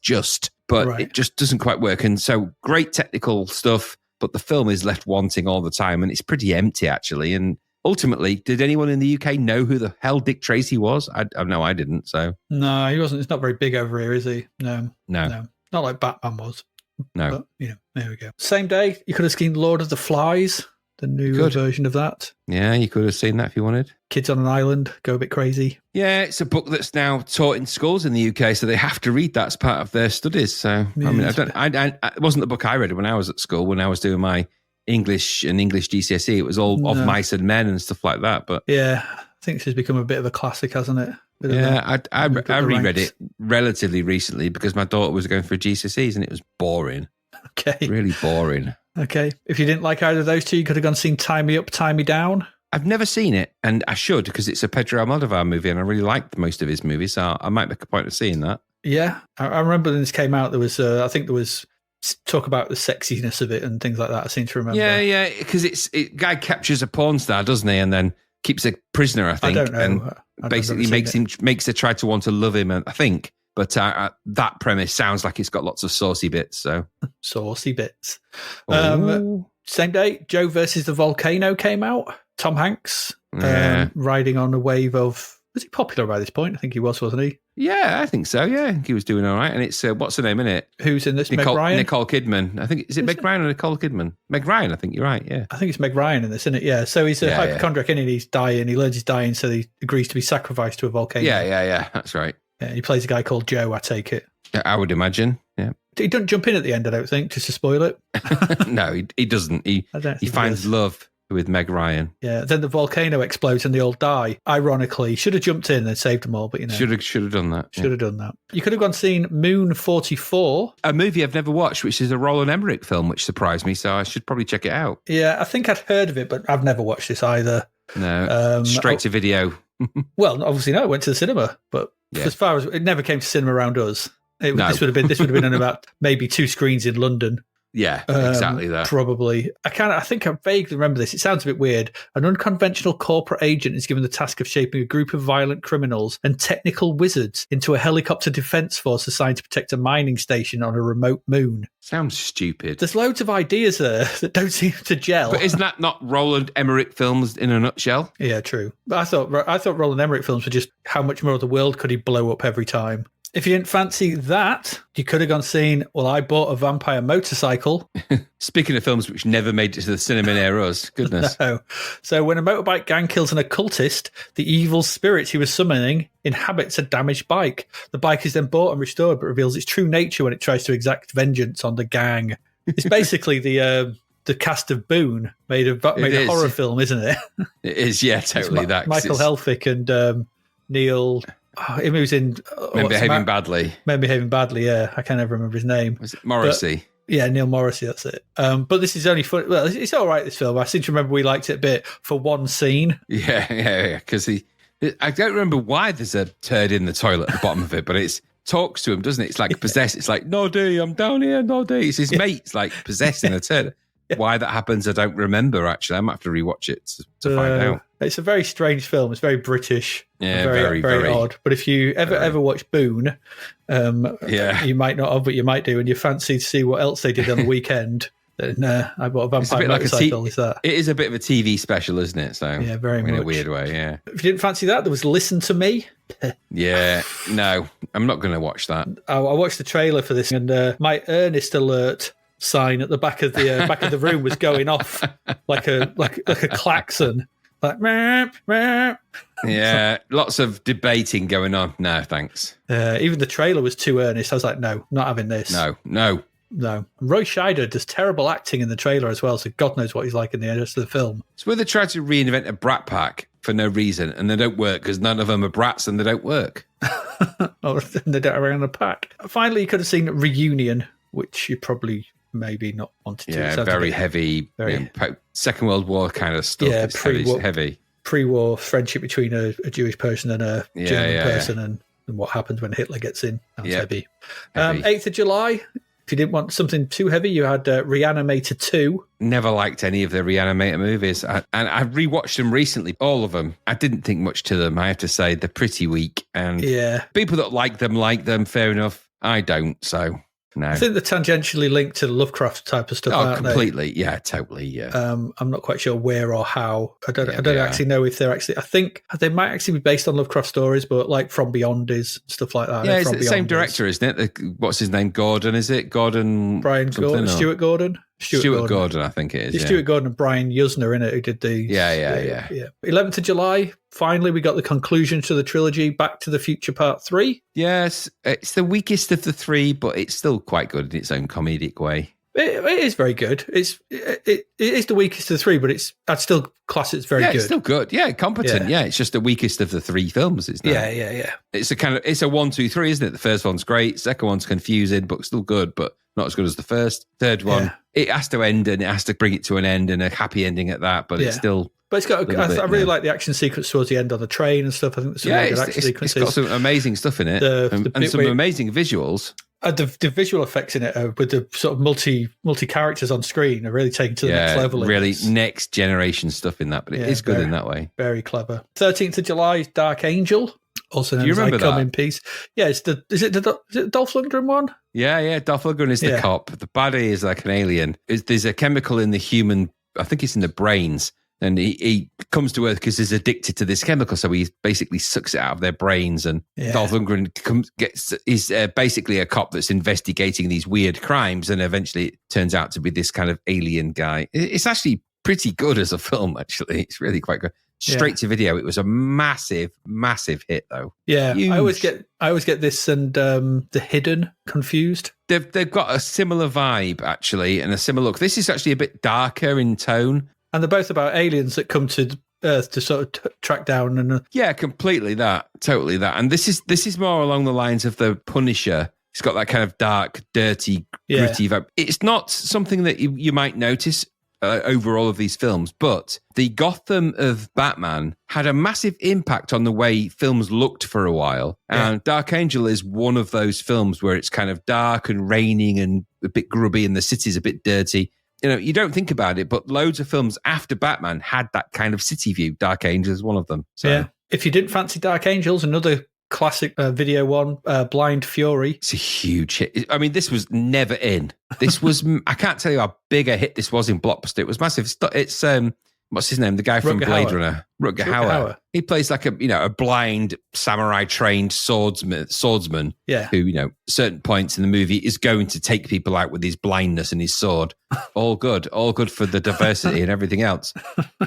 but it just doesn't quite work. And so great technical stuff, but the film is left wanting all the time, and it's pretty empty, actually. And ultimately, did anyone in the UK know who the hell Dick Tracy was? I know I didn't. So no, he wasn't. It's not very big over here, is he? No. Not like Batman was. No. But, there we go. Same day, you could have seen Lord of the Flies, the new version of that. Yeah, you could have seen that if you wanted. Kids on an island go a bit crazy. Yeah, it's a book that's now taught in schools in the UK, so they have to read that as part of their studies. So, it wasn't the book I read when I was at school, when I was doing my English and English GCSE. It was all Of Mice and Men and stuff like that. But yeah, I think this has become a bit of a classic, hasn't it? I reread it relatively recently because my daughter was going for GCSEs and it was boring. Okay. Really boring. Okay. If you didn't like either of those two, you could have gone and seen Tie Me Up, Tie Me Down. I've never seen it, and I should, because it's a Pedro Almodovar movie and I really liked most of his movies, so I might make a point of seeing that. Yeah. I remember when this came out, there was, I think there was talk about the sexiness of it and things like that. I seem to remember. Yeah, because guy captures a porn star, doesn't he, and then keeps a prisoner, I think. I don't know. And basically makes her try to want to love him, I think. But that premise sounds like it's got lots of saucy bits. So saucy bits. Same day, Joe versus the Volcano came out. Tom Hanks riding on a wave of... Was he popular by this point? I think he was, wasn't he? Yeah, I think so. Yeah, I think he was doing all right. And it's, what's her name in it? Who's in this? Meg Ryan? Nicole Kidman. I think, is it Meg Ryan or Nicole Kidman? Meg Ryan, I think you're right, yeah. I think it's Meg Ryan in this, isn't it? Yeah. So he's a hypochondriac and he's dying. He learns he's dying, so he agrees to be sacrificed to a volcano. Yeah, that's right. Yeah, he plays a guy called Joe, I take it. Yeah, I would imagine, yeah. He doesn't jump in at the end, I don't think, just to spoil it. No, he doesn't. He finds love with Meg Ryan. Yeah, then the volcano explodes and they all die. Ironically, should have jumped in and saved them all, but should have done that. Should have done that. You could have gone seen Moon 44, a movie I've never watched, which is a Roland Emmerich film, which surprised me. So I should probably check it out. Yeah, I think I'd heard of it, but I've never watched this either. No, straight to video. Well, obviously no, it went to the cinema, but as far as it never came to cinema around us. This would have been on about maybe 2 screens in London. Yeah, exactly that. Probably. I think I vaguely remember this. It sounds a bit weird. An unconventional corporate agent is given the task of shaping a group of violent criminals and technical wizards into a helicopter defense force assigned to protect a mining station on a remote moon. Sounds stupid. There's loads of ideas there that don't seem to gel. But isn't that not Roland Emmerich films in a nutshell? Yeah, true. But I thought Roland Emmerich films were just how much more of the world could he blow up every time. If you didn't fancy that, you could have gone seen, I bought a vampire motorcycle. Speaking of films which never made it to the cinema near us, goodness. No. So when a motorbike gang kills an occultist, the evil spirit he was summoning inhabits a damaged bike. The bike is then bought and restored, but reveals its true nature when it tries to exact vengeance on the gang. It's basically the cast of Boone made a horror film, isn't it? It is, yeah, totally. Michael Helfrich and Neil... he was in... Men Behaving Badly. Men Behaving Badly, yeah. I can't ever remember his name. Was it Morrissey? Neil Morrissey, that's it. But this is only fun. Well, it's all right, this film. I seem to remember we liked it a bit for one scene. Yeah, because I don't remember why there's a turd in the toilet at the bottom of it, but it talks to him, doesn't it? It's like possessed. It's like, Noddy, I'm down here, Noddy. It's his mates like possessing a turd. Yeah. Why that happens, I don't remember, actually. I might have to rewatch it to find out. It's a very strange film. It's very British. Yeah, very odd. But if you ever watch Boone, you might not have, but you might do, and you fancy to see what else they did on the weekend, then I bought a vampire motorcycle. It is a bit of a TV special, isn't it? So yeah, very much. In a weird way, yeah. If you didn't fancy that, there was Listen to Me. Yeah, no, I'm not going to watch that. I watched the trailer for this, and my Ernest alert sign at the back of the room was going off like a klaxon, like meep, meep. Yeah, lots of debating going on. No, thanks. Even the trailer was too earnest. I was like, no, not having this. No. Roy Scheider does terrible acting in the trailer as well, so God knows what he's like in the rest of the film. It's where they try to reinvent a brat pack for no reason, and they don't work because none of them are brats and they don't work. Or they don't around a pack. Finally, you could have seen Reunion, which you probably maybe not wanted to. Yeah, very heavy, Second World War kind of stuff. Yeah, it's heavy. Pre-war friendship between a Jewish person and a German person and what happens when Hitler gets in. That's heavy. 8th of July, if you didn't want something too heavy, you had Reanimator 2. Never liked any of the Reanimator movies. And I rewatched them recently, all of them. I didn't think much to them, I have to say. They're pretty weak. And people that like them, fair enough. I don't, so... No. I think they're tangentially linked to the Lovecraft type of stuff, aren't completely. They? Yeah, totally, yeah. I'm not quite sure where or how. I don't actually know if they're actually... I think they might actually be based on Lovecraft stories, but like From Beyond is, stuff like that. Yeah, it's the same director, isn't it? What's his name? Gordon, is it? Gordon... Stuart Gordon? Stuart Gordon, I think it is. Stuart Gordon and Brian Yuzna in it, who did the... Yeah. 11th of July, finally we got the conclusion to the trilogy, Back to the Future Part 3. Yes, it's the weakest of the three, but it's still quite good in its own comedic way. It is very good. It is the weakest of the three, but I'd still class it as very good. It's still good. Yeah, competent. Yeah, it's just the weakest of the three films, isn't it? Yeah. It's a 1, 2, 3, isn't it? The first one's great. Second one's confusing, but still good, but not as good as the first. Third one, it has to end and it has to bring it to an end and a happy ending at that, but it's still... But it's got. I really like the action sequence towards the end on the train and stuff. I think there's some really good action sequences. It's got some amazing stuff in it, and some amazing visuals. The visual effects in it with the sort of multi characters on screen are really taken to the next level. Really next generation stuff in that, but it is good in that way. Very clever. 13th of July is Dark Angel, also known as I Come in Peace. Yeah, is it Dolph Lundgren one? Yeah. Dolph Lundgren is the cop. The baddie is like an alien. There's a chemical in the human. I think it's in the brains. And he comes to Earth because he's addicted to this chemical, so he basically sucks it out of their brains. And Dolph Lundgren is basically a cop that's investigating these weird crimes, and eventually it turns out to be this kind of alien guy. It's actually pretty good as a film, actually. It's really quite good. Straight to video. It was a massive, massive hit, though. Yeah, huge. I always get this and The Hidden confused. They've got a similar vibe, actually, and a similar look. This is actually a bit darker in tone. And they're both about aliens that come to Earth to sort of track down. And completely that. Totally that. And this is more along the lines of The Punisher. It's got that kind of dark, dirty, gritty vibe. It's not something that you might notice over all of these films, but the Gotham of Batman had a massive impact on the way films looked for a while. And Dark Angel is one of those films where it's kind of dark and raining and a bit grubby and the city's a bit dirty. You know, you don't think about it, but loads of films after Batman had that kind of city view. Dark Angel is one of them. So. If you didn't fancy Dark Angels, another classic video one, Blind Fury. It's a huge hit. I mean, this was never in. This was, I can't tell you how big a hit this was in Blockbuster. It was massive. It's what's his name? The guy from Blade Runner. Rutger Hauer. He plays like a blind samurai trained swordsman. Yeah. Who, certain points in the movie is going to take people out with his blindness and his sword. All good for the diversity and everything else.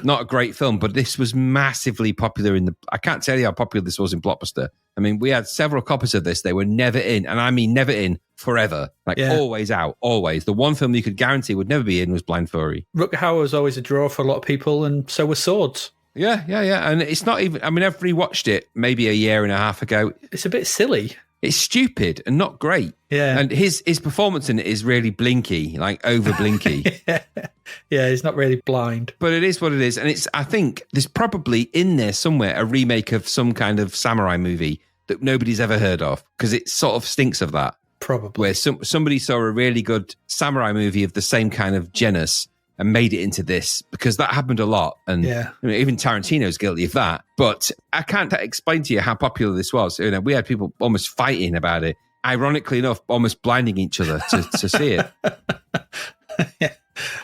Not a great film, but this was massively popular I can't tell you how popular this was in Blockbuster. I mean, we had several copies of this. They were never in, and I mean never in forever. Always out, always. The one film you could guarantee would never be in was Blind Fury. Rutger Hauer was always a draw for a lot of people, and so were Swords. Yeah. And it's not even, I mean, I've rewatched it maybe a year and a half ago. It's a bit silly. It's stupid and not great. Yeah. And his performance in it is really blinky, like over blinky. Yeah, he's not really blind. But it is what it is. And I think there's probably in there somewhere a remake of some kind of samurai movie that nobody's ever heard of, because it sort of stinks of that. Probably. Where somebody saw a really good samurai movie of the same kind of genus and made it into this, because that happened a lot. And even Tarantino's guilty of that. But I can't explain to you how popular this was. We had people almost fighting about it. Ironically enough, almost blinding each other to see it. Yeah,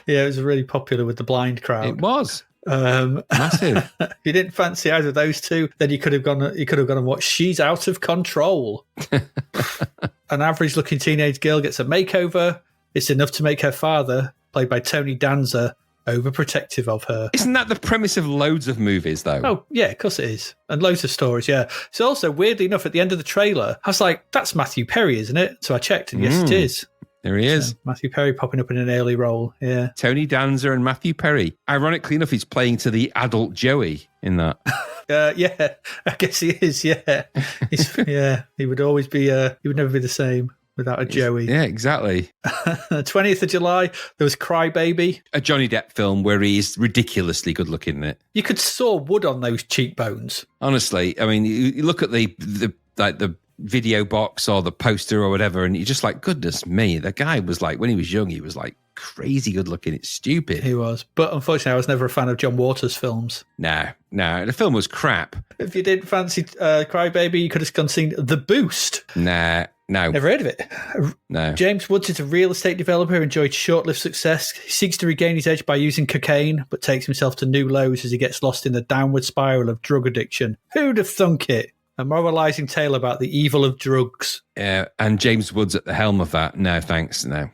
it was really popular with the blind crowd. It was. Massive. If you didn't fancy either of those two, then you could have gone and watched She's Out of Control. An average-looking teenage girl gets a makeover. It's enough to make her father, played by Tony Danza, overprotective of her. Isn't that the premise of loads of movies, though? Oh, yeah, of course it is. And loads of stories, yeah. So also, weirdly enough, at the end of the trailer, I was like, that's Matthew Perry, isn't it? So I checked, and yes, it is. There he is. Matthew Perry popping up in an early role, yeah. Tony Danza and Matthew Perry. Ironically enough, he's playing to the adult Joey in that. Yeah, I guess he is, yeah. He would always be, he would never be the same without a Joey. Yeah, exactly. 20th of July, there was Cry Baby. A Johnny Depp film where he's ridiculously good looking in it. You could saw wood on those cheekbones. Honestly, I mean, you look at the video box or the poster or whatever, and you're just like, goodness me, the guy was like, when he was young, he was like crazy good looking. It's stupid. He was. But unfortunately, I was never a fan of John Waters' films. No. The film was crap. If you didn't fancy Crybaby, you could have gone seen The Boost. No. Never heard of it. No. James Woods is a real estate developer who enjoyed short-lived success. He seeks to regain his edge by using cocaine, but takes himself to new lows as he gets lost in the downward spiral of drug addiction. Who'd have thunk it? A moralising tale about the evil of drugs. And James Woods at the helm of that. No, thanks. No.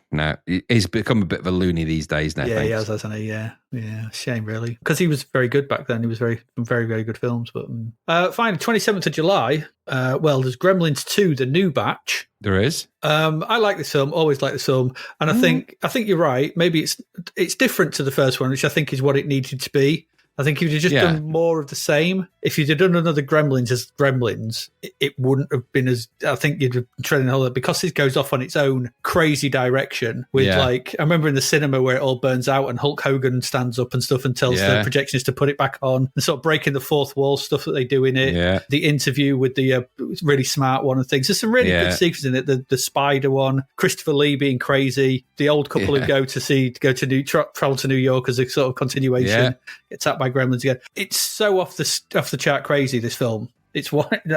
He's become a bit of a loony these days now. Yeah, thanks. he has, hasn't he? Yeah. Shame, really. Because he was very good back then. He was very, very good films. But finally, 27th of July, there's Gremlins 2, The New Batch. There is. I like this film, always like this film. And I think you're right. Maybe it's different to the first one, which I think is what it needed to be. I think if you'd just done more of the same, if you'd have done another Gremlins as Gremlins, it wouldn't have been as, I think you'd have been treading all that, because it goes off on its own crazy direction with I remember in the cinema where it all burns out and Hulk Hogan stands up and stuff and tells the projectionist to put it back on, and sort of breaking the fourth wall stuff that they do in it. Yeah. The interview with the really smart one and things. There's some really good sequences in it. The spider one, Christopher Lee being crazy, the old couple who travel to New York as a sort of continuation, gets attacked by Gremlins again. It's so off the chart crazy, this film. I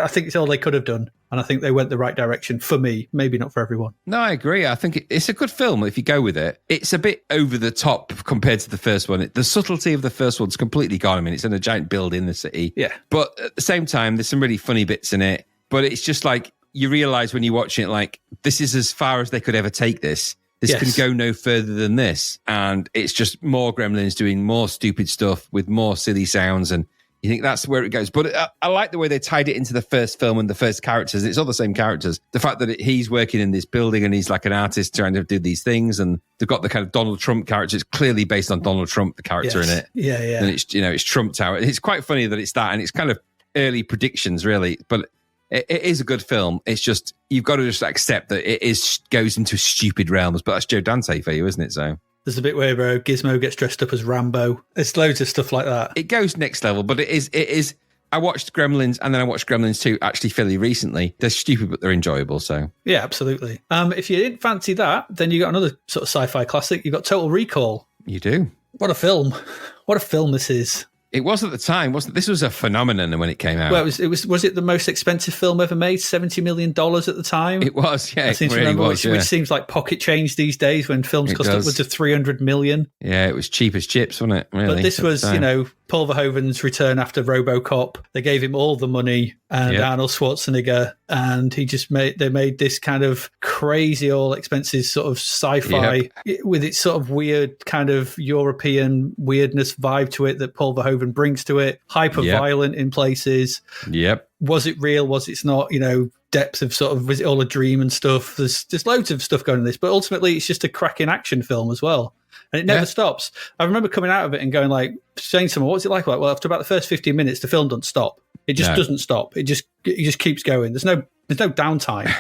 think it's all they could have done, and I think they went the right direction for me, maybe not for everyone. No, I agree. I think it's a good film if you go with it. It's a bit over the top compared to the first one. The subtlety of the first one's completely gone. I mean, it's in a giant building in the city. Yeah. But at the same time, there's some really funny bits in it. But it's just like, you realise when you're watching it, like, this is as far as they could ever take this. This can go no further than this. And it's just more Gremlins doing more stupid stuff with more silly sounds. And you think that's where it goes. But I like the way they tied it into the first film and the first characters. It's all the same characters. The fact that he's working in this building and he's like an artist trying to do these things. And they've got the kind of Donald Trump character. It's clearly based on Donald Trump, the character in it. Yeah. And it's Trump Tower. It's quite funny that it's that. And it's kind of early predictions, really. But it is a good film. It's just, you've got to just accept that it goes into stupid realms, but that's Joe Dante for you, isn't it? So there's a bit where Gizmo gets dressed up as Rambo. There's loads of stuff like that. It goes next level, but it is. I watched Gremlins and then I watched Gremlins 2 actually fairly recently. They're stupid, but they're enjoyable. So yeah, absolutely. If you didn't fancy that, then you got another sort of sci-fi classic. You got Total Recall. You do. What a film! What a film this is. It was at the time, wasn't it? This was a phenomenon when it came out. Well, was it the most expensive film ever made? $70 million at the time? It was, yeah. It really was, which seems like pocket change these days when films cost upwards of $300 million. Yeah, it was cheap as chips, wasn't it? Really, but this was, Paul Verhoeven's return after RoboCop. They gave him all the money and Arnold Schwarzenegger, and they made this kind of crazy, all expensive sort of sci-fi with its sort of weird kind of European weirdness vibe to it that Paul Verhoeven brings to it. Hyper violent in places. Yep. Was it real? Was it not? Depth of sort of, was it all a dream and stuff? There's loads of stuff going in this, but ultimately it's just a cracking action film as well. And it never stops. I remember coming out of it and going saying to someone, what's it like? Well, after about the first 15 minutes, the film doesn't stop. It just doesn't stop. It just keeps going. There's no downtime.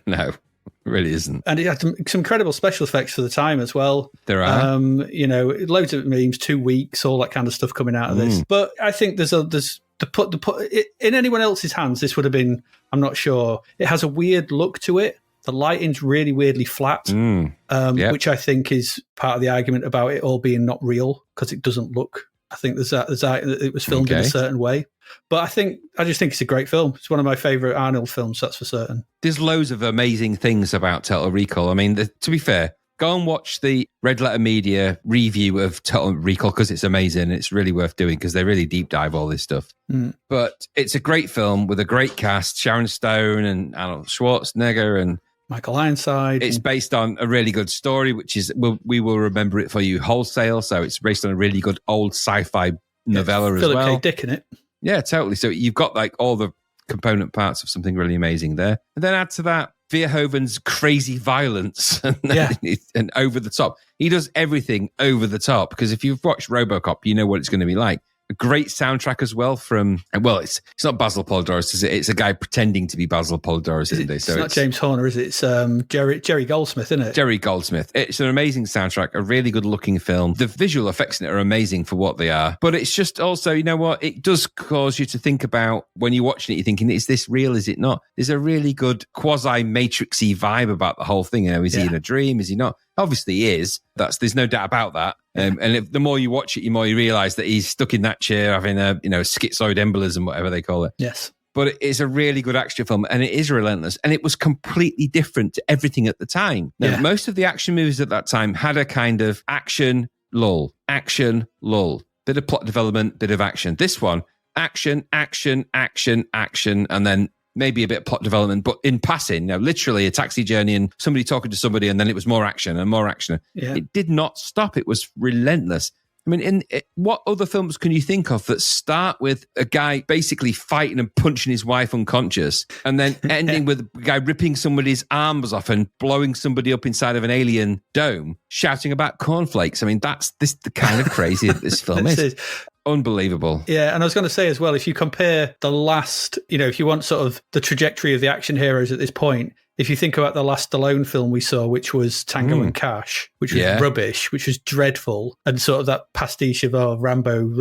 No, it really isn't. And it had some incredible special effects for the time as well. There are. Loads of memes, 2 weeks, all that kind of stuff coming out of this. But I think there's to put it in anyone else's hands, this would have been, I'm not sure. It has a weird look to it. The lighting's really weirdly flat, which I think is part of the argument about it all being not real, because it doesn't look. I think there's that it was filmed in a certain way. But I just think it's a great film. It's one of my favourite Arnold films, that's for certain. There's loads of amazing things about Total Recall. I mean, to be fair, go and watch the Red Letter Media review of Total Recall, because it's amazing. It's really worth doing because they really deep dive all this stuff. But it's a great film with a great cast, Sharon Stone and Arnold Schwarzenegger and Michael Ironside. It's based on a really good story, which is, we will remember it for you wholesale. So it's based on a really good old sci-fi novella as well. Philip K. Dick in it. Yeah, totally. So you've got all the component parts of something really amazing there. And then add to that Verhoeven's crazy violence and over the top. He does everything over the top, because if you've watched RoboCop, you know what it's going to be like. A great soundtrack as well from, it's not Basil Polidoris, is it? It's a guy pretending to be Basil Polidoris, isn't it? So it's not James Horner, is it? It's Jerry Goldsmith, isn't it? Jerry Goldsmith. It's an amazing soundtrack, a really good looking film. The visual effects in it are amazing for what they are. But it's just also, you know what? It does cause you to think about, when you're watching it, you're thinking, is this real? Is it not? There's a really good quasi-Matrixy vibe about the whole thing. Is he in a dream? Is he not? Obviously he is. There's no doubt about that. The more you watch it, the more you realise that he's stuck in that chair having a schizoid embolism, whatever they call it. Yes. But it is a really good action film, and it is relentless, and it was completely different to everything at the time. Now, most of the action movies at that time had a kind of action lull, bit of plot development, bit of action. This one, action, and then maybe a bit of plot development, but in passing, literally a taxi journey and somebody talking to somebody, and then it was more action and more action. Yeah. It did not stop. It was relentless. I mean, what other films can you think of that start with a guy basically fighting and punching his wife unconscious, and then ending with a guy ripping somebody's arms off and blowing somebody up inside of an alien dome, shouting about cornflakes? I mean, that's the kind of crazy that this film is. Unbelievable. Yeah, and I was going to say as well, if you compare the last, if you want sort of the trajectory of the action heroes at this point, if you think about the last Stallone film we saw, which was Tango and Cash, which was rubbish, which was dreadful, and sort of that pastiche of Rambo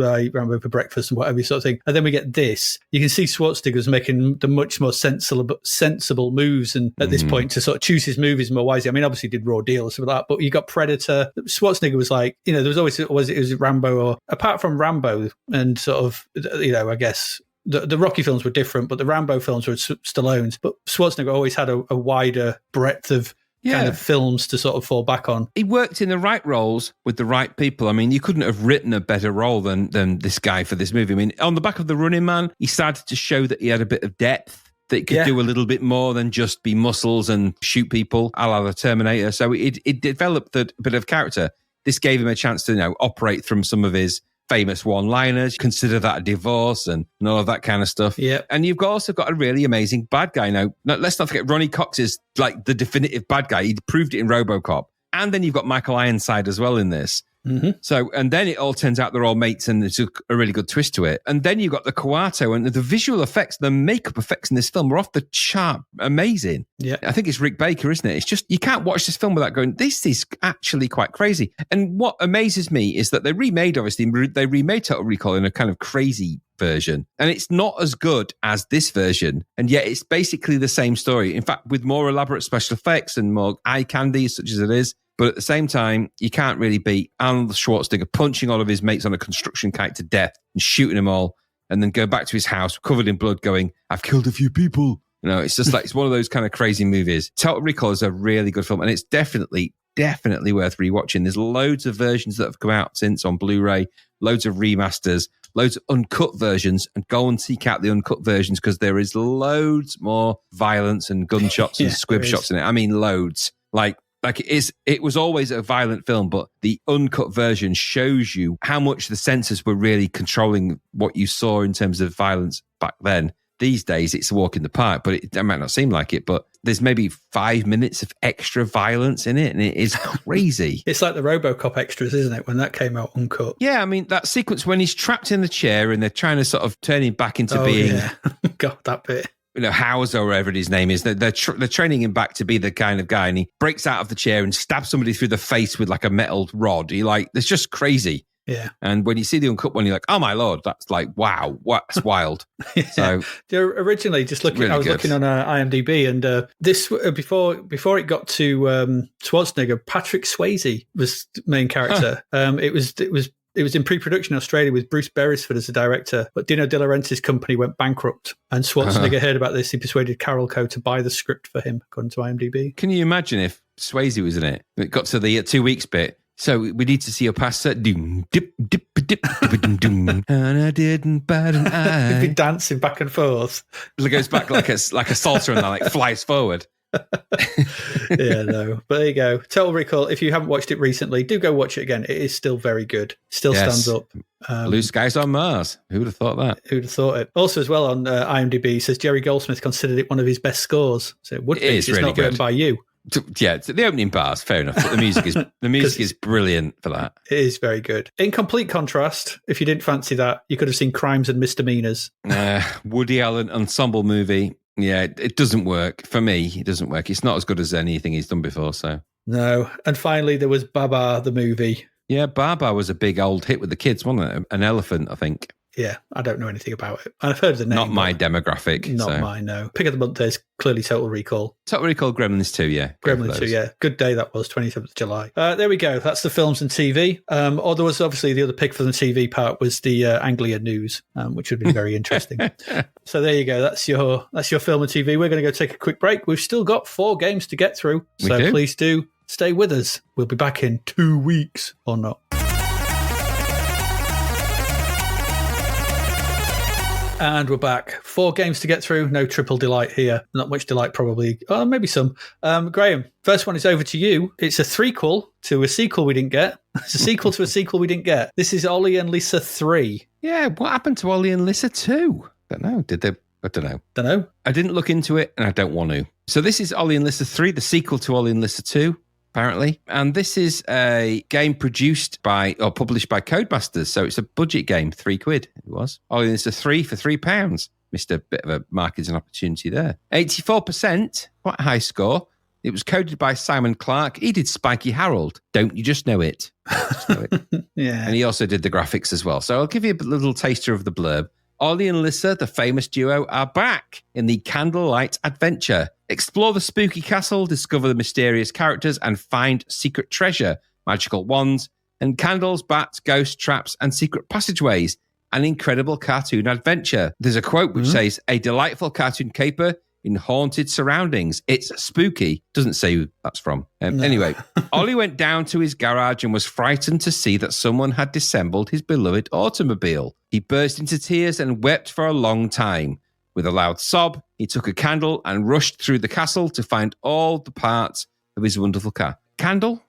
for breakfast and whatever sort of thing. And then we get this. You can see Schwarzenegger's making the much more sensible moves, and at this point to sort of choose his movies more wisely. I mean, obviously he did Raw Deal or something like that, but you got Predator. Schwarzenegger was like, there was always it was Rambo, or apart from Rambo and sort of, I guess. The Rocky films were different, but the Rambo films were Stallone's. But Schwarzenegger always had a wider breadth of kind of films to sort of fall back on. He worked in the right roles with the right people. I mean, you couldn't have written a better role than this guy for this movie. I mean, on the back of The Running Man, he started to show that he had a bit of depth, that he could do a little bit more than just be muscles and shoot people, a la the Terminator. So it developed a bit of character. This gave him a chance to operate from some of his famous one-liners, consider that a divorce and all of that kind of stuff. Yeah. And you've also got a really amazing bad guy. Now, let's not forget, Ronnie Cox is like the definitive bad guy. He proved it in RoboCop. And then you've got Michael Ironside as well in this. Mm-hmm. So, and then it all turns out they're all mates, and it's a really good twist to it. And then you've got the Kuato, and the visual effects, the makeup effects in this film are off the chart amazing. Yeah. I think it's Rick Baker, isn't it? It's just, you can't watch this film without going, this is actually quite crazy. And what amazes me is that they remade Total Recall in a kind of crazy version, and it's not as good as this version, and yet it's basically the same story. In fact, with more elaborate special effects and more eye candy, such as it is. But at the same time, you can't really beat Arnold Schwarzenegger punching all of his mates on a construction kite to death and shooting them all, and then going back to his house covered in blood going, I've killed a few people. It's just like, it's one of those kind of crazy movies. Total Recall is a really good film, and it's definitely worth rewatching. There's loads of versions that have come out since on Blu-ray, loads of remasters, loads of uncut versions, and go and seek out the uncut versions because there is loads more violence and gunshots and squib shots in it. I mean, loads. It was always a violent film, but the uncut version shows you how much the censors were really controlling what you saw in terms of violence back then. These days, it's a walk in the park, but it might not seem like it, but there's maybe 5 minutes of extra violence in it, and it is crazy. It's like the RoboCop extras, isn't it, when that came out uncut? Yeah, I mean, that sequence when he's trapped in the chair and they're trying to sort of turn him back into being... Yeah. God, that bit. Hauser or whatever his name is, they're training him back to be the kind of guy, and he breaks out of the chair and stabs somebody through the face with like a metal rod. It's just crazy. Yeah. And when you see the uncut one, you're like, oh my Lord, that's like, wow, that's wild. So originally, just looking, really I was looking on IMDb, and this before it got to Schwarzenegger, Patrick Swayze was the main character. It was in pre-production in Australia with Bruce Beresford as the director, but Dino De Laurentiis' company went bankrupt, and Schwarzenegger heard about this. He persuaded Carol Co. to buy the script for him, according to IMDb. Can you imagine if Swayze was in it? It got to the 2 weeks bit. So we need to see your past set. Doom, dip, dip, dip, dip, doom, and I didn't bat an eye. He'd be dancing back and forth. It goes back like a salsa and then flies forward. Yeah, no. But there you go. Total Recall, if you haven't watched it recently, do go watch it again. It is still very good. Still stands up. Blue Skies on Mars. Who would have thought that? Who'd have thought it? Also, as well on IMDb, says Jerry Goldsmith considered it one of his best scores. So it would be. It's really not written by you. Yeah, the opening bars, fair enough. But the music is brilliant for that. It is very good. In complete contrast, if you didn't fancy that, you could have seen Crimes and Misdemeanors. Woody Allen ensemble movie. Yeah, it doesn't work. For me, it doesn't work. It's not as good as anything he's done before, so. No. And finally, there was Baba, the movie. Yeah, Baba was a big old hit with the kids, wasn't it? An elephant, I think. Yeah, I don't know anything about it. I've heard of the name. Not my demographic. Not mine, no. Pick of the month is clearly Total Recall. Total Recall, Gremlins 2, yeah. Gremlins 2, yeah. Good day that was, 27th of July. There we go. That's the films and TV. Or there was obviously the other pick for the TV part was the Anglia news, which would be very interesting. So there you go. That's your film and TV. We're going to go take a quick break. We've still got 4 games to get through. So please do stay with us. We'll be back in 2 weeks or not. And we're back. 4 games to get through. No triple delight here. Not much delight, probably. Oh, maybe some. Graham, first one is over to you. It's a threequel to a sequel we didn't get. It's a sequel to a sequel we didn't get. This is Olli and Lissa 3. Yeah, what happened to Olli and Lissa 2? Don't know. Did they? I don't know. Don't know. I didn't look into it, and I don't want to. So this is Olli and Lissa 3, the sequel to Olli and Lissa 2. Apparently. And this is a game produced by or published by Codemasters. So it's a budget game, £3 it was. Oh, and it's a 3 for £3. Missed a bit of a marketing opportunity there. 84%, quite a high score. It was coded by Simon Clark. He did Spiky Harold. Don't you just know it? Just know it. Yeah. And he also did the graphics as well. So I'll give you a little taster of the blurb. Olli and Lissa, the famous duo, are back in the Candlelight Adventure. Explore the spooky castle, discover the mysterious characters, and find secret treasure, magical wands, and candles, bats, ghost traps, and secret passageways. An incredible cartoon adventure. There's a quote which says, a delightful cartoon caper in haunted surroundings. It's spooky. Doesn't say who that's from. No. Anyway, Olli went down to his garage and was frightened to see that someone had disassembled his beloved automobile. He burst into tears and wept for a long time. With a loud sob, he took a candle and rushed through the castle to find all the parts of his wonderful car. Candle?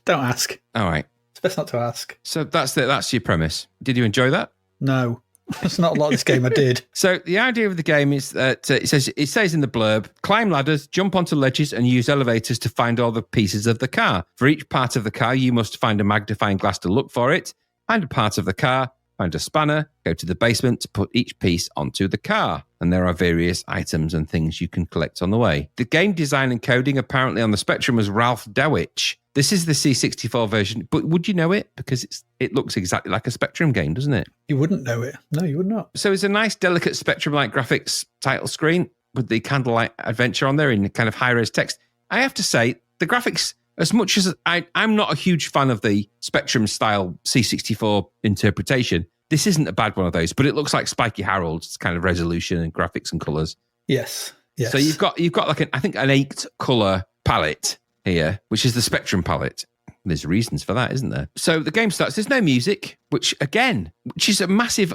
Don't ask. All right. It's best not to ask. So that's your premise. Did you enjoy that? No. It's not a lot of this game I did. So the idea of the game is that it says in the blurb, climb ladders, jump onto ledges and use elevators to find all the pieces of the car. For each part of the car, you must find a magnifying glass to look for it, find a part of the car, find a spanner, go to the basement to put each piece onto the car. And there are various items and things you can collect on the way. The game design and coding apparently on the Spectrum was Ralph Dowich. This is the C64 version, but would you know it? Because it looks exactly like a Spectrum game, doesn't it? You wouldn't know it. No, you would not. So it's a nice, delicate Spectrum-like graphics title screen with the Candlelight Adventure on there in kind of high-res text. I have to say, the graphics, as much as I'm not a huge fan of the Spectrum-style C64 interpretation, this isn't a bad one of those, but it looks like Spiky Harold's kind of resolution and graphics and colours. Yes. So you've got like an 8 colour palette here, which is the Spectrum palette. There's reasons for that, isn't there? So the game starts. There's no music, which is a massive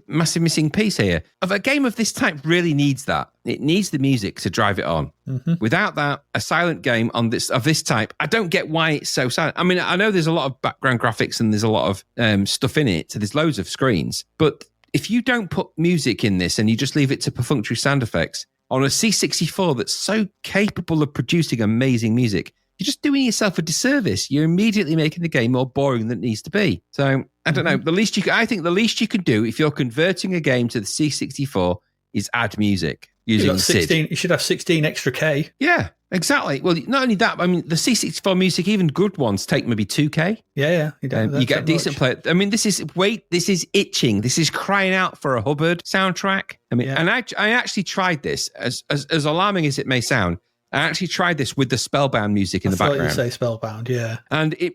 missing piece here. Of a game of this type really needs that. It needs the music to drive it on. Mm-hmm. Without that, a silent game of this type, I don't get why it's so silent. I mean, I know there's a lot of background graphics and there's a lot of stuff in it. So there's loads of screens. But if you don't put music in this and you just leave it to perfunctory sound effects on a C64 that's so capable of producing amazing music, you're just doing yourself a disservice. You're immediately making the game more boring than it needs to be. So I don't know. I think the least you could do if you're converting a game to the C64 is add music using 16. You should have 16 extra K. Yeah, exactly. Well, not only that, I mean, the C64 music, even good ones, take maybe 2K. Yeah. You get a decent player. I mean, this is itching. This is crying out for a Hubbard soundtrack. I mean, and I actually tried this, as alarming as it may sound. I actually tried this with the Spellbound music in the background. I thought you'd say Spellbound, yeah. And it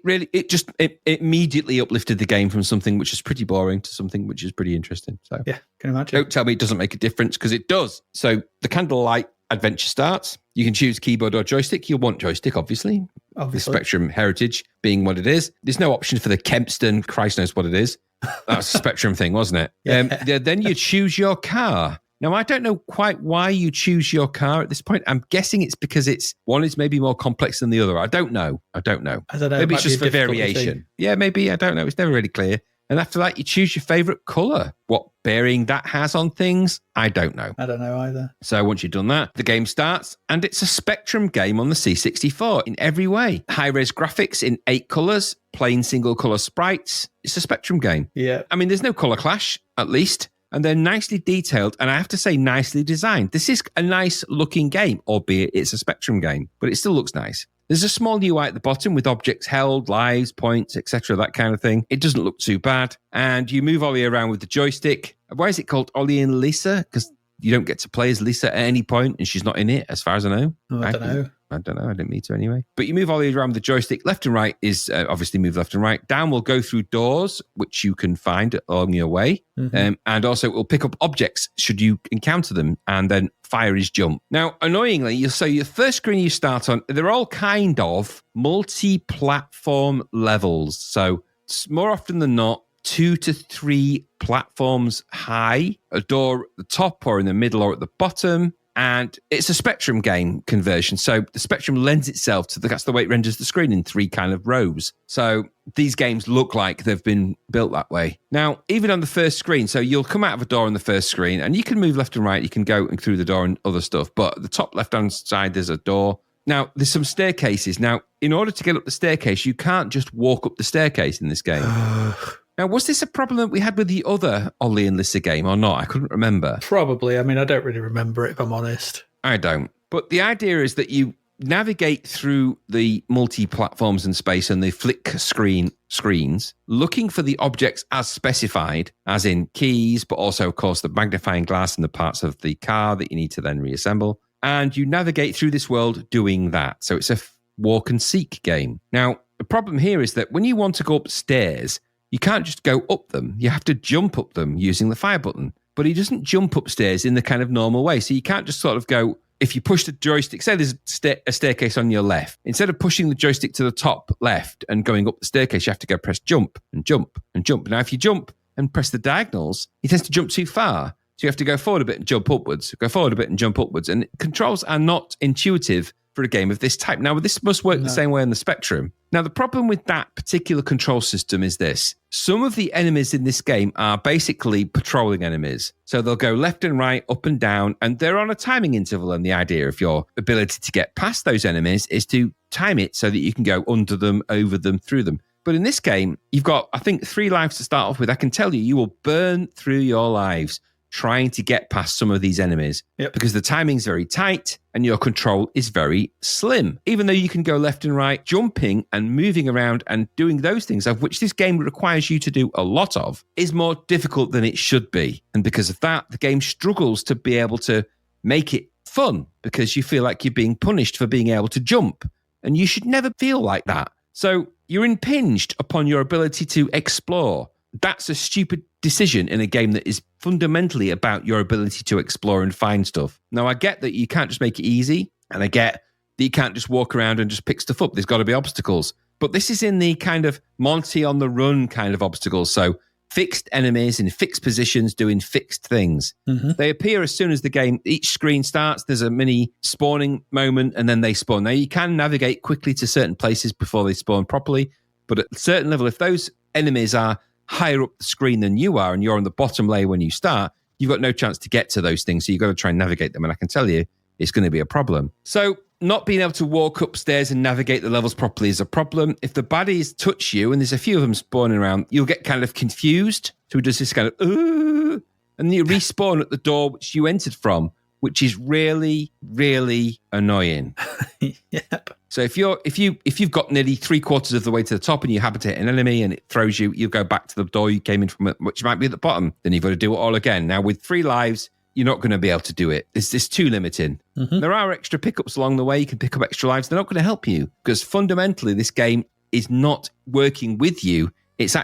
immediately uplifted the game from something which is pretty boring to something which is pretty interesting. So yeah, can you imagine? Don't tell me it doesn't make a difference, because it does. So the Candlelight Adventure starts. You can choose keyboard or joystick. You'll want joystick, obviously. The Spectrum heritage being what it is. There's no option for the Kempston, Christ knows what it is. That's a Spectrum thing, wasn't it? Yeah. Then you choose your car. Now, I don't know quite why you choose your car at this point. I'm guessing it's because one is maybe more complex than the other. I don't know. I don't know. Maybe it's just for variation. Yeah, maybe. I don't know. It's never really clear. And after that, you choose your favourite colour. What bearing that has on things, I don't know. I don't know either. So once you've done that, the game starts, and it's a Spectrum game on the C64 in every way. High-res graphics in 8 colours, plain single-colour sprites. It's a Spectrum game. Yeah. I mean, there's no colour clash, at least. And they're nicely detailed, and I have to say nicely designed. This is a nice looking game, albeit it's a Spectrum game, but it still looks nice. There's a small UI at the bottom with objects held, lives, points, etc., that kind of thing. It doesn't look too bad. And you move Ollie around with the joystick. Why is it called Olli and Lissa? Because you don't get to play as Lissa at any point, and she's not in it, as far as I know. I don't know. I didn't mean to anyway. But you move Ollie around with the joystick. Left and right is obviously move left and right. Down will go through doors, which you can find along your way. Mm-hmm. And also it will pick up objects should you encounter them, and then fire is jump. Now, annoyingly, your first screen you start on, they're all kind of multi-platform levels. So more often than not, 2 to 3 platforms high, a door at the top or in the middle or at the bottom. And it's a Spectrum game conversion. So the Spectrum lends itself to that's the way it renders the screen in 3 kind of rows. So these games look like they've been built that way. Now, even on the first screen, so you'll come out of a door on the first screen and you can move left and right. You can go through the door and other stuff. But at the top left-hand side, there's a door. Now, there's some staircases. Now, in order to get up the staircase, you can't just walk up the staircase in this game. Now, was this a problem that we had with the other Olli and Lissa game or not? I couldn't remember. Probably. I mean, I don't really remember it, if I'm honest. I don't. But the idea is that you navigate through the multi-platforms and space and the flick screens, looking for the objects as specified, as in keys, but also, of course, the magnifying glass and the parts of the car that you need to then reassemble. And you navigate through this world doing that. So it's a walk and seek game. Now, the problem here is that when you want to go upstairs, you can't just go up them. You have to jump up them using the fire button. But he doesn't jump upstairs in the kind of normal way. So you can't just sort of go, if you push the joystick, say there's a staircase on your left. Instead of pushing the joystick to the top left and going up the staircase, you have to go press jump and jump and jump. Now, if you jump and press the diagonals, he tends to jump too far. So you have to go forward a bit and jump upwards, go forward a bit and jump upwards. And controls are not intuitive for a game of this type. Now, this must work the same way on the Spectrum. Now, the problem with that particular control system is this. Some of the enemies in this game are basically patrolling enemies. So they'll go left and right, up and down, and they're on a timing interval. And the idea of your ability to get past those enemies is to time it so that you can go under them, over them, through them. But in this game, you've got, I think, 3 lives to start off with. I can tell you will burn through your lives trying to get past some of these enemies because the timing's very tight and your control is very slim. Even though you can go left and right, jumping and moving around and doing those things, of which this game requires you to do a lot of, is more difficult than it should be. And because of that, the game struggles to be able to make it fun because you feel like you're being punished for being able to jump. And you should never feel like that. So you're impinged upon your ability to explore. That's a stupid decision in a game that is fundamentally about your ability to explore and find stuff. Now, I get that you can't just make it easy, and I get that you can't just walk around and just pick stuff up. There's got to be obstacles. But this is in the kind of Monty on the run kind of obstacles. So fixed enemies in fixed positions doing fixed things. Mm-hmm. They appear as soon as the game, each screen starts, there's a mini spawning moment, and then they spawn. Now, you can navigate quickly to certain places before they spawn properly, but at a certain level, if those enemies are higher up the screen than you are and you're on the bottom layer when you start, you've got no chance to get to those things. So you've got to try and navigate them. And I can tell you, it's going to be a problem. So not being able to walk upstairs and navigate the levels properly is a problem. If the baddies touch you, and there's a few of them spawning around, you'll get kind of confused. So it does this kind of, and then you respawn at the door which you entered from, which is really, really annoying. Yep. So if you've got nearly 3/4 of the way to the top and you happen to hit an enemy and it throws you, you go back to the door you came in from, which might be at the bottom. Then you've got to do it all again. Now with 3 lives, you're not going to be able to do it. It's too limiting. Mm-hmm. There are extra pickups along the way. You can pick up extra lives. They're not going to help you because fundamentally this game is not working with you. It's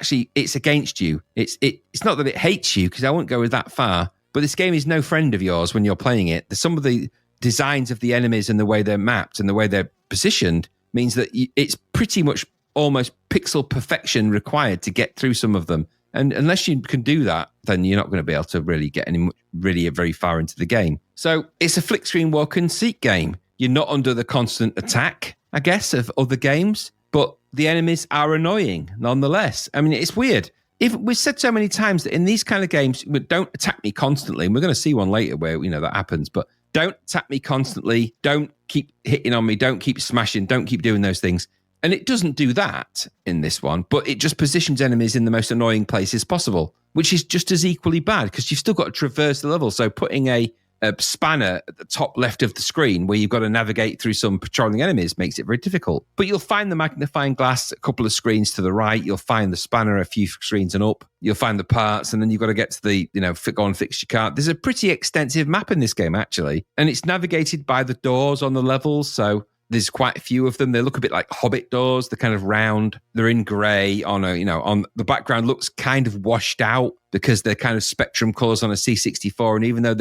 against you. It's not that it hates you, because I won't go that far. But this game is no friend of yours when you're playing it. Some of the designs of the enemies and the way they're mapped and the way they're positioned means that it's pretty much almost pixel perfection required to get through some of them. And unless you can do that, then you're not going to be able to really get very far into the game. So it's a flick screen walk and seek game. You're not under the constant attack, I guess, of other games, but the enemies are annoying nonetheless. I mean, it's weird. We've said so many times that in these kind of games, don't attack me constantly. And we're going to see one later where, that happens. But don't attack me constantly. Don't keep hitting on me. Don't keep smashing. Don't keep doing those things. And it doesn't do that in this one, but it just positions enemies in the most annoying places possible, which is just as equally bad because you've still got to traverse the level. So putting a spanner at the top left of the screen where you've got to navigate through some patrolling enemies makes it very difficult. But you'll find the magnifying glass a couple of screens to the right. You'll find the spanner a few screens and up. You'll find the parts, and then you've got to get to the, go and fix your car. There's a pretty extensive map in this game, actually, and it's navigated by the doors on the levels. So there's quite a few of them. They look a bit like Hobbit doors. They're kind of round. They're in grey. On the background looks kind of washed out because they're kind of Spectrum colours on a C64. And even though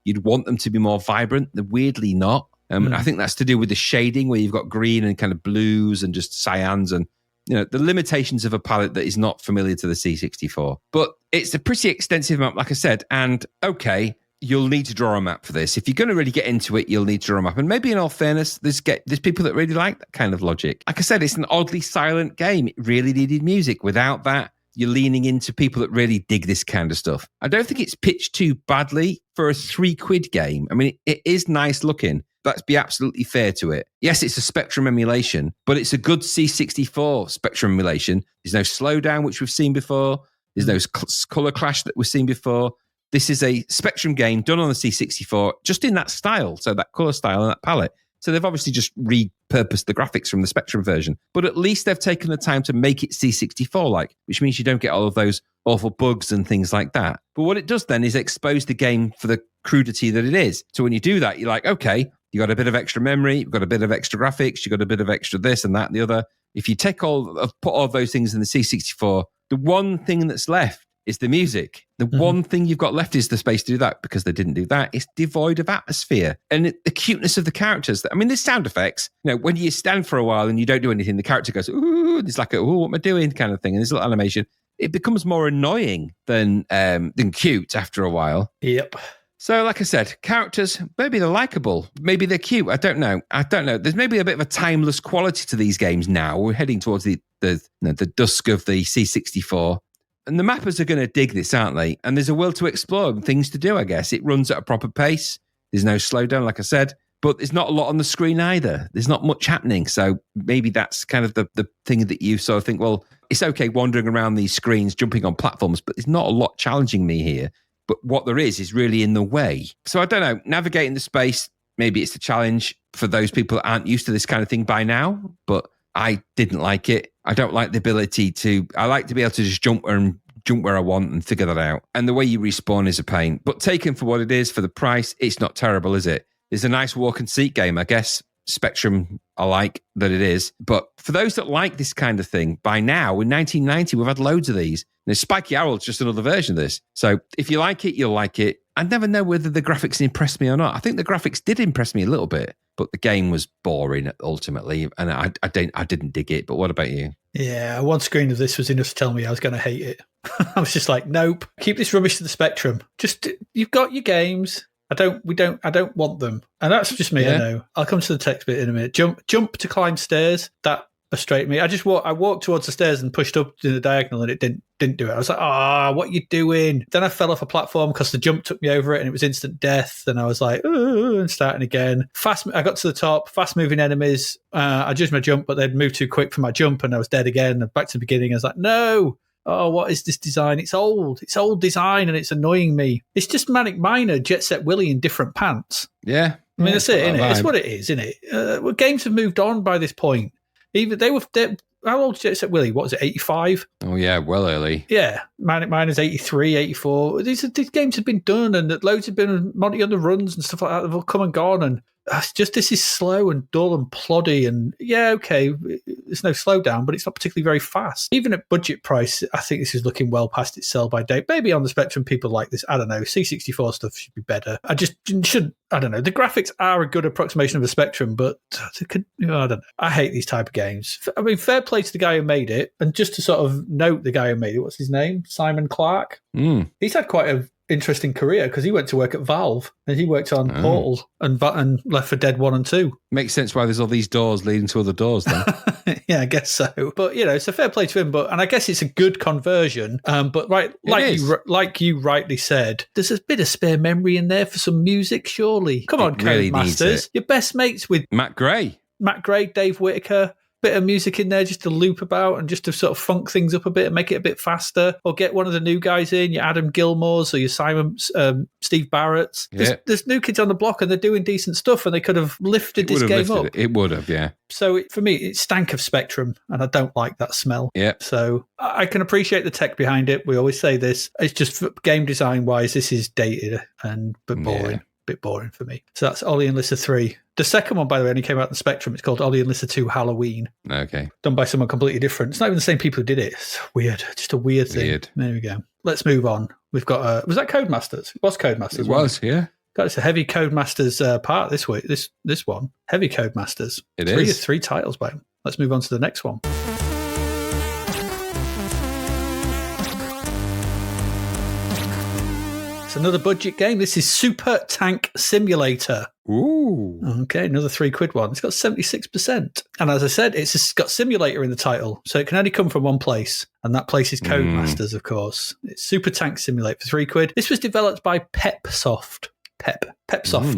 you'd want them to be more vibrant, they're weirdly not. I think that's to do with the shading, where you've got green and kind of blues and just cyans and the limitations of a palette that is not familiar to the C64. But it's a pretty extensive map, like I said. And okay, you'll need to draw a map for this. If you're going to really get into it, you'll need to draw a map. And maybe in all fairness, there's people that really like that kind of logic. Like I said, it's an oddly silent game. It really needed music. Without that, you're leaning into people that really dig this kind of stuff. I don't think it's pitched too badly for a £3 game. I mean, it is nice looking. Let's be absolutely fair to it. Yes, it's a Spectrum emulation, but it's a good C64 Spectrum emulation. There's no slowdown, which we've seen before. There's no colour clash that we've seen before. This is a Spectrum game done on the C64, just in that style, so that colour style and that palette. So they've obviously just repurposed the graphics from the Spectrum version, but at least they've taken the time to make it C64-like, which means you don't get all of those awful bugs and things like that. But what it does then is expose the game for the crudity that it is. So when you do that, you're like, okay, you got a bit of extra memory, you've got a bit of extra graphics, you got a bit of extra this and that and the other. If you put all of those things in the C64, the one thing that's left is the music. The one thing you've got left is the space to do that, because they didn't do that. It's devoid of atmosphere and the cuteness of the characters. I mean, there's sound effects. When you stand for a while and you don't do anything, the character goes, ooh, it's like ooh, what am I doing kind of thing. And there's a little animation. It becomes more annoying than cute after a while. Yep. So, like I said, characters, maybe they're likable, maybe they're cute. I don't know. There's maybe a bit of a timeless quality to these games now. We're heading towards the dusk of the C64. And the mappers are going to dig this, aren't they? And there's a world to explore and things to do, I guess. It runs at a proper pace. There's no slowdown, like I said. But there's not a lot on the screen either. There's not much happening. So maybe that's kind of the thing that you sort of think, well, it's okay wandering around these screens, jumping on platforms, but there's not a lot challenging me here. But what there is really in the way. So I don't know, navigating the space, maybe it's a challenge for those people that aren't used to this kind of thing by now, but I didn't like it. I don't like the ability I like to be able to just jump where I want and figure that out. And the way you respawn is a pain. But taken for what it is, for the price, it's not terrible, is it? It's a nice walk and seat game, I guess. Spectrum, I like that it is. But for those that like this kind of thing, by now, in 1990, we've had loads of these. And Spiky Owl's just another version of this. So if you like it, you'll like it. I never know whether the graphics impressed me or not. I think the graphics did impress me a little bit, but the game was boring ultimately, and I didn't dig it. But what about you? Yeah, one screen of this was enough to tell me I was going to hate it. I was just like, nope, keep this rubbish to the Spectrum. Just, you've got your games. I don't want them. And that's just me, yeah. I know. I'll come to the text bit in a minute. Jump to climb stairs. That frustrated me. I walked towards the stairs and pushed up to the diagonal, and it didn't do it. I was like, what are you doing? Then I fell off a platform because the jump took me over it, and it was instant death. And I was like, and starting again. I got to the top, fast moving enemies. I judged my jump, but they'd moved too quick for my jump, and I was dead again. And back to the beginning. I was like, no. Oh, what is this design? It's old. It's old design, and it's annoying me. It's just Manic Miner, Jet Set Willy in different pants. Yeah. I mean, that's it, isn't it? It's what it is, isn't it? Games have moved on by this point. How old is Jet Set Willy? What was it, 85? Oh, yeah, well early. Yeah. Manic Miner's 83, 84. These games have been done, and loads have been Monty on the runs and stuff like that. They've all come and gone, and this is slow and dull and ploddy, and yeah, okay, there's no slowdown, but it's not particularly very fast. Even at budget price, I think this is looking well past its sell by date. Maybe on the Spectrum, people like this. I don't know. C64 stuff should be better. I don't know. The graphics are a good approximation of a Spectrum, but I don't know. I hate these type of games. I mean, fair play to the guy who made it, and just to sort of note the guy who made it, what's his name? Simon Clark. He's had quite a interesting career because he went to work at Valve and he worked on Portal and Left 4 Dead 1 and 2. Makes sense why there's all these doors leading to other doors then. Yeah, I guess so. But, so fair play to him. And I guess it's a good conversion. But like you rightly said, there's a bit of spare memory in there for some music, surely. Come on, Code Masters. Your best mates with Matt Gray, Dave Whitaker. bit of music in there just to loop about and just to sort of funk things up a bit and make it a bit faster, or get one of the new guys in, your Adam Gilmore's or your Steve Barrett's. There's new kids on the block and they're doing decent stuff, and they could have lifted this game up. It would have, yeah. So for me, it stank of Spectrum, and I don't like that smell. Yeah. So I can appreciate the tech behind it. We always say this. It's just game design wise, this is dated and a bit boring. Yeah. Bit boring for me. So that's Olli and Lissa 3. The second one, by the way, only came out on the Spectrum. It's called Olli and Lissa 2 Halloween. Okay. Done by someone completely different. It's not even the same people who did it. It's weird. Just a weird thing. Weird. There we go. Let's move on. We've got, was that Codemasters? It was Codemasters. It was, yeah. God, it's a heavy Codemasters part this week. This one. Heavy Codemasters. It is. Three titles by him. Let's move on to the next one. It's another budget game. This is Super Tank Simulator. Ooh. Okay, another £3 one. It's got 76%. And as I said, it's got simulator in the title. So it can only come from one place. And that place is Codemasters, of course. It's Super Tank Simulator for £3. This was developed by Pepsoft,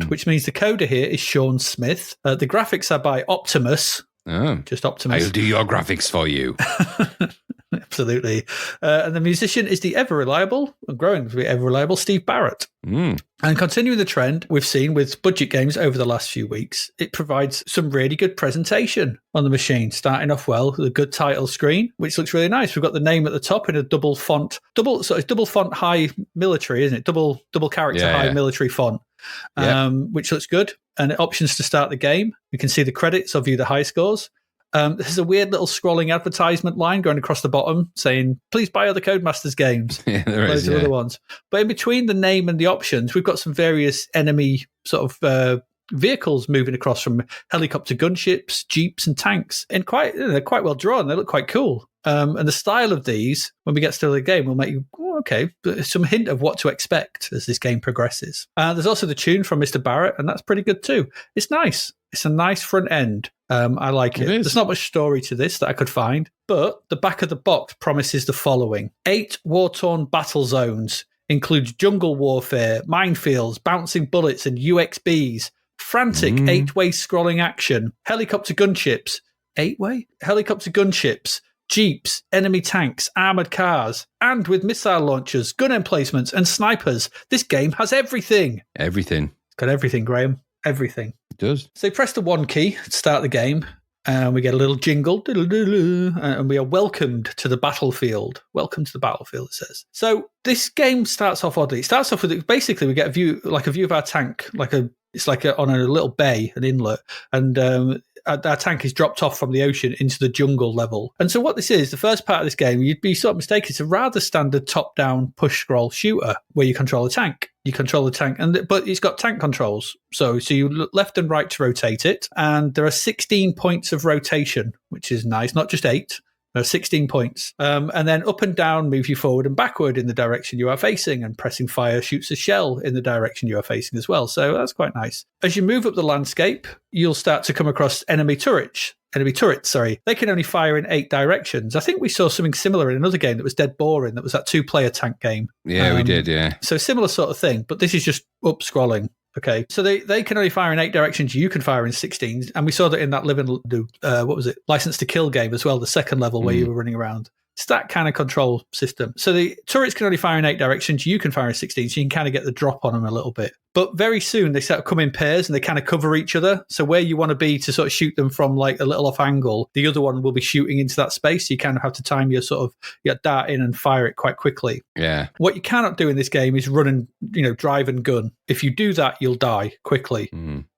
which means the coder here is Sean Smith. The graphics are by Optimus. Oh. Just Optimus. I'll do your graphics for you. Absolutely. And the musician is the ever-reliable, and growing to be ever-reliable, Steve Barrett. And continuing the trend we've seen with budget games over the last few weeks, it provides some really good presentation on the machine, starting off well with a good title screen, which looks really nice. We've got the name at the top in a double font high military, isn't it? Double character high military font, which looks good. And options to start the game. You can see the credits or view the high scores. There's a weird little scrolling advertisement line going across the bottom saying, please buy other Codemasters games. Yeah, there Loads is. of other ones. But in between the name and the options, we've got some various enemy sort of vehicles moving across, from helicopter gunships, jeeps, and tanks. And they're quite well drawn. They look quite cool. And the style of these, when we get to the game, will make you, some hint of what to expect as this game progresses. There's also the tune from Mr. Barrett, and that's pretty good too. It's nice. It's a nice front end. I like it. There's not much story to this that I could find, but the back of the box promises the following. 8 war-torn battle zones, includes jungle warfare, minefields, bouncing bullets, and UXBs. Frantic 8-way scrolling action, helicopter gunships. 8-way? Helicopter gunships, jeeps, enemy tanks, armoured cars, and with missile launchers, gun emplacements, and snipers. This game has everything. Everything. It's got everything, Graham. Everything. It does. So you press the 1 key to start the game, and we get a little jingle, and we are welcomed to the battlefield. Welcome to the battlefield, it says. So this game starts off oddly. It starts off with, basically, we get a view of our tank, it's like on a little bay, an inlet, and our tank is dropped off from the ocean into the jungle level. And so what this is, the first part of this game, you'd be sort of mistaken, it's a rather standard top-down push-scroll shooter where you control a tank. But it's got tank controls. So you look left and right to rotate it. And there are 16 points of rotation, which is nice, not just 8. There are 16 points. And then up and down move you forward and backward in the direction you are facing, and pressing fire shoots a shell in the direction you are facing as well. So that's quite nice. As you move up the landscape, you'll start to come across enemy turrets. They can only fire in 8 directions. I think we saw something similar in another game that was dead boring. That was that 2-player tank game. Yeah, we did, yeah. So similar sort of thing, but this is just up scrolling. Okay, so they can only fire in 8 directions. You can fire in 16, and we saw that in that License to Kill game as well, the second level where you were running around. It's that kind of control system. So the turrets can only fire in 8 directions. You can fire in 16, so you can kind of get the drop on them a little bit. But very soon they start to come in pairs and they kind of cover each other. So where you want to be to sort of shoot them from like a little off angle, the other one will be shooting into that space. So you kind of have to time your dart in and fire it quite quickly. Yeah. What you cannot do in this game is run and, drive and gun. If you do that, you'll die quickly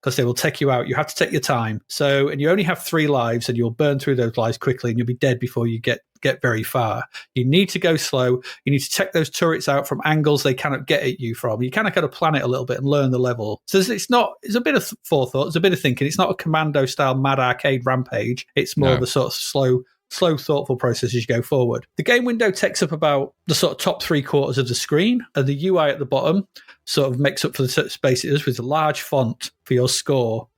because they will take you out. You have to take your time. And you only have 3 lives, and you'll burn through those lives quickly, and you'll be dead before you get very far. You need to go slow. You need to check those turrets out from angles they cannot get at you from. You kind of got to plan it a little bit and learn the level. So it's a bit of forethought. It's a bit of thinking. It's not a Commando style mad arcade rampage. It's more of a sort of slow, thoughtful process as you go forward. The game window takes up about the sort of top 3/4 of the screen, and the UI at the bottom sort of makes up for the space it is with a large font for your score,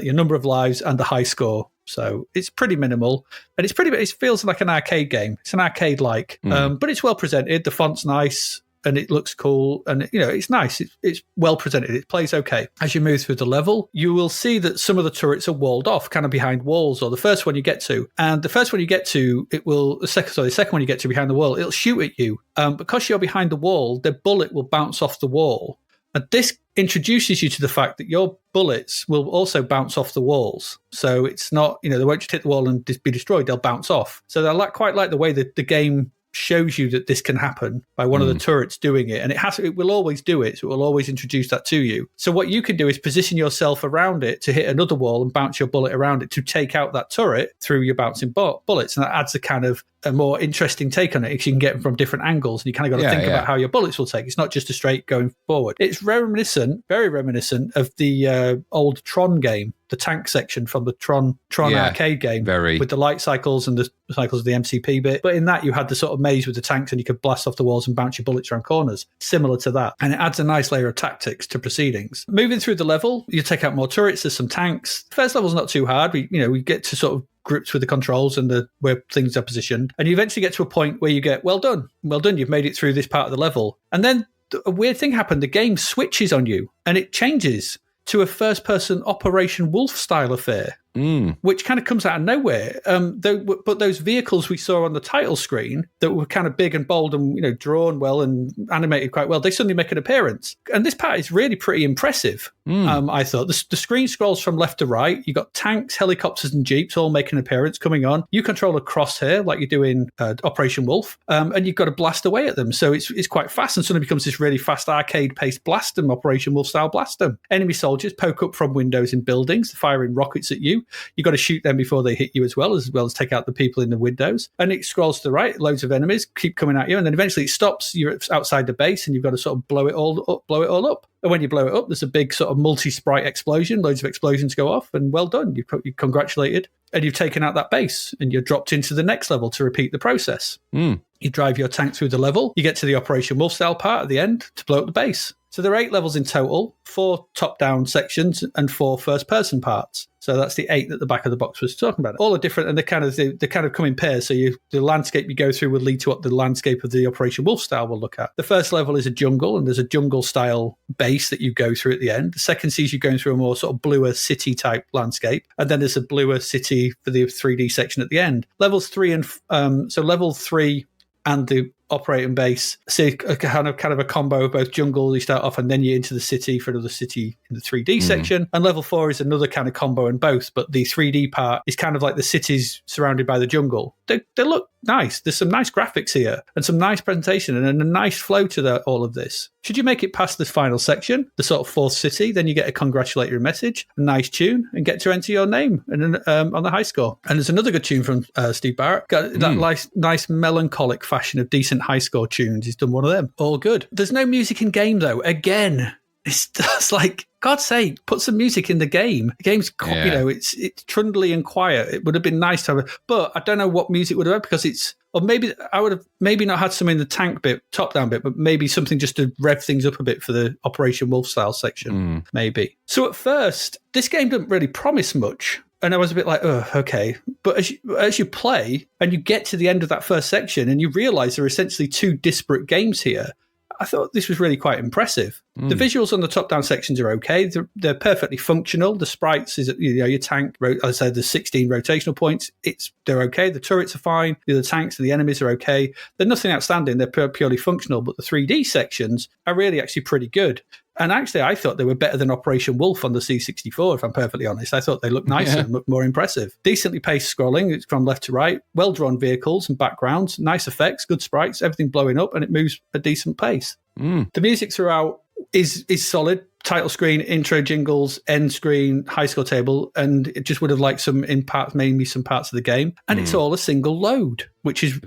your number of lives, and the high score. So it's pretty minimal, and it feels like an arcade game. It's an arcade-like, but it's well presented. The font's nice. and it looks cool, and it's nice. It's well presented. It plays okay. As you move through the level, you will see that some of the turrets are walled off, kind of behind walls, or the first one you get to. And the first one you get to, the second one you get to behind the wall, it'll shoot at you. Because you're behind the wall, the bullet will bounce off the wall. And this introduces you to the fact that your bullets will also bounce off the walls. So it's not, they won't just hit the wall and be destroyed. They'll bounce off. So they're quite like the way that the game shows you that this can happen by one of the turrets doing it. And it will always do it. So it will always introduce that to you. So what you can do is position yourself around it to hit another wall and bounce your bullet around it to take out that turret through your bouncing bullets. And that adds a kind of a more interesting take on it, because you can get them from different angles, and you kind of got to think about how your bullets will take. It's not just a straight going forward. It's very reminiscent of the old Tron game, the tank section from the Tron arcade game, with the light cycles and the cycles of the MCP bit. But in that, you had the sort of maze with the tanks, and you could blast off the walls and bounce your bullets around corners, similar to that. And it adds a nice layer of tactics to proceedings. Moving through the level, you take out more turrets. There's some tanks. The first level's not too hard. We get to sort of grips with the controls and where things are positioned, and you eventually get to a point where you get well done, you've made it through this part of the level. And then a weird thing happened. The game switches on you, and it changes to a first-person Operation Wolf style affair, which kind of comes out of nowhere. But those vehicles we saw on the title screen that were kind of big and bold and drawn well and animated quite well, they suddenly make an appearance. And this part is really pretty impressive. I thought the screen scrolls from left to right. You got tanks, helicopters, and jeeps all making an appearance coming on. You control a crosshair like you do in Operation Wolf, and you've got to blast away at them. So it's quite fast, and suddenly becomes this really fast arcade-paced blast them, Operation Wolf style blast them. Enemy soldiers poke up from windows in buildings, firing rockets at you. You've got to shoot them before they hit you as well as take out the people in the windows. And it scrolls to the right, loads of enemies keep coming at you, and then eventually it stops. You're outside the base, and you've got to sort of blow it all up. And when you blow it up, there's a big sort of multi-sprite explosion. Loads of explosions go off, and well done. You're congratulated. And you've taken out that base, and you're dropped into the next level to repeat the process. You drive your tank through the level. You get to the Operation Wolf style part at the end to blow up the base. So there are 8 levels in total, 4 top-down sections and 4 first-person parts. So that's the 8 that the back of the box was talking about. All are different, and they kind of come in pairs. So the landscape you go through will lead to what the landscape of the Operation Wolf style will look at. The first level is a jungle, and there's a jungle-style base that you go through at the end. The second sees you going through a more sort of bluer city-type landscape, and then there's a bluer city for the 3D section at the end. Levels 3 and so level 3 and the operating base, see a kind of a combo of both jungle. You start off and then you're into the city for another city in the 3D section. And level 4 is another kind of combo in both, but the 3D part is kind of like the cities surrounded by the jungle. They look nice. There's some nice graphics here and some nice presentation and a nice flow to all of this. Should you make it past this final section, the sort of 4th city, then you get a congratulatory message, a nice tune, and get to enter your name on the high score. And there's another good tune from Steve Barrett. Got that nice melancholic fashion of decent high score tunes. He's done one of them. All good. There's no music in game though. Again, it's like, God's sake, put some music in the game. The game's, it's trundly and quiet. It would have been nice to have but I don't know what music would have had, because or maybe I would have maybe not had some in the tank bit, top down bit, but maybe something just to rev things up a bit for the Operation Wolf style section, maybe. So at first, this game didn't really promise much. And I was a bit like, oh, okay. But as you play and you get to the end of that first section and you realise there are essentially 2 disparate games here, I thought this was really quite impressive. The visuals on the top-down sections are okay. They're perfectly functional. The sprites, your tank, as I said, there's 16 rotational points. They're okay. The turrets are fine. The tanks and the enemies are okay. They're nothing outstanding. They're purely functional. But the 3D sections are really actually pretty good. And actually, I thought they were better than Operation Wolf on the C64, if I'm perfectly honest. I thought they looked nicer and looked more impressive. Decently paced scrolling, it's from left to right, well-drawn vehicles and backgrounds, nice effects, good sprites, everything blowing up, and it moves at a decent pace. The music throughout is solid. Title screen, intro jingles, end screen, high score table, and it just would have liked maybe some parts of the game. And it's all a single load, which is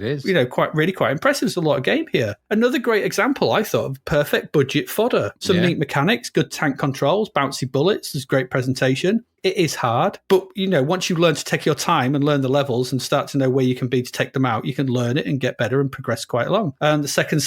quite impressive. There's a lot of game here. Another great example, I thought, of perfect budget fodder. Some neat mechanics, good tank controls, bouncy bullets, there's great presentation. It is hard, but once you learn to take your time and learn the levels and start to know where you can be to take them out, you can learn it and get better and progress quite along. And the second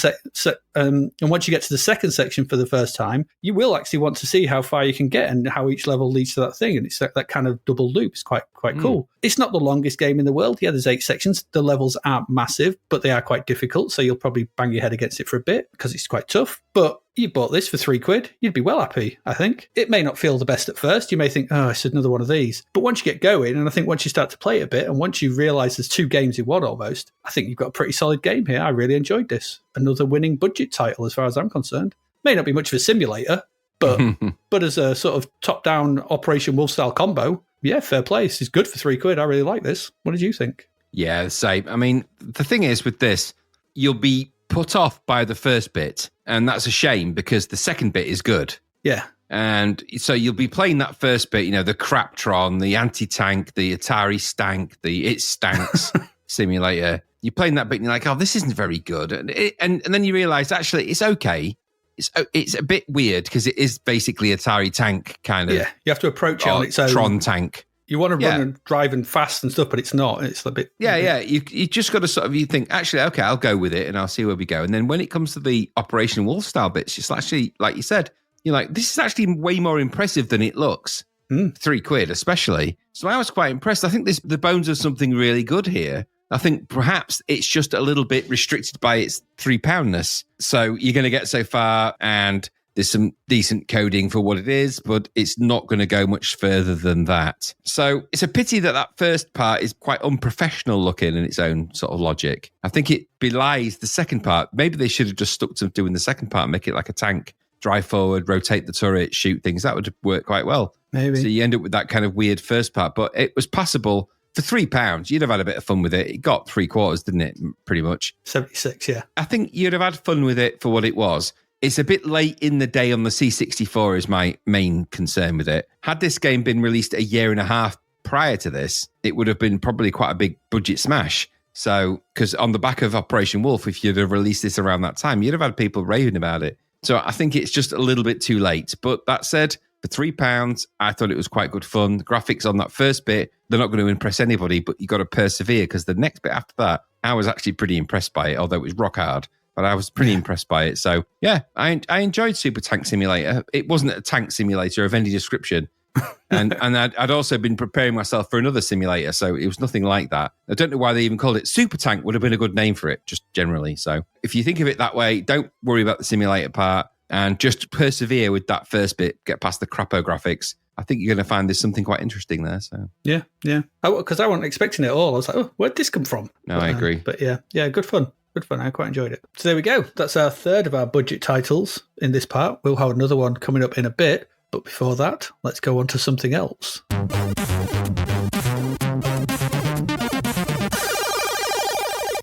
and once you get to the second section for the first time, you will actually want to see how far you can get and how each level leads to that thing. And it's that kind of double loop. It's quite cool. It's not the longest game in the world. Yeah, there's 8 sections. The levels aren't massive, but they are quite difficult. So you'll probably bang your head against it for a bit because it's quite tough. But you bought this for £3, you'd be well happy, I think. It may not feel the best at first. You may think, oh, it's another one of these. But once you get going, and I think once you start to play it a bit, and once you realise there's 2 games in one almost, I think you've got a pretty solid game here. I really enjoyed this. Another winning budget title as far as I'm concerned. May not be much of a simulator, but as a sort of top-down Operation Wolf-style combo, yeah, fair play. This is good for £3. I really like this. What did you think? Yeah, same. I mean, the thing is with this, you'll be put off by the first bit, and that's a shame because the second bit is good. Yeah. And so you'll be playing that first bit, the Craptron, the anti-tank, the Atari Stank, the It Stanks simulator. You're playing that bit and you're like, oh, this isn't very good. And then you realise, actually, it's okay. It's a bit weird because it is basically Atari Tank kind of. Yeah, you have to approach it on its own. Tron Tank. You want to run and drive and fast and stuff, but it's not. It's a bit... Yeah. You just got to you think, actually, okay, I'll go with it and I'll see where we go. And then when it comes to the Operation Wolf style bits, it's actually, like you said, you're like, this is actually way more impressive than it looks. £3 especially. So I was quite impressed. I think the bones of something really good here. I think perhaps it's just a little bit restricted by its £3-ness. So you're going to get so far and there's some decent coding for what it is, but it's not going to go much further than that. So it's a pity that first part is quite unprofessional looking in its own sort of logic. I think it belies the second part. Maybe they should have just stuck to doing the second part, make it like a tank, drive forward, rotate the turret, shoot things. That would work quite well. Maybe. So you end up with that kind of weird first part, but it was passable. For £3, you'd have had a bit of fun with it. It got 3/4, didn't it? Pretty much. 76, yeah. I think you'd have had fun with it for what it was. It's a bit late in the day on the C64 is my main concern with it. Had this game been released a year and a half prior to this, it would have been probably quite a big budget smash. So, because on the back of Operation Wolf, if you'd have released this around that time, you'd have had people raving about it. So I think it's just a little bit too late. But that said, for £3, I thought it was quite good fun. The graphics on that first bit, they're not going to impress anybody, but you got to persevere because the next bit after that, I was actually pretty impressed by it, although it was rock hard. But I was pretty impressed by it. So, yeah, I enjoyed Super Tank Simulator. It wasn't a tank simulator of any description. And I'd also been preparing myself for another simulator, so it was nothing like that. I don't know why they even called it. Super Tank would have been a good name for it, just generally. So if you think of it that way, don't worry about the simulator part and just persevere with that first bit, get past the crapo graphics. I think you're going to find there's something quite interesting there. So yeah. Because I wasn't expecting it at all. I was like, oh, where'd this come from? No, I agree. But yeah, good fun. Good fun. I quite enjoyed it. So there we go. That's our third of our budget titles in this part. We'll have another one coming up in a bit. But before that, let's go on to something else.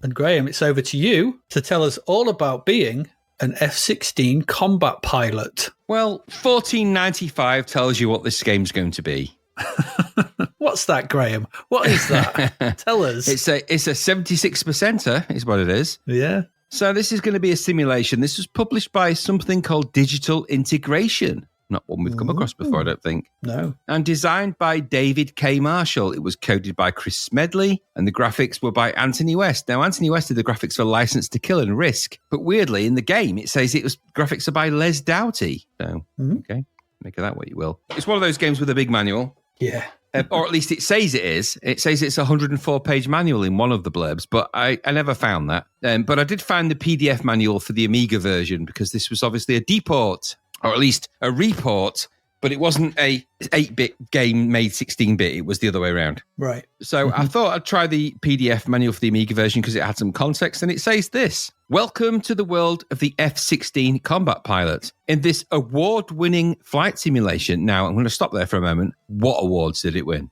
And Graham, it's over to you to tell us all about being an F-16 combat pilot. Well, $14.95 tells you what this game's going to be. What's that, Graham? What is that? Tell us. It's a 76%er is what it is. Yeah. So this is going to be a simulation. This was published by something called Digital Integration. Not one we've come across before, I don't think. No. And designed by David K. Marshall. It was coded by Chris Smedley, and the graphics were by Anthony West. Now, Anthony West did the graphics for License to Kill and Risk, but weirdly, in the game, it says it was graphics are by Les Doughty. So, okay, make of that what you will. It's one of those games with a big manual. Yeah. Or at least it says it is. It says it's a 104-page manual in one of the blurbs, but I never found that. But I did find the PDF manual for the Amiga version because this was obviously a deport, or at least a report, but it wasn't a 8-bit game made 16-bit. It was the other way around. Right. So I thought I'd try the PDF manual for the Amiga version because it had some context, and it says this. Welcome to the world of the F-16 combat pilot. In this award-winning flight simulation, now I'm going to stop there for a moment. What awards did it win?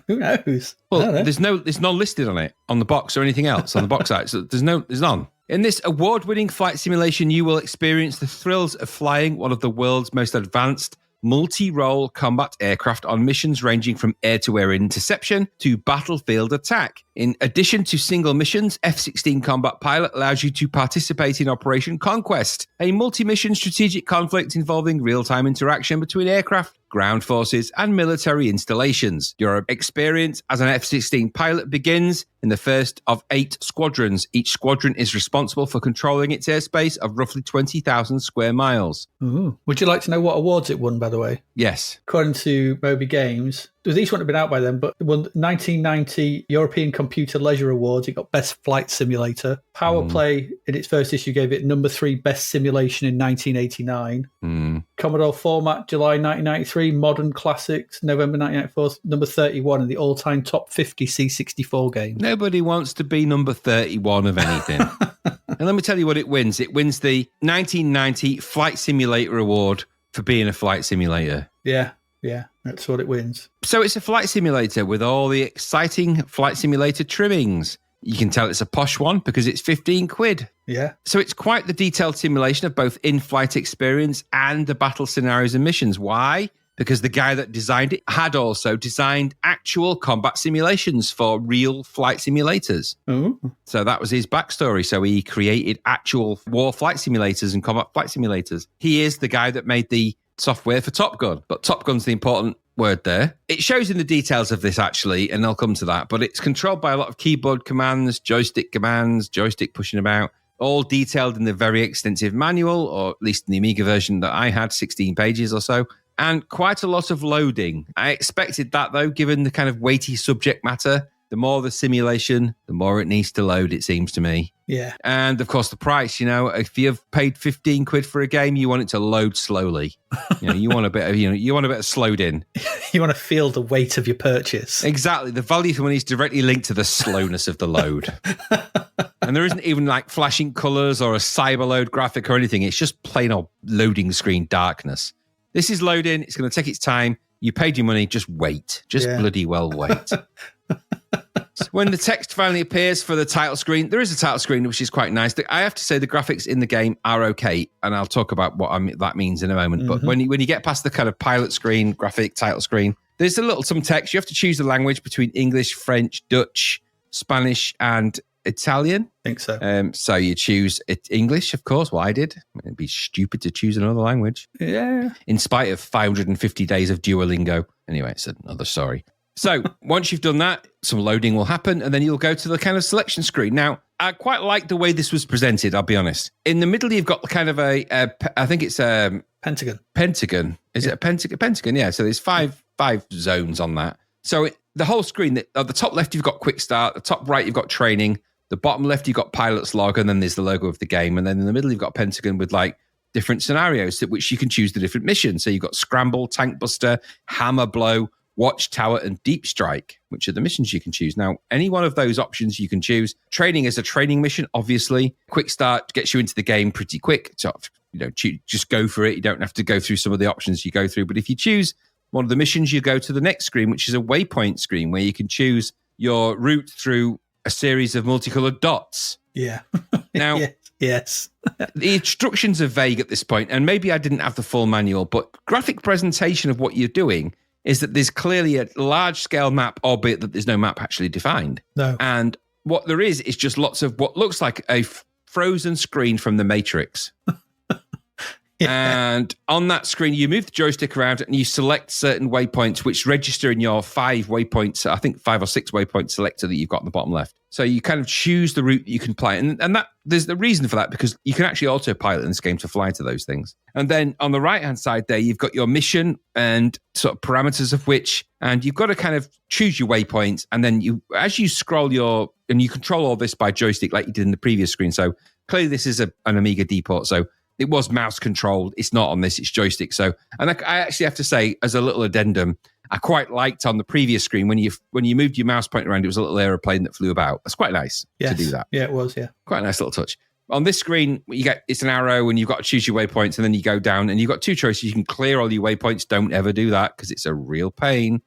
Who knows? Well, there's none listed on it, on the box or anything else on the box art. So there's none. In this award-winning flight simulation, you will experience the thrills of flying one of the world's most advanced multi-role combat aircraft on missions ranging from air-to-air interception to battlefield attack. In addition to single missions, F-16 Combat Pilot allows you to participate in Operation Conquest, a multi-mission strategic conflict involving real-time interaction between aircraft ground forces, and military installations. Your experience as an F-16 pilot begins in the first of 8 squadrons. Each squadron is responsible for controlling its airspace of roughly 20,000 square miles. Ooh. Would you like to know what awards it won, by the way? Yes. According to Moby Games, these wouldn't have been out by then, but it won 1990 European Computer Leisure Awards. It got Best Flight Simulator. Power Play, in its first issue, gave it number 3 Best Simulation in 1989. Commodore Format, July 1993. Modern Classics, November 1994, number 31 in the all-time top 50 C64 games. Nobody wants to be number 31 of anything. And let me tell you what it wins. It wins the 1990 Flight Simulator Award for being a flight simulator. Yeah, that's what it wins. So it's a flight simulator with all the exciting flight simulator trimmings. You can tell it's a posh one because it's 15 quid. Yeah. So it's quite the detailed simulation of both in-flight experience and the battle scenarios and missions. Why? Because the guy that designed it had also designed actual combat simulations for real flight simulators. Ooh. So that was his backstory. So he created actual war flight simulators and combat flight simulators. He is the guy that made the software for Top Gun, but Top Gun's the important word there. It shows in the details of this actually, and I'll come to that, but it's controlled by a lot of keyboard commands, joystick pushing about, all detailed in the very extensive manual, or at least in the Amiga version that I had, 16 pages or so, and quite a lot of loading. I expected that though, given the kind of weighty subject matter. The more the simulation, the more it needs to load, it seems to me. Yeah. And of course, the price, if you've paid 15 quid for a game, you want it to load slowly. You want a bit of slowed in. You want to feel the weight of your purchase. Exactly. The value for money is directly linked to the slowness of the load. And there isn't even like flashing colors or a cyber load graphic or anything. It's just plain old loading screen darkness. This is loading. It's going to take its time. You paid your money. Just wait. Bloody well wait. When the text finally appears for the title screen, there is a title screen, which is quite nice. I have to say the graphics in the game are okay, and I'll talk about what that means in a moment. But when you get past the kind of pilot screen, graphic title screen, there's some text. You have to choose the language between English, French, Dutch, Spanish, and Italian. I think so. So you choose English, of course. Well, I did. It'd be stupid to choose another language. Yeah. In spite of 550 days of Duolingo. Anyway, it's another story. So once you've done that, some loading will happen, and then you'll go to the kind of selection screen. Now, I quite like the way this was presented, I'll be honest. In the middle, you've got kind of I think it's a... Pentagon. Pentagon. Is it a pentagon? Pentagon, yeah. So there's five zones on that. So the whole screen, at the top left, you've got quick start. The top right, you've got training. The bottom left, you've got pilot's log, and then there's the logo of the game. And then in the middle, you've got Pentagon with like different scenarios at which you can choose the different missions. So you've got Scramble, Tank Buster, Hammer Blow, Watchtower, and Deep Strike, which are the missions you can choose. Now, any one of those options you can choose. Training is a training mission, obviously. Quick start gets you into the game pretty quick. So, just go for it. You don't have to go through some of the options you go through. But if you choose one of the missions, you go to the next screen, which is a waypoint screen, where you can choose your route through a series of multicolored dots. Yeah. Now, yes. The instructions are vague at this point, and maybe I didn't have the full manual, but graphic presentation of what you're doing is that there's clearly a large-scale map, albeit that there's no map actually defined. No. And what there is just lots of what looks like a frozen screen from The Matrix. Yeah. And on that screen, you move the joystick around and you select certain waypoints, which register in your 5 waypoints, I think 5 or 6 waypoint selector that you've got on the bottom left. So you kind of choose the route that you can play. And that there's the reason for that, because you can actually autopilot in this game to fly to those things. And then on the right-hand side there, you've got your mission and sort of parameters of which, and you've got to kind of choose your waypoints. And then as you scroll and you control all this by joystick like you did in the previous screen. So clearly this is an Amiga D port. So it was mouse controlled. It's not on this. It's joystick. So, and I actually have to say, as a little addendum, I quite liked on the previous screen when you moved your mouse pointer around, it was a little aeroplane that flew about. That's quite nice to do that. Yeah, it was. Yeah, quite a nice little touch. On this screen, it's an arrow, and you've got to choose your waypoints, and then you go down, and you've got 2 choices. You can clear all your waypoints. Don't ever do that because it's a real pain.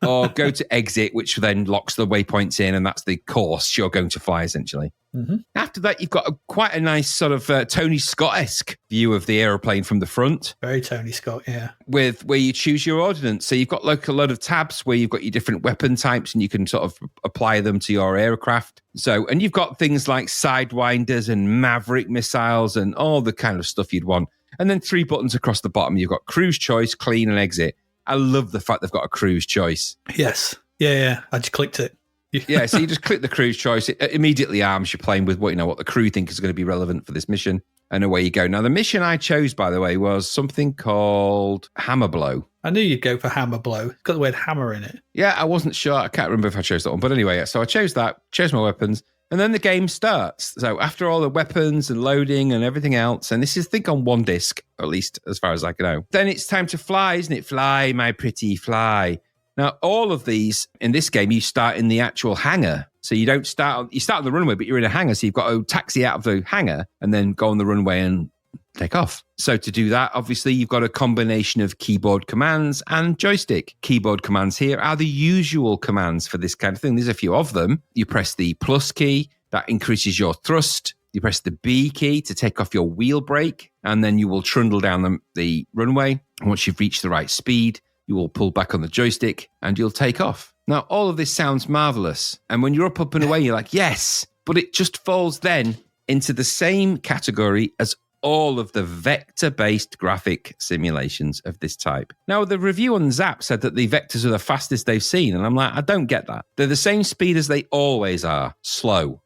Or go to exit, which then locks the waypoints in, and that's the course you're going to fly, essentially. Mm-hmm. After that, you've got quite a nice sort of Tony Scott-esque view of the aeroplane from the front. Very Tony Scott, yeah. With where you choose your ordnance. So you've got like a lot of tabs where you've got your different weapon types, and you can sort of apply them to your aircraft. And you've got things like Sidewinders and Maverick missiles and all the kind of stuff you'd want. And then 3 buttons across the bottom. You've got cruise choice, clean, and exit. I love the fact they've got a cruise choice. Yes. Yeah. I just clicked it. Yeah, so you just click the cruise choice. It immediately arms you playing with what the crew think is going to be relevant for this mission. And away you go. Now, the mission I chose, by the way, was something called Hammer Blow. I knew you'd go for Hammer Blow. It's got the word hammer in it. Yeah, I wasn't sure. I can't remember if I chose that one. But anyway, so I chose that, chose my weapons, and then the game starts. So after all the weapons and loading and everything else, and this is, I think, on one disc, at least as far as I can know, then it's time to fly, isn't it? Fly, my pretty fly. Now, all of these, in this game, you start in the actual hangar. So you don't start on the runway, but you're in a hangar. So you've got to taxi out of the hangar and then go on the runway and take off. So to do that, obviously, you've got a combination of keyboard commands and joystick. Keyboard commands here are the usual commands for this kind of thing. There's a few of them. You press the plus key, that increases your thrust. You press the B key to take off your wheel brake, and then you will trundle down the runway. Once you've reached the right speed, you will pull back on the joystick and you'll take off. Now, all of this sounds marvelous. And when you're up and away, you're like, yes, but it just falls then into the same category as all of the vector-based graphic simulations of this type. Now, the review on Zapped said that the vectors are the fastest they've seen. And I'm like, I don't get that. They're the same speed as they always are, slow.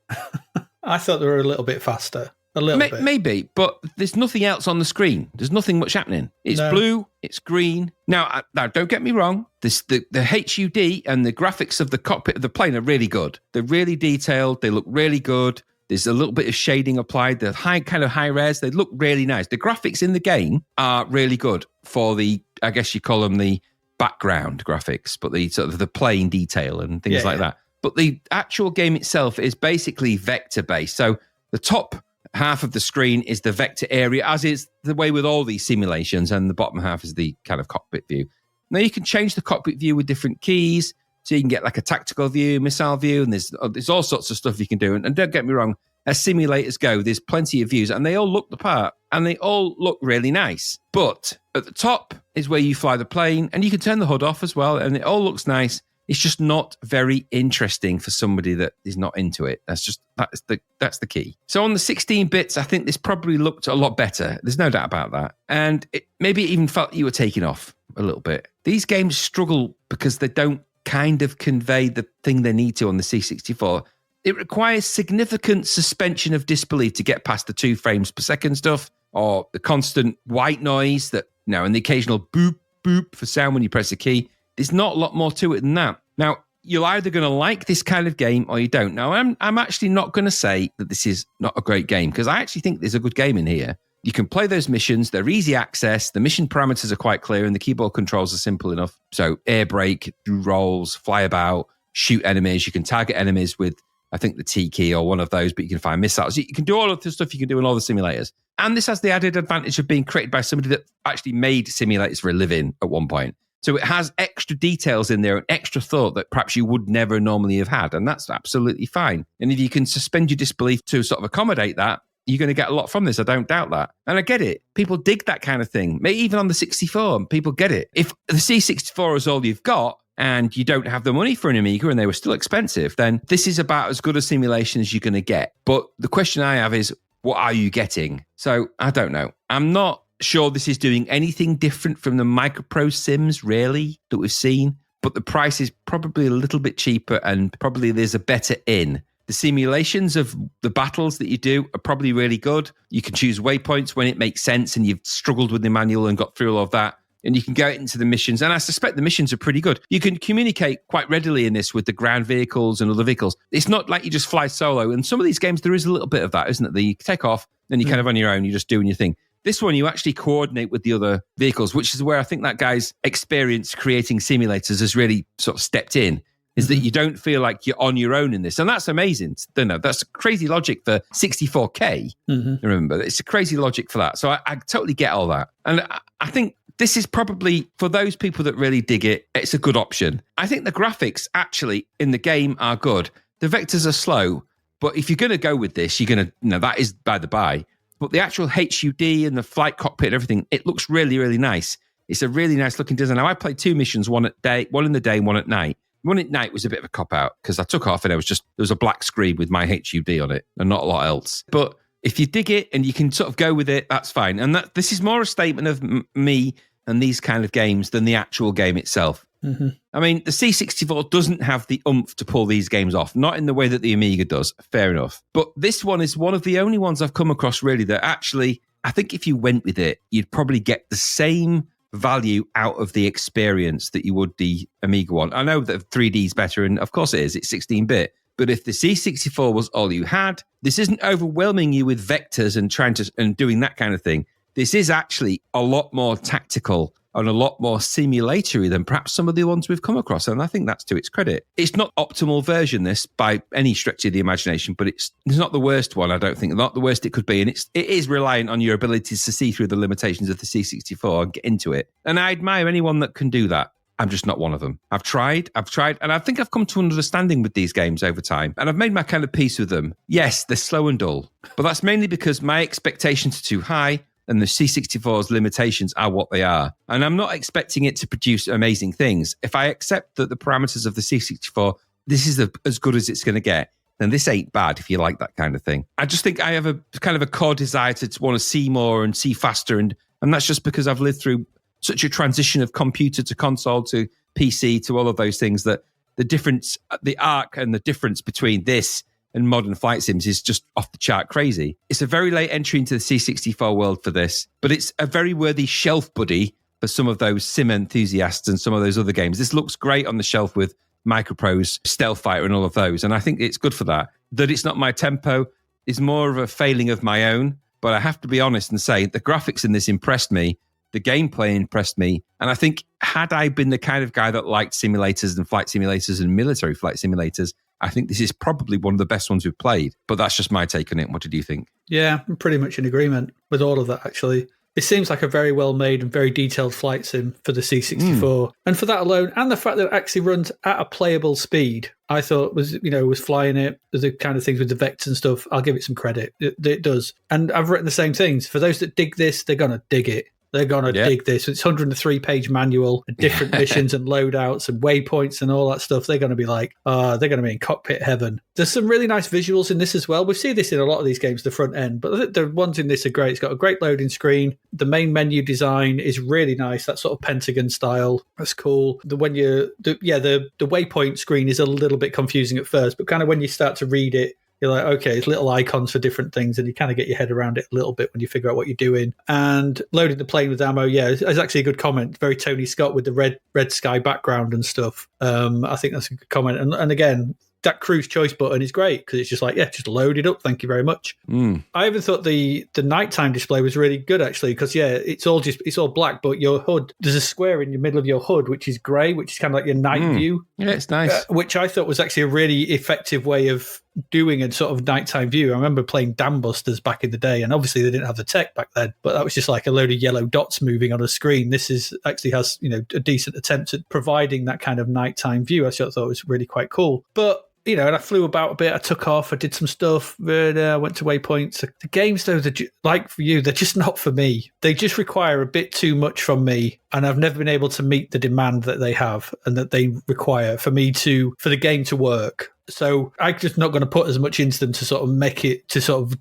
I thought they were a little bit faster. A little bit. Maybe, but there's nothing else on the screen. There's nothing much happening. It's blue, it's green. Now, don't get me wrong. The HUD and the graphics of the cockpit of the plane are really good. They're really detailed. They look really good. There's a little bit of shading applied. They're high res. They look really nice. The graphics in the game are really good for I guess you call them the background graphics, but the sort of the plane detail and things like that. But the actual game itself is basically vector-based. So the top half of the screen is the vector area, as is the way with all these simulations, and the bottom half is the kind of cockpit view. Now, you can change the cockpit view with different keys, so you can get like a tactical view, missile view, and there's all sorts of stuff you can do. And don't get me wrong, as simulators go, there's plenty of views, and they all look the part, and they all look really nice. But at the top is where you fly the plane, and you can turn the hood off as well, and it all looks nice. It's just not very interesting for somebody that is not into it. That's the key. So on the 16 bits, I think this probably looked a lot better. There's no doubt about that. And maybe it even felt you were taking off a little bit. These games struggle because they don't kind of convey the thing they need to on the C64. It requires significant suspension of disbelief to get past the 2 frames per second stuff, or the constant white noise that, and the occasional boop, boop for sound when you press a key. There's not a lot more to it than that. Now, you're either going to like this kind of game or you don't. Now, I'm actually not going to say that this is not a great game, because I actually think there's a good game in here. You can play those missions. They're easy access. The mission parameters are quite clear, and the keyboard controls are simple enough. So air brake, do rolls, fly about, shoot enemies. You can target enemies with, I think, the T key or one of those, but you can find missiles. You can do all of the stuff you can do in all the simulators. And this has the added advantage of being created by somebody that actually made simulators for a living at one point. So it has extra details in there and extra thought that perhaps you would never normally have had. And that's absolutely fine. And if you can suspend your disbelief to sort of accommodate that, you're going to get a lot from this. I don't doubt that. And I get it. People dig that kind of thing. Maybe even on the 64, people get it. If the C64 is all you've got and you don't have the money for an Amiga and they were still expensive, then this is about as good a simulation as you're going to get. But the question I have is, what are you getting? So I don't know. I'm not sure this is doing anything different from the Micropro Sims, really, that we've seen. But the price is probably a little bit cheaper, and probably there's a better in. The simulations of the battles that you do are probably really good. You can choose waypoints when it makes sense and you've struggled with the manual and got through all of that. And you can go into the missions. And I suspect the missions are pretty good. You can communicate quite readily in this with the ground vehicles and other vehicles. It's not like you just fly solo. In some of these games, there is a little bit of that, isn't it? That you take off, then you're kind of on your own. You're just doing your thing. This one, you actually coordinate with the other vehicles, which is where I think that guy's experience creating simulators has really sort of stepped in, is that you don't feel like you're on your own in this. And that's amazing. That's crazy logic for 64K. Remember, it's a crazy logic for that. So I totally get all that. And I think this is probably, for those people that really dig it, it's a good option. I think the graphics actually in the game are good. The vectors are slow, but if you're going to go with this, you're going to, that is by the by. But the actual HUD and the flight cockpit and everything, it looks really, really nice. It's a really nice looking design. Now, I played 2 missions, one in the day, one at night. One at night was a bit of a cop-out because I took off and there was a black screen with my HUD on it and not a lot else. But if you dig it and you can sort of go with it, that's fine. And this is more a statement of me and these kind of games than the actual game itself. Mm-hmm. I mean, the C64 doesn't have the oomph to pull these games off, not in the way that the Amiga does, fair enough. But this one is one of the only ones I've come across really that actually, I think if you went with it, you'd probably get the same value out of the experience that you would the Amiga one. I know that 3D is better, and of course it is, it's 16-bit. But if the C64 was all you had, this isn't overwhelming you with vectors and doing that kind of thing. This is actually a lot more tactical and a lot more simulatory than perhaps some of the ones we've come across. And I think that's to its credit. It's not optimal version, this, by any stretch of the imagination, but it's not the worst one, I don't think. Not the worst it could be. And it is reliant on your abilities to see through the limitations of the C64 and get into it. And I admire anyone that can do that. I'm just not one of them. I've tried, and I think I've come to an understanding with these games over time, and I've made my kind of peace with them. Yes, they're slow and dull, but that's mainly because my expectations are too high, and the C64's limitations are what they are. And I'm not expecting it to produce amazing things. If I accept that the parameters of the C64, this is as good as it's going to get, then this ain't bad if you like that kind of thing. I just think I have a kind of a core desire to want to see more and see faster, and that's just because I've lived through such a transition of computer to console to PC to all of those things that the difference, the arc and the difference between this and modern flight sims is just off the chart crazy. It's a very late entry into the C64 world for this, but it's a very worthy shelf buddy for some of those sim enthusiasts and some of those other games. This looks great on the shelf with Microprose, Stealth Fighter and all of those, and I think it's good for that. That it's not my tempo is more of a failing of my own, but I have to be honest and say the graphics in this impressed me. The gameplay impressed me. And I think had I been the kind of guy that liked simulators and flight simulators and military flight simulators, I think this is probably one of the best ones we've played. But that's just my take on it. What did you think? Yeah, I'm pretty much in agreement with all of that, actually. It seems like a very well-made and very detailed flight sim for the C64. And for that alone, and the fact that it actually runs at a playable speed, I thought was flying it, the kind of things with the vectors and stuff, I'll give it some credit. It does. And I've written the same things. For those that dig this, they're going to dig it. They're going to dig this. It's 103-page manual, and different missions and loadouts and waypoints and all that stuff. They're going to be like, they're going to be in cockpit heaven. There's some really nice visuals in this as well. We see this in a lot of these games, the front end, but the ones in this are great. It's got a great loading screen. The main menu design is really nice, that sort of pentagon style. That's cool. The waypoint screen is a little bit confusing at first, but kind of when you start to read it, you're like, okay, it's little icons for different things, and you kind of get your head around it a little bit when you figure out what you're doing. And loading the plane with ammo, it's actually a good comment. Very Tony Scott with the red sky background and stuff. I think that's a good comment. And again, that cruise choice button is great because it's just like, just load it up. Thank you very much. I even thought the nighttime display was really good, actually, because it's all black, but your HUD, there's a square in the middle of your HUD which is grey, which is kind of like your night view. Yeah, it's nice. Which I thought was actually a really effective way of doing a sort of nighttime view. I remember playing Dam Busters back in the day, and obviously they didn't have the tech back then, but that was just like a load of yellow dots moving on a screen. This actually has a decent attempt at providing that kind of nighttime view. I thought it was really quite cool. But and I flew about a bit. I took off. I did some stuff. I went to waypoints. The games, though, like for you, they're just not for me. They just require a bit too much from me, and I've never been able to meet the demand that they have and that they require for the game to work. So I'm just not going to put as much into them to sort of make it to sort of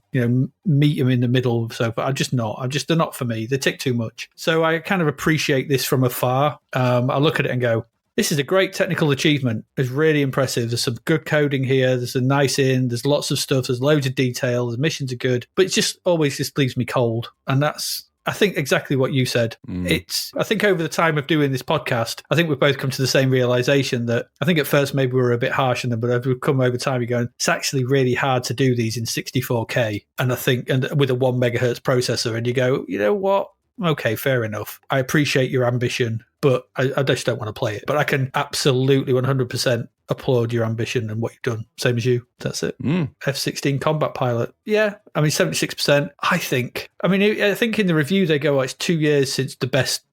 meet them in the middle. So, but I'm just not. They're not for me. They take too much. So I kind of appreciate this from afar. I look at it and go, this is a great technical achievement. It's really impressive. There's some good coding here. There's a nice there's lots of stuff. There's loads of detail. The missions are good. But it just always leaves me cold. And that's, I think, exactly what you said. I think over the time of doing this podcast, I think we've both come to the same realization that I think at first maybe we were a bit harsh on them, but as we've come over time, you're going, it's actually really hard to do these in 64K. And I think, and with a 1 megahertz processor, and you go, you know what? Okay, fair enough. I appreciate your ambition, but I just don't want to play it. But I can absolutely 100% applaud your ambition and what you've done. Same as you. That's it. F-16 combat pilot. Yeah, I mean, 76%, I think. I mean, I think in the review they go, it's 2 years since the best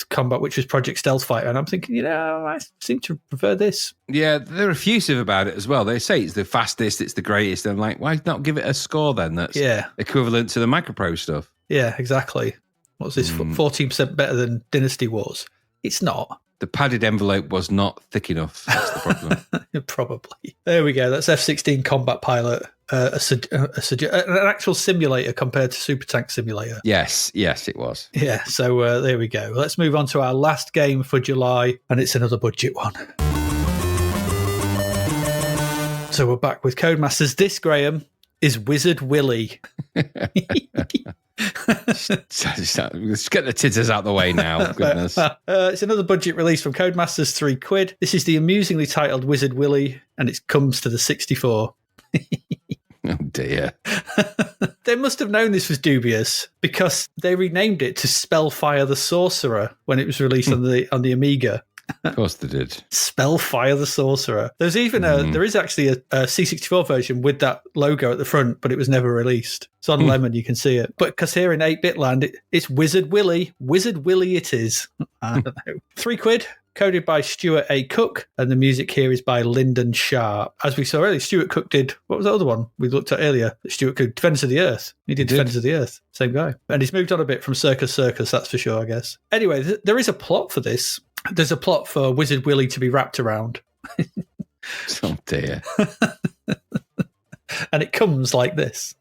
combat, which was Project Stealth Fighter. And I'm thinking, I seem to prefer this. Yeah, they're effusive about it as well. They say it's the fastest, it's the greatest. I'm like, why not give it a score then that's equivalent to the Microprose stuff? Yeah, exactly. What's this? 14% better than Dynasty Wars? It's not. The padded envelope was not thick enough. That's the problem. Probably. There we go. That's F-16 combat pilot. an actual simulator compared to Super Tank Simulator. Yes, it was. Yeah, so there we go. Let's move on to our last game for July, and it's another budget one. So we're back with Codemasters. This, Graham, is Wizard Willy. Let's get the titters out the way now. Goodness. It's another budget release from Codemasters, £3. This is the amusingly titled Wizard Willy, and it comes to the 64. Oh dear. They must have known this was dubious because they renamed it to Spellfire the Sorcerer when it was released on the Amiga. Of course they did. Spellfire the Sorcerer. There's even there is actually a C64 version with that logo at the front, but it was never released. It's on Lemon, you can see it. But because here in 8-bit land, it's Wizard Willy. Wizard Willy it is. I don't know. £3. Coded by Stuart A. Cook, and the music here is by Lyndon Sharp. As we saw earlier, Stuart Cook did, what was the other one we looked at earlier? Stuart Cook, Defenders of the Earth. He did Defenders of the Earth. Same guy. And he's moved on a bit from Circus, that's for sure, I guess. Anyway, there is a plot for this. There's a plot for Wizard Willy to be wrapped around. Oh dear. And it comes like this.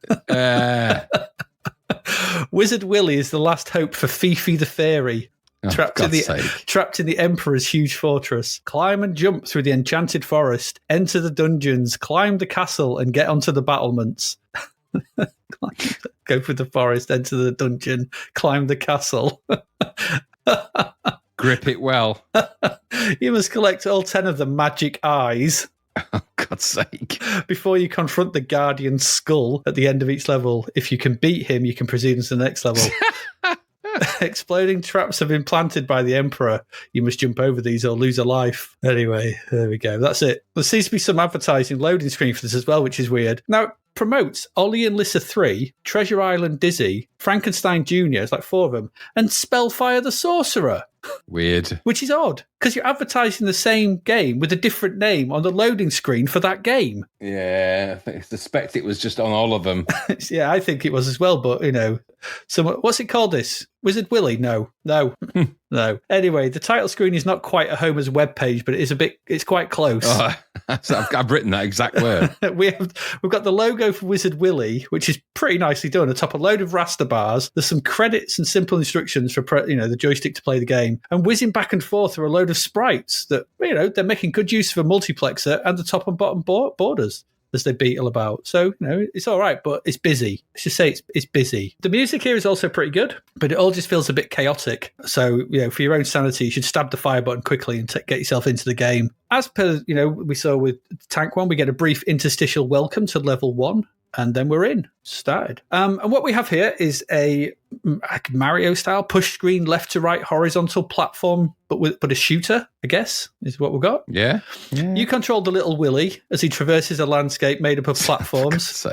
Wizard Willy is the last hope for Fifi the Fairy. Trapped in the Emperor's huge fortress. Climb and jump through the enchanted forest, enter the dungeons, climb the castle, and get onto the battlements. Go through the forest, enter the dungeon, climb the castle. Grip it well. You must collect all 10 of the magic eyes. Oh, God's sake. Before you confront the Guardian's skull at the end of each level. If you can beat him, you can proceed into the next level. Exploding traps have been planted by the Emperor. You must jump over these or lose a life. Anyway, there we go. That's it. There seems to be some advertising loading screen for this as well, which is weird. Now, it promotes Olli and Lissa 3, Treasure Island Dizzy, Frankenstein Jr., it's like 4 of them, and Spellfire the Sorcerer. Weird. Which is odd, because you're advertising the same game with a different name on the loading screen for that game. Yeah, I suspect it was just on all of them. Yeah, I think it was as well, but, so what's it called this? Wizard Willy? No. No. Anyway, the title screen is not quite a Homer's webpage, but it's quite close. Oh, I've written that exact word. We've got the logo for Wizard Willy, which is pretty nicely done, atop a load of raster bars. There's some credits and simple instructions for the joystick to play the game, and whizzing back and forth are a load of sprites that they're making good use of a multiplexer and the top and bottom borders as they beetle about. So, it's all right, but it's busy. Let's just say it's busy. The music here is also pretty good, but it all just feels a bit chaotic. So, for your own sanity, you should stab the fire button quickly and get yourself into the game. As per, we saw with Tank 1, we get a brief interstitial welcome to level 1. And then we're started. And what we have here is a Mario-style push screen, left to right horizontal platform, but a shooter, I guess, is what we've got. Yeah. You control the little Willy as he traverses a landscape made up of platforms.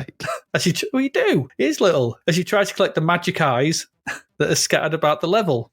You do. He is little. As you try to collect the magic eyes that are scattered about the level.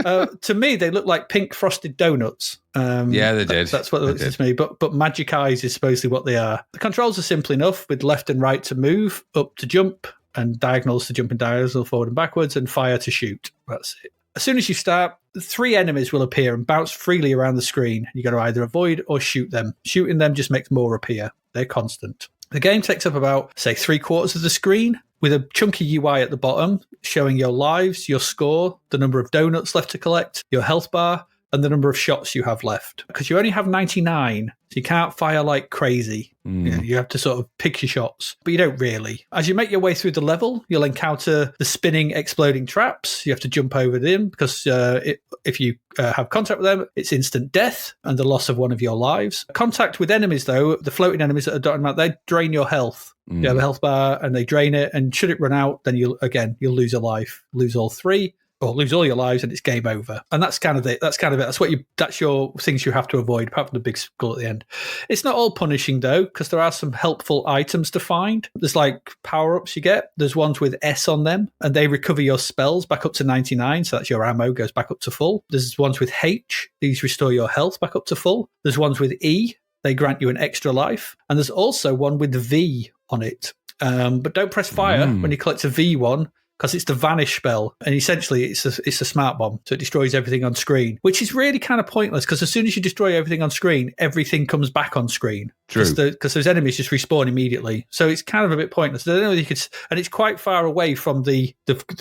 To me, they look like pink frosted donuts. Yeah, they did. That's what it looks to me. But magic eyes is supposedly what they are. The controls are simple enough, with left and right to move, up to jump, and diagonals to jump and diagonal forward and backwards, and fire to shoot. That's it. As soon as you start, 3 enemies will appear and bounce freely around the screen. You got to either avoid or shoot them. Shooting them just makes more appear. They're constant. The game takes up about, say, 3/4 of the screen, with a chunky UI at the bottom showing your lives, your score, the number of donuts left to collect, your health bar, and the number of shots you have left. Because you only have 99, so you can't fire like crazy. You have to sort of pick your shots, but you don't really. As you make your way through the level, you'll encounter the spinning, exploding traps. You have to jump over them because if you have contact with them, it's instant death and the loss of one of your lives. Contact with enemies, though, the floating enemies that are dotted out, they drain your health. You have a health bar and they drain it, and should it run out, then you'll lose a life, lose all 3. Or lose all your lives and it's game over. And that's kind of it. That's your things you have to avoid, apart from the big skull at the end. It's not all punishing though, because there are some helpful items to find. There's like power-ups you get. There's ones with S on them, and they recover your spells back up to 99. So that's your ammo goes back up to full. There's ones with H. These restore your health back up to full. There's ones with E. They grant you an extra life. And there's also one with V on it. But don't press fire when you collect a V one, because it's the vanish spell, and essentially it's a smart bomb, so it destroys everything on screen, which is really kind of pointless because as soon as you destroy everything on screen, everything comes back on screen. True. Because those enemies just respawn immediately, so it's kind of a bit pointless. I don't know if you could, and it's quite far away from the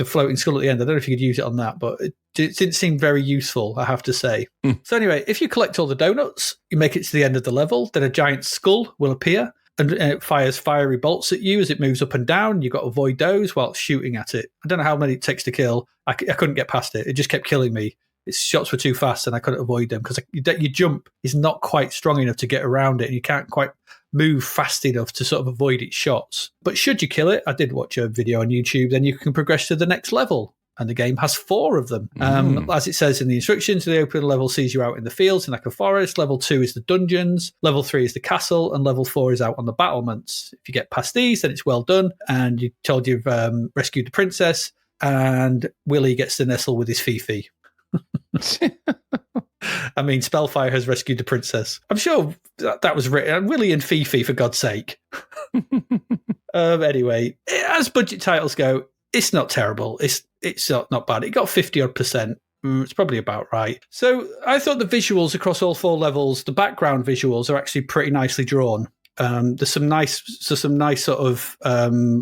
floating skull at the end. I don't know if you could use it on that, but it didn't seem very useful, I have to say. So anyway, if you collect all the donuts, you make it to the end of the level, then a giant skull will appear. And it fires fiery bolts at you as it moves up and down. You've got to avoid those while shooting at it. I don't know how many it takes to kill. I couldn't get past it. It just kept killing me. Its shots were too fast and I couldn't avoid them because your jump is not quite strong enough to get around it and you can't quite move fast enough to sort of avoid its shots. But should you kill it, I did watch a video on YouTube, then you can progress to the next level. And the game has 4 of them. As it says in the instructions, the open level sees you out in the fields in like a forest. Level 2 is the dungeons. Level 3 is the castle. And level 4 is out on the battlements. If you get past these, then it's well done. And you told you've rescued the princess. And Willy gets to nestle with his Fifi. I mean, Spellfire has rescued the princess. I'm sure that was written. Willy and Fifi, for God's sake. Anyway, as budget titles go, it's not terrible. It's not bad. It got 50-odd%. It's probably about right. So I thought the visuals across all 4 levels, the background visuals are actually pretty nicely drawn. There's some nice sort of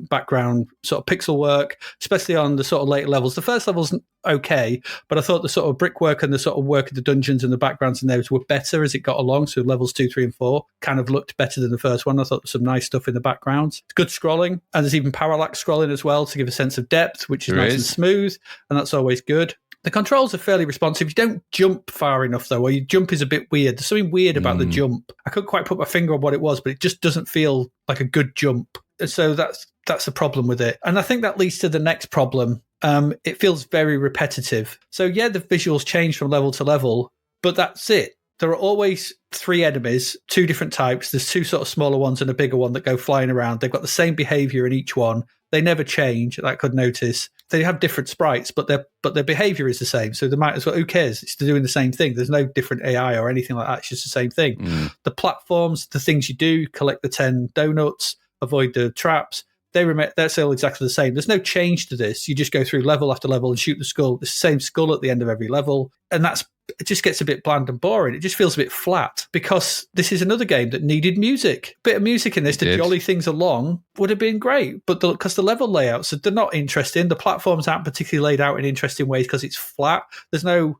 background sort of pixel work, especially on the sort of later levels. The first level's okay, but I thought the sort of brickwork and the sort of work of the dungeons and the backgrounds in those were better as it got along. So levels 2, 3, and 4 kind of looked better than the first one. I thought there was some nice stuff in the backgrounds. It's good scrolling, and there's even parallax scrolling as well to give a sense of depth, which is nice and smooth, and that's always good. The controls are fairly responsive. You don't jump far enough, though, or your jump is a bit weird. There's something weird about the jump. I couldn't quite put my finger on what it was, but it just doesn't feel like a good jump. So that's the problem with it. And I think that leads to the next problem. It feels very repetitive. So, yeah, the visuals change from level to level, but that's it. There are always 3 enemies, 2 different types. There's 2 sort of smaller ones and a bigger one that go flying around. They've got the same behavior in each one. They never change, that I could notice. They have different sprites, but their behavior is the same. So they might as well, who cares? It's doing the same thing. There's no different AI or anything like that. It's just the same thing. The platforms, the things you do, collect the 10 donuts, avoid the traps, that's all exactly the same. There's no change to this. You just go through level after level and shoot the skull. It's the same skull at the end of every level. And it just gets a bit bland and boring. It just feels a bit flat because this is another game that needed music. A bit of music in this to jolly things along would have been great. But because the level layouts, they're not interesting. The platforms aren't particularly laid out in interesting ways because it's flat. There's no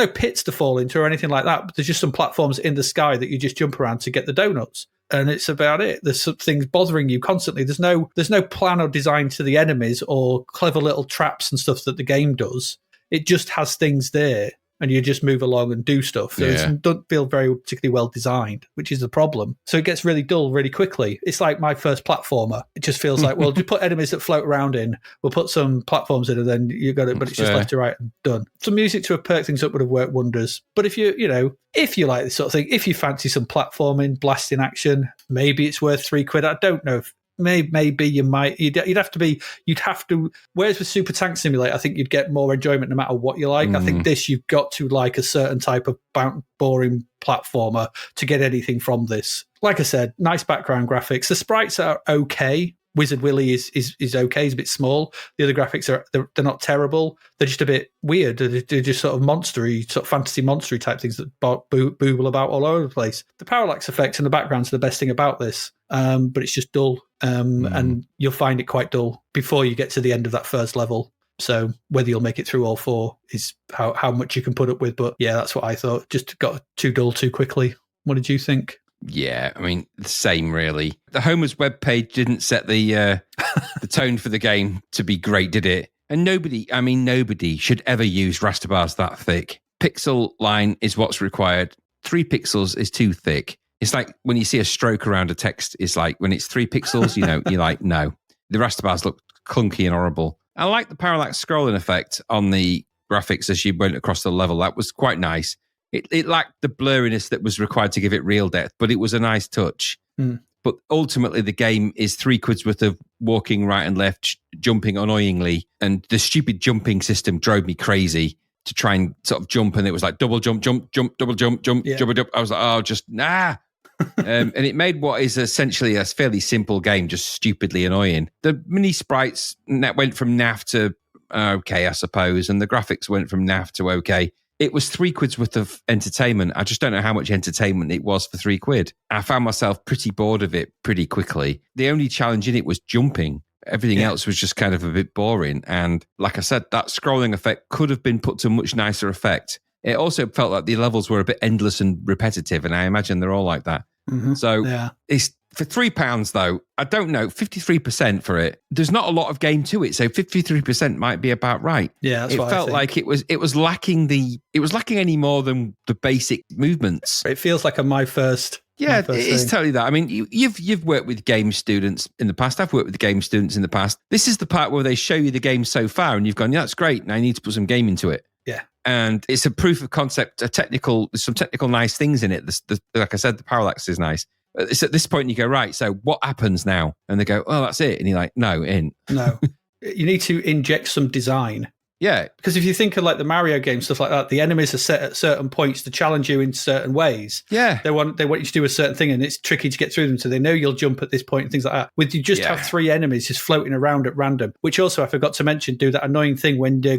pits to fall into or anything like that. But there's just some platforms in the sky that you just jump around to get the donuts. And it's about it. There's some things bothering you constantly. There's no plan or design to the enemies or clever little traps and stuff that the game does. It just has things there. And you just move along and do stuff. It doesn't feel very particularly well designed, which is the problem. So it gets really dull really quickly. It's like my first platformer. It just feels like, well, just put enemies that float around in. We'll put some platforms in and then you got it, but it's just left to right and done. Some music to have perked things up would have worked wonders. But if you like this sort of thing, if you fancy some platforming, blasting action, maybe it's worth £3. I don't know if maybe you might. You'd have to. Whereas with Super Tank Simulator, I think you'd get more enjoyment no matter what you like. I think this, you've got to like a certain type of boring platformer to get anything from this. Like I said, nice background graphics. The sprites are okay. Wizard Willy is okay. He's a bit small. The other graphics they're not terrible. They're just a bit weird. They're just sort of monstery, sort of fantasy monstery type things that booble about all over the place. The parallax effect and the background's the best thing about this, but it's just dull. And you'll find it quite dull before you get to the end of that first level. So whether you'll make it through all 4 is how much you can put up with. But yeah, that's what I thought. Just got too dull too quickly. What did you think? Yeah, I mean, the same really. The Homer's webpage didn't set the tone for the game to be great, did it? And nobody should ever use raster bars that thick. Pixel line is what's required. 3 pixels is too thick. It's like when you see a stroke around a text, it's like when it's 3 pixels, you're like, no. The raster bars look clunky and horrible. I like the parallax scrolling effect on the graphics as you went across the level. That was quite nice. It lacked the blurriness that was required to give it real depth, but it was a nice touch. But ultimately, the game is £3 worth of walking right and left, jumping annoyingly. And the stupid jumping system drove me crazy to try and sort of jump. And it was like double jump, jump, jump, double jump, jump, double jump. I was like, oh, just nah. And it made what is essentially a fairly simple game just stupidly annoying. The mini sprites went from naff to okay, I suppose. And the graphics went from naff to okay. It was £3 worth of entertainment. I just don't know how much entertainment it was for £3. I found myself pretty bored of it pretty quickly. The only challenge in it was jumping. Everything else was just kind of a bit boring. And like I said, that scrolling effect could have been put to much nicer effect. It also felt like the levels were a bit endless and repetitive, and I imagine they're all like that. Mm-hmm. So it's for £3 though. I don't know, 53% for it. There's not a lot of game to it, so 53% might be about right. Yeah, that's it what felt like it was lacking any more than the basic movements. It feels like my first. Yeah, it's totally that. I mean, you've worked with game students in the past. I've worked with game students in the past. This is the part where they show you the game so far, and you've gone, yeah, that's great. Now you need to put some game into it. Yeah. And it's a proof of concept, there's some technical nice things in it. Like I said, the parallax is nice. It's at this point you go, right, so what happens now? And they go, oh, that's it. And you're like, no, it ain't. No. You need to inject some design. Yeah. Because if you think of like the Mario game, stuff like that, the enemies are set at certain points to challenge you in certain ways. Yeah. They want you to do a certain thing, and it's tricky to get through them, so they know you'll jump at this point and things like that. With you just have 3 enemies just floating around at random, which also I forgot to mention, do that annoying thing when they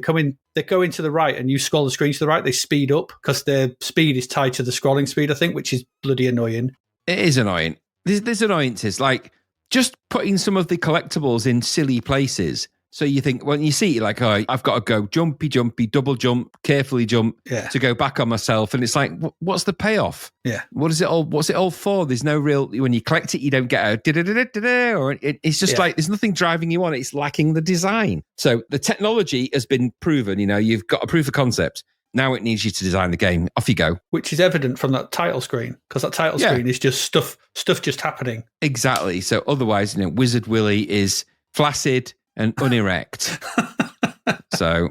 go into the right and you scroll the screen to the right, they speed up because their speed is tied to the scrolling speed, I think, which is bloody annoying. It is annoying. There's annoyances, like just putting some of the collectibles in silly places. So you think, when you see it, like, oh, I've got to go jumpy, double jump, carefully jump to go back on myself. And it's like, what's the payoff? Yeah. What's it all for? There's no real, when you collect it, you don't get a da-da-da-da-da, or it's just like, there's nothing driving you on. It's lacking the design. So the technology has been proven, you've got a proof of concept. Now it needs you to design the game. Off you go. Which is evident from that title screen, because that title screen is just stuff just happening. Exactly. So otherwise, Wizard Willy is flaccid and unerect. So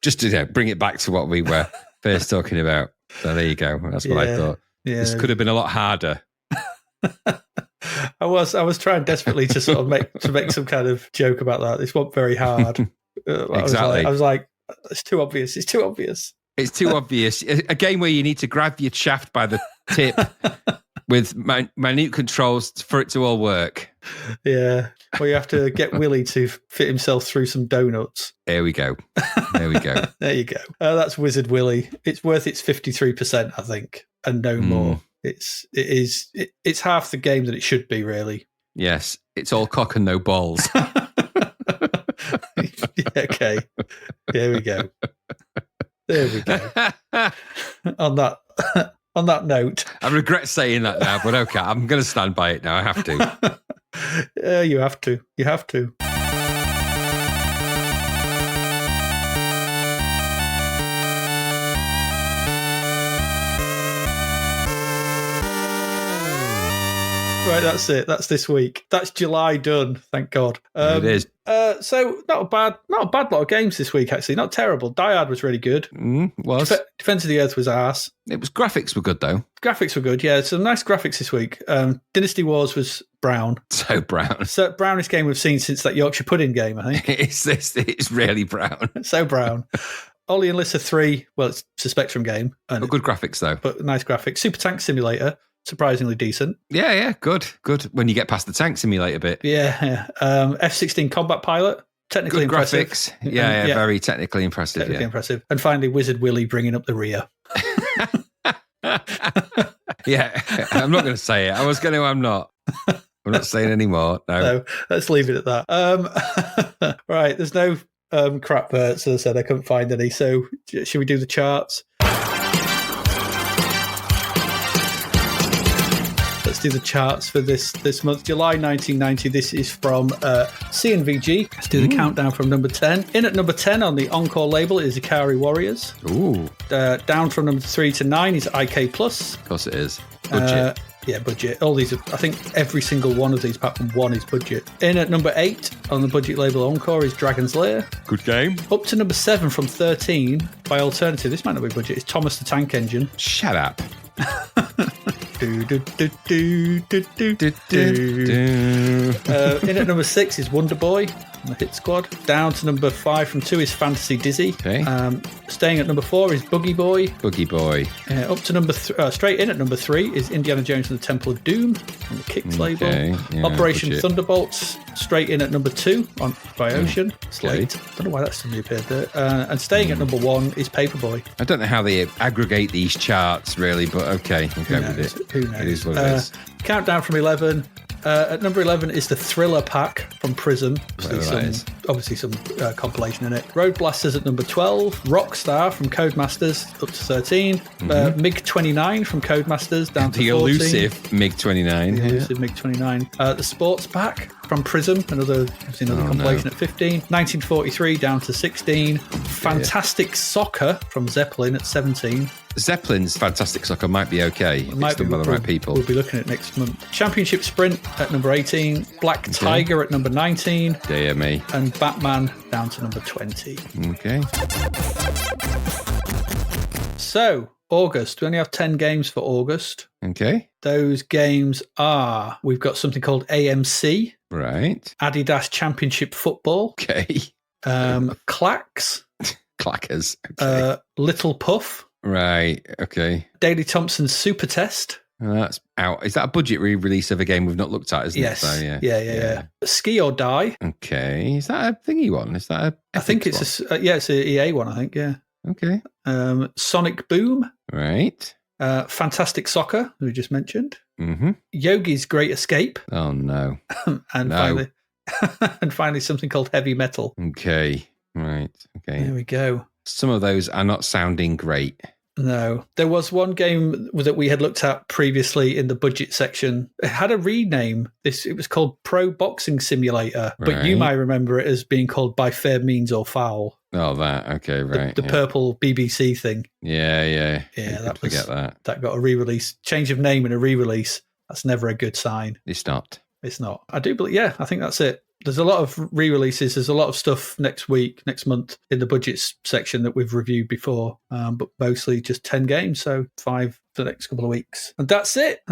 just to bring it back to what we were first talking about. So there you go. That's what I thought. Yeah. This could have been a lot harder. I was trying desperately to sort of make some kind of joke about that. This wasn't very hard. Exactly. I was like, it's too obvious. It's too obvious. It's too obvious. A game where you need to grab your shaft by the tip with minute controls for it to all work. Yeah. Well, you have to get Willy to fit himself through some donuts. There we go. There you go. That's Wizard Willy. It's worth its 53%, I think, and no more. It's half the game that it should be, really. Yes. It's all cock and no balls. Okay. There we go. On that note, I regret saying that now, but okay, I'm going to stand by it now. I have to. You have to. You have to. Right, that's it. That's this week. That's July done. Thank God. It is. So not a bad lot of games this week. Actually, not terrible. Die Hard was really good. Was Defense of the Earth was arse. It was. Graphics were good though. Graphics were good. Yeah, some nice graphics this week. Dynasty Wars was brown. So brown. So brownest game we've seen since that Yorkshire pudding game, I think. It's really brown. So brown. Olli and Lissa 3. Well, it's a Spectrum game. But good graphics though. But nice graphics. Super Tank Simulator. Surprisingly decent. Yeah, good when you get past the tank simulator bit. Yeah. F-16 Combat Pilot, technically good impressive. Graphics. Yeah, very technically impressive. Impressive. And finally, Wizard Willy bringing up the rear. Yeah, I'm not going to say it. I was going to. I'm not. I'm not saying anymore. No, let's leave it at that. Right, there's no crap verts, as I said. I couldn't find any. So should we do the charts? Let's do the charts for this month, July 1990. This is from CNVG. Let's do the countdown from number 10. In at number 10 on the Encore label is Ikari Warriors. Ooh. Down from number 3 to 9 is IK Plus. Of course it is. Budget. Budget. All these, I think every single one of these, apart from one, is budget. In at number 8 on the budget label Encore is Dragon's Lair. Good game. Up to number 7 from 13 by alternative. This might not be budget. It's Thomas the Tank Engine. Shut up. In at number 6 is Wonder Boy. on the hit squad. Down to number 5 from 2 is Fantasy Dizzy. Okay. Staying at number 4 is Boogie Boy. Boogie Boy. Up to number straight in at number 3 is Indiana Jones and the Temple of Doom on the Kicks label. Yeah, Operation budget. Thunderbolts. Straight in at number 2 by Ocean. Slate. Don't know why that suddenly appeared there. And staying at number 1 is Paperboy. I don't know how they aggregate these charts, really, but okay, we'll go with it. Who knows? It is what it is. Countdown from 11. At number 11 is the Thriller Pack from Prism. Obviously some compilation in it. Road Blasters at number 12. Rockstar from Codemasters up to 13. MiG-29 from Codemasters down to 14. The elusive MiG-29. The elusive MiG-29. The Sports Pack from Prism, another compilation at 15. 1943 down to 16. Fantastic Soccer from Zeppelin at 17. Zeppelin's Fantastic Soccer might be okay. It's done by the right people. We'll be looking at it next month. Championship Sprint at number 18. Black Tiger at number 19. Dear me. And Batman down to number 20. Okay. So, August. We only have 10 games for August. Okay. Those games are, we've got something called AMC. Right. Adidas Championship Football. Okay. Clacks. Clackers. Okay. Little Puff. Right. Okay. Daley Thompson's Super Test. That's out. Is that a budget re-release of a game we've not looked at, isn't yes. it? So, Yeah. Ski or Die. Okay. Is that a thingy one? Is that a... I think it's it's an EA one, I think, yeah. Okay. Sonic Boom. Right. Fantastic Soccer, we just mentioned. Mm-hmm. Yogi's Great Escape. Oh, no. and finally something called Heavy Metal. Okay. Right. Okay. There we go. Some of those are not sounding great. No. There was one game that we had looked at previously in the budget section. It had a rename. It was called Pro Boxing Simulator, but you might remember it as being called By Fair Means or Foul. Oh, that. Okay, right. The purple BBC thing. Yeah. Forget that. That got a re-release. Change of name and a re-release. That's never a good sign. It's not. I do believe, I think that's it. There's a lot of re-releases. There's a lot of stuff next month in the budgets section that we've reviewed before, but mostly just 10 games, so 5 for the next couple of weeks. And that's it.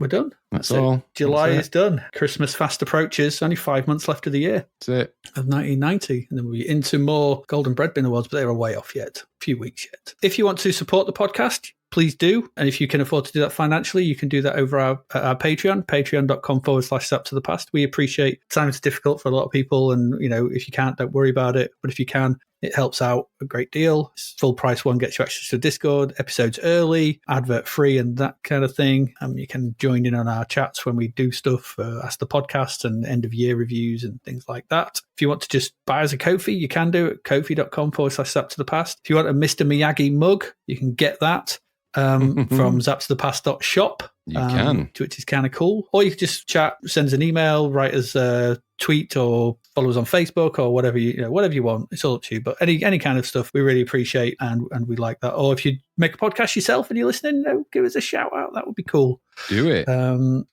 We're done. That's all. July is done. Christmas fast approaches. Only 5 months left of the year. That's it. Of 1990. And then we'll be into more Golden Bread Bin Awards, but they're a way off yet. A few weeks yet. If you want to support the podcast, please do. And if you can afford to do that financially, you can do that over our Patreon, patreon.com/Zapped to the Past. We appreciate times difficult for a lot of people. And, if you can't, don't worry about it. But if you can, it helps out a great deal. Full price one gets you access to Discord, episodes early, advert free and that kind of thing. You can join in on our chats when we do stuff, Ask the Podcast and end of year reviews and things like that. If you want to just buy us a Ko-fi, you can do it at ko-fi.com/Zapped to the Past. If you want a Mr. Miyagi mug, you can get that. From zappedtothepast.shop. You can. Which is kind of cool. Or you can just chat, send us an email, write us a tweet or follow us on Facebook or whatever you want. It's all up to you. But any kind of stuff we really appreciate and we like that. Or if you make a podcast yourself and you're listening, give us a shout out. That would be cool. Do it.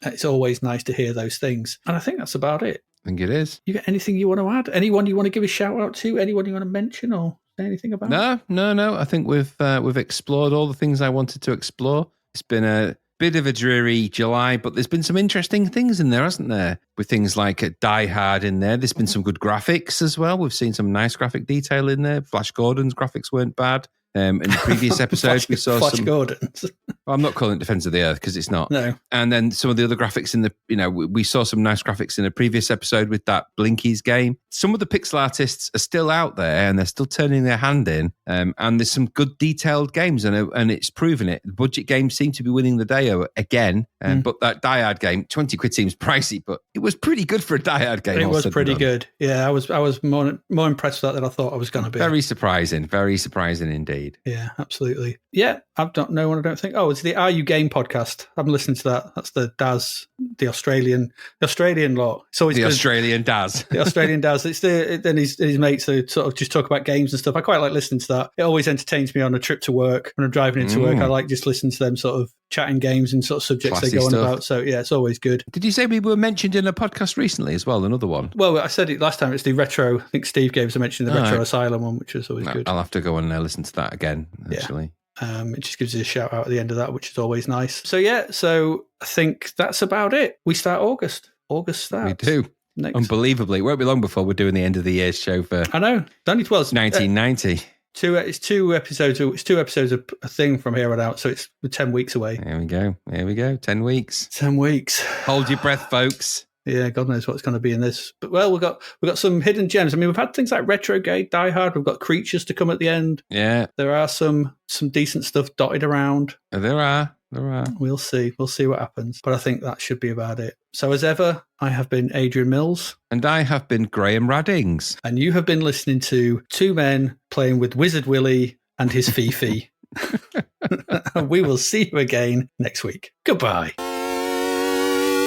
It's always nice to hear those things. And I think that's about it. I think it is. You got anything you want to add? Anyone you want to give a shout out to? Anyone you want to mention or say anything about? No. I think we've explored all the things I wanted to explore. It's been a bit of a dreary July, but there's been some interesting things in there, hasn't there? With things like Die Hard in there. There's been some good graphics as well. We've seen some nice graphic detail in there. Flash Gordon's graphics weren't bad. In the previous episode, we saw Flash some... Gordon's. I'm not calling it Defense of the Earth because it's not. No. And then some of the other graphics in the, we saw some nice graphics in a previous episode with that Blinkies game. Some of the pixel artists are still out there and they're still turning their hand in. And there's some good detailed games and it's proven it. The budget games seem to be winning the day again. But that Die Hard game, 20 quid seems pricey, but it was pretty good for a Die Hard game. It was pretty good. Yeah, I was more impressed with that than I thought I was going to be. Very surprising indeed. Yeah, absolutely. Yeah, I've not known one. I don't think. Oh, it's the Are You Game podcast. I'm listening to that. That's the Daz, the Australian lot. It's always the good. Australian Daz. The Australian Daz. It's then his mates who sort of just talk about games and stuff. I quite like listening to that. It always entertains me on a trip to work when I'm driving into work. I like just listening to them sort of chatting games and sort of subjects Classy they go on stuff. about. So yeah, it's always good. Did you say we were mentioned in a podcast recently as well? Another one. Well, I said it last time. It's the retro. I think Steve gave us a mention of the retro Asylum one, which was always good. I'll have to go and listen to that again. Actually. Yeah. It just gives us a shout out at the end of that, which is always nice. So I think that's about it. We start August. August starts. We do. Unbelievably. It won't be long before we're doing the end of the year's show for... I know. Only 1990. It's two episodes. It's 2 episodes of a thing from here on out, so it's 10 weeks away. Here we go. 10 weeks. 10 weeks. Hold your breath, folks. Yeah, God knows what's going to be in this. But we've got some hidden gems. I mean, we've had things like Retrogate, Die Hard. We've got creatures to come at the end. Yeah, there are some decent stuff dotted around. There are. We'll see what happens. But I think that should be about it. So as ever, I have been Adrian Mills. And I have been Graham Raddings. And you have been listening to 2 men playing with Wizard Willy and his Fifi. We will see you again next week. Goodbye.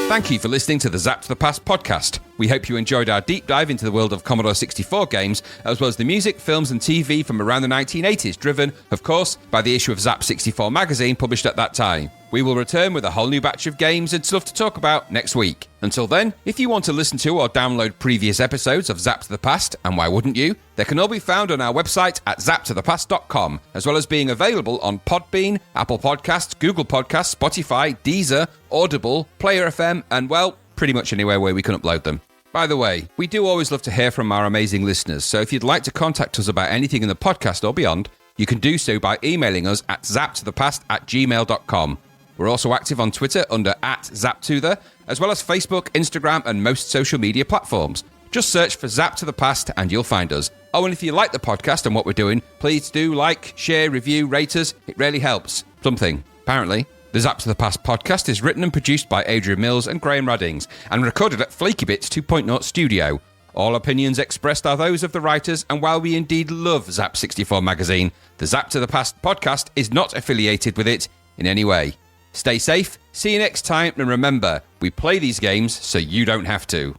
Thank you for listening to the Zapped to the Past podcast. We hope you enjoyed our deep dive into the world of Commodore 64 games, as well as the music, films and TV from around the 1980s, driven, of course, by the issue of Zapped 64 magazine published at that time. We will return with a whole new batch of games and stuff to talk about next week. Until then, if you want to listen to or download previous episodes of Zapped to the Past, and why wouldn't you, they can all be found on our website at zappedtothepast.com, as well as being available on Podbean, Apple Podcasts, Google Podcasts, Spotify, Deezer, Audible, Player FM, and, well, pretty much anywhere where we can upload them. By the way, we do always love to hear from our amazing listeners, so if you'd like to contact us about anything in the podcast or beyond, you can do so by emailing us at zappedtothepast@gmail.com. We're also active on Twitter under @ZapTother, as well as Facebook, Instagram, and most social media platforms. Just search for Zapped to the Past and you'll find us. Oh, and if you like the podcast and what we're doing, please do like, share, review, rate us. It really helps. Something, apparently. The Zapped to the Past podcast is written and produced by Adrian Mills and Graham Raddings, and recorded at Flaky Bits 2.0 Studio. All opinions expressed are those of the writers, and while we indeed love Zapped 64 magazine, the Zapped to the Past podcast is not affiliated with it in any way. Stay safe, see you next time, and remember, we play these games so you don't have to.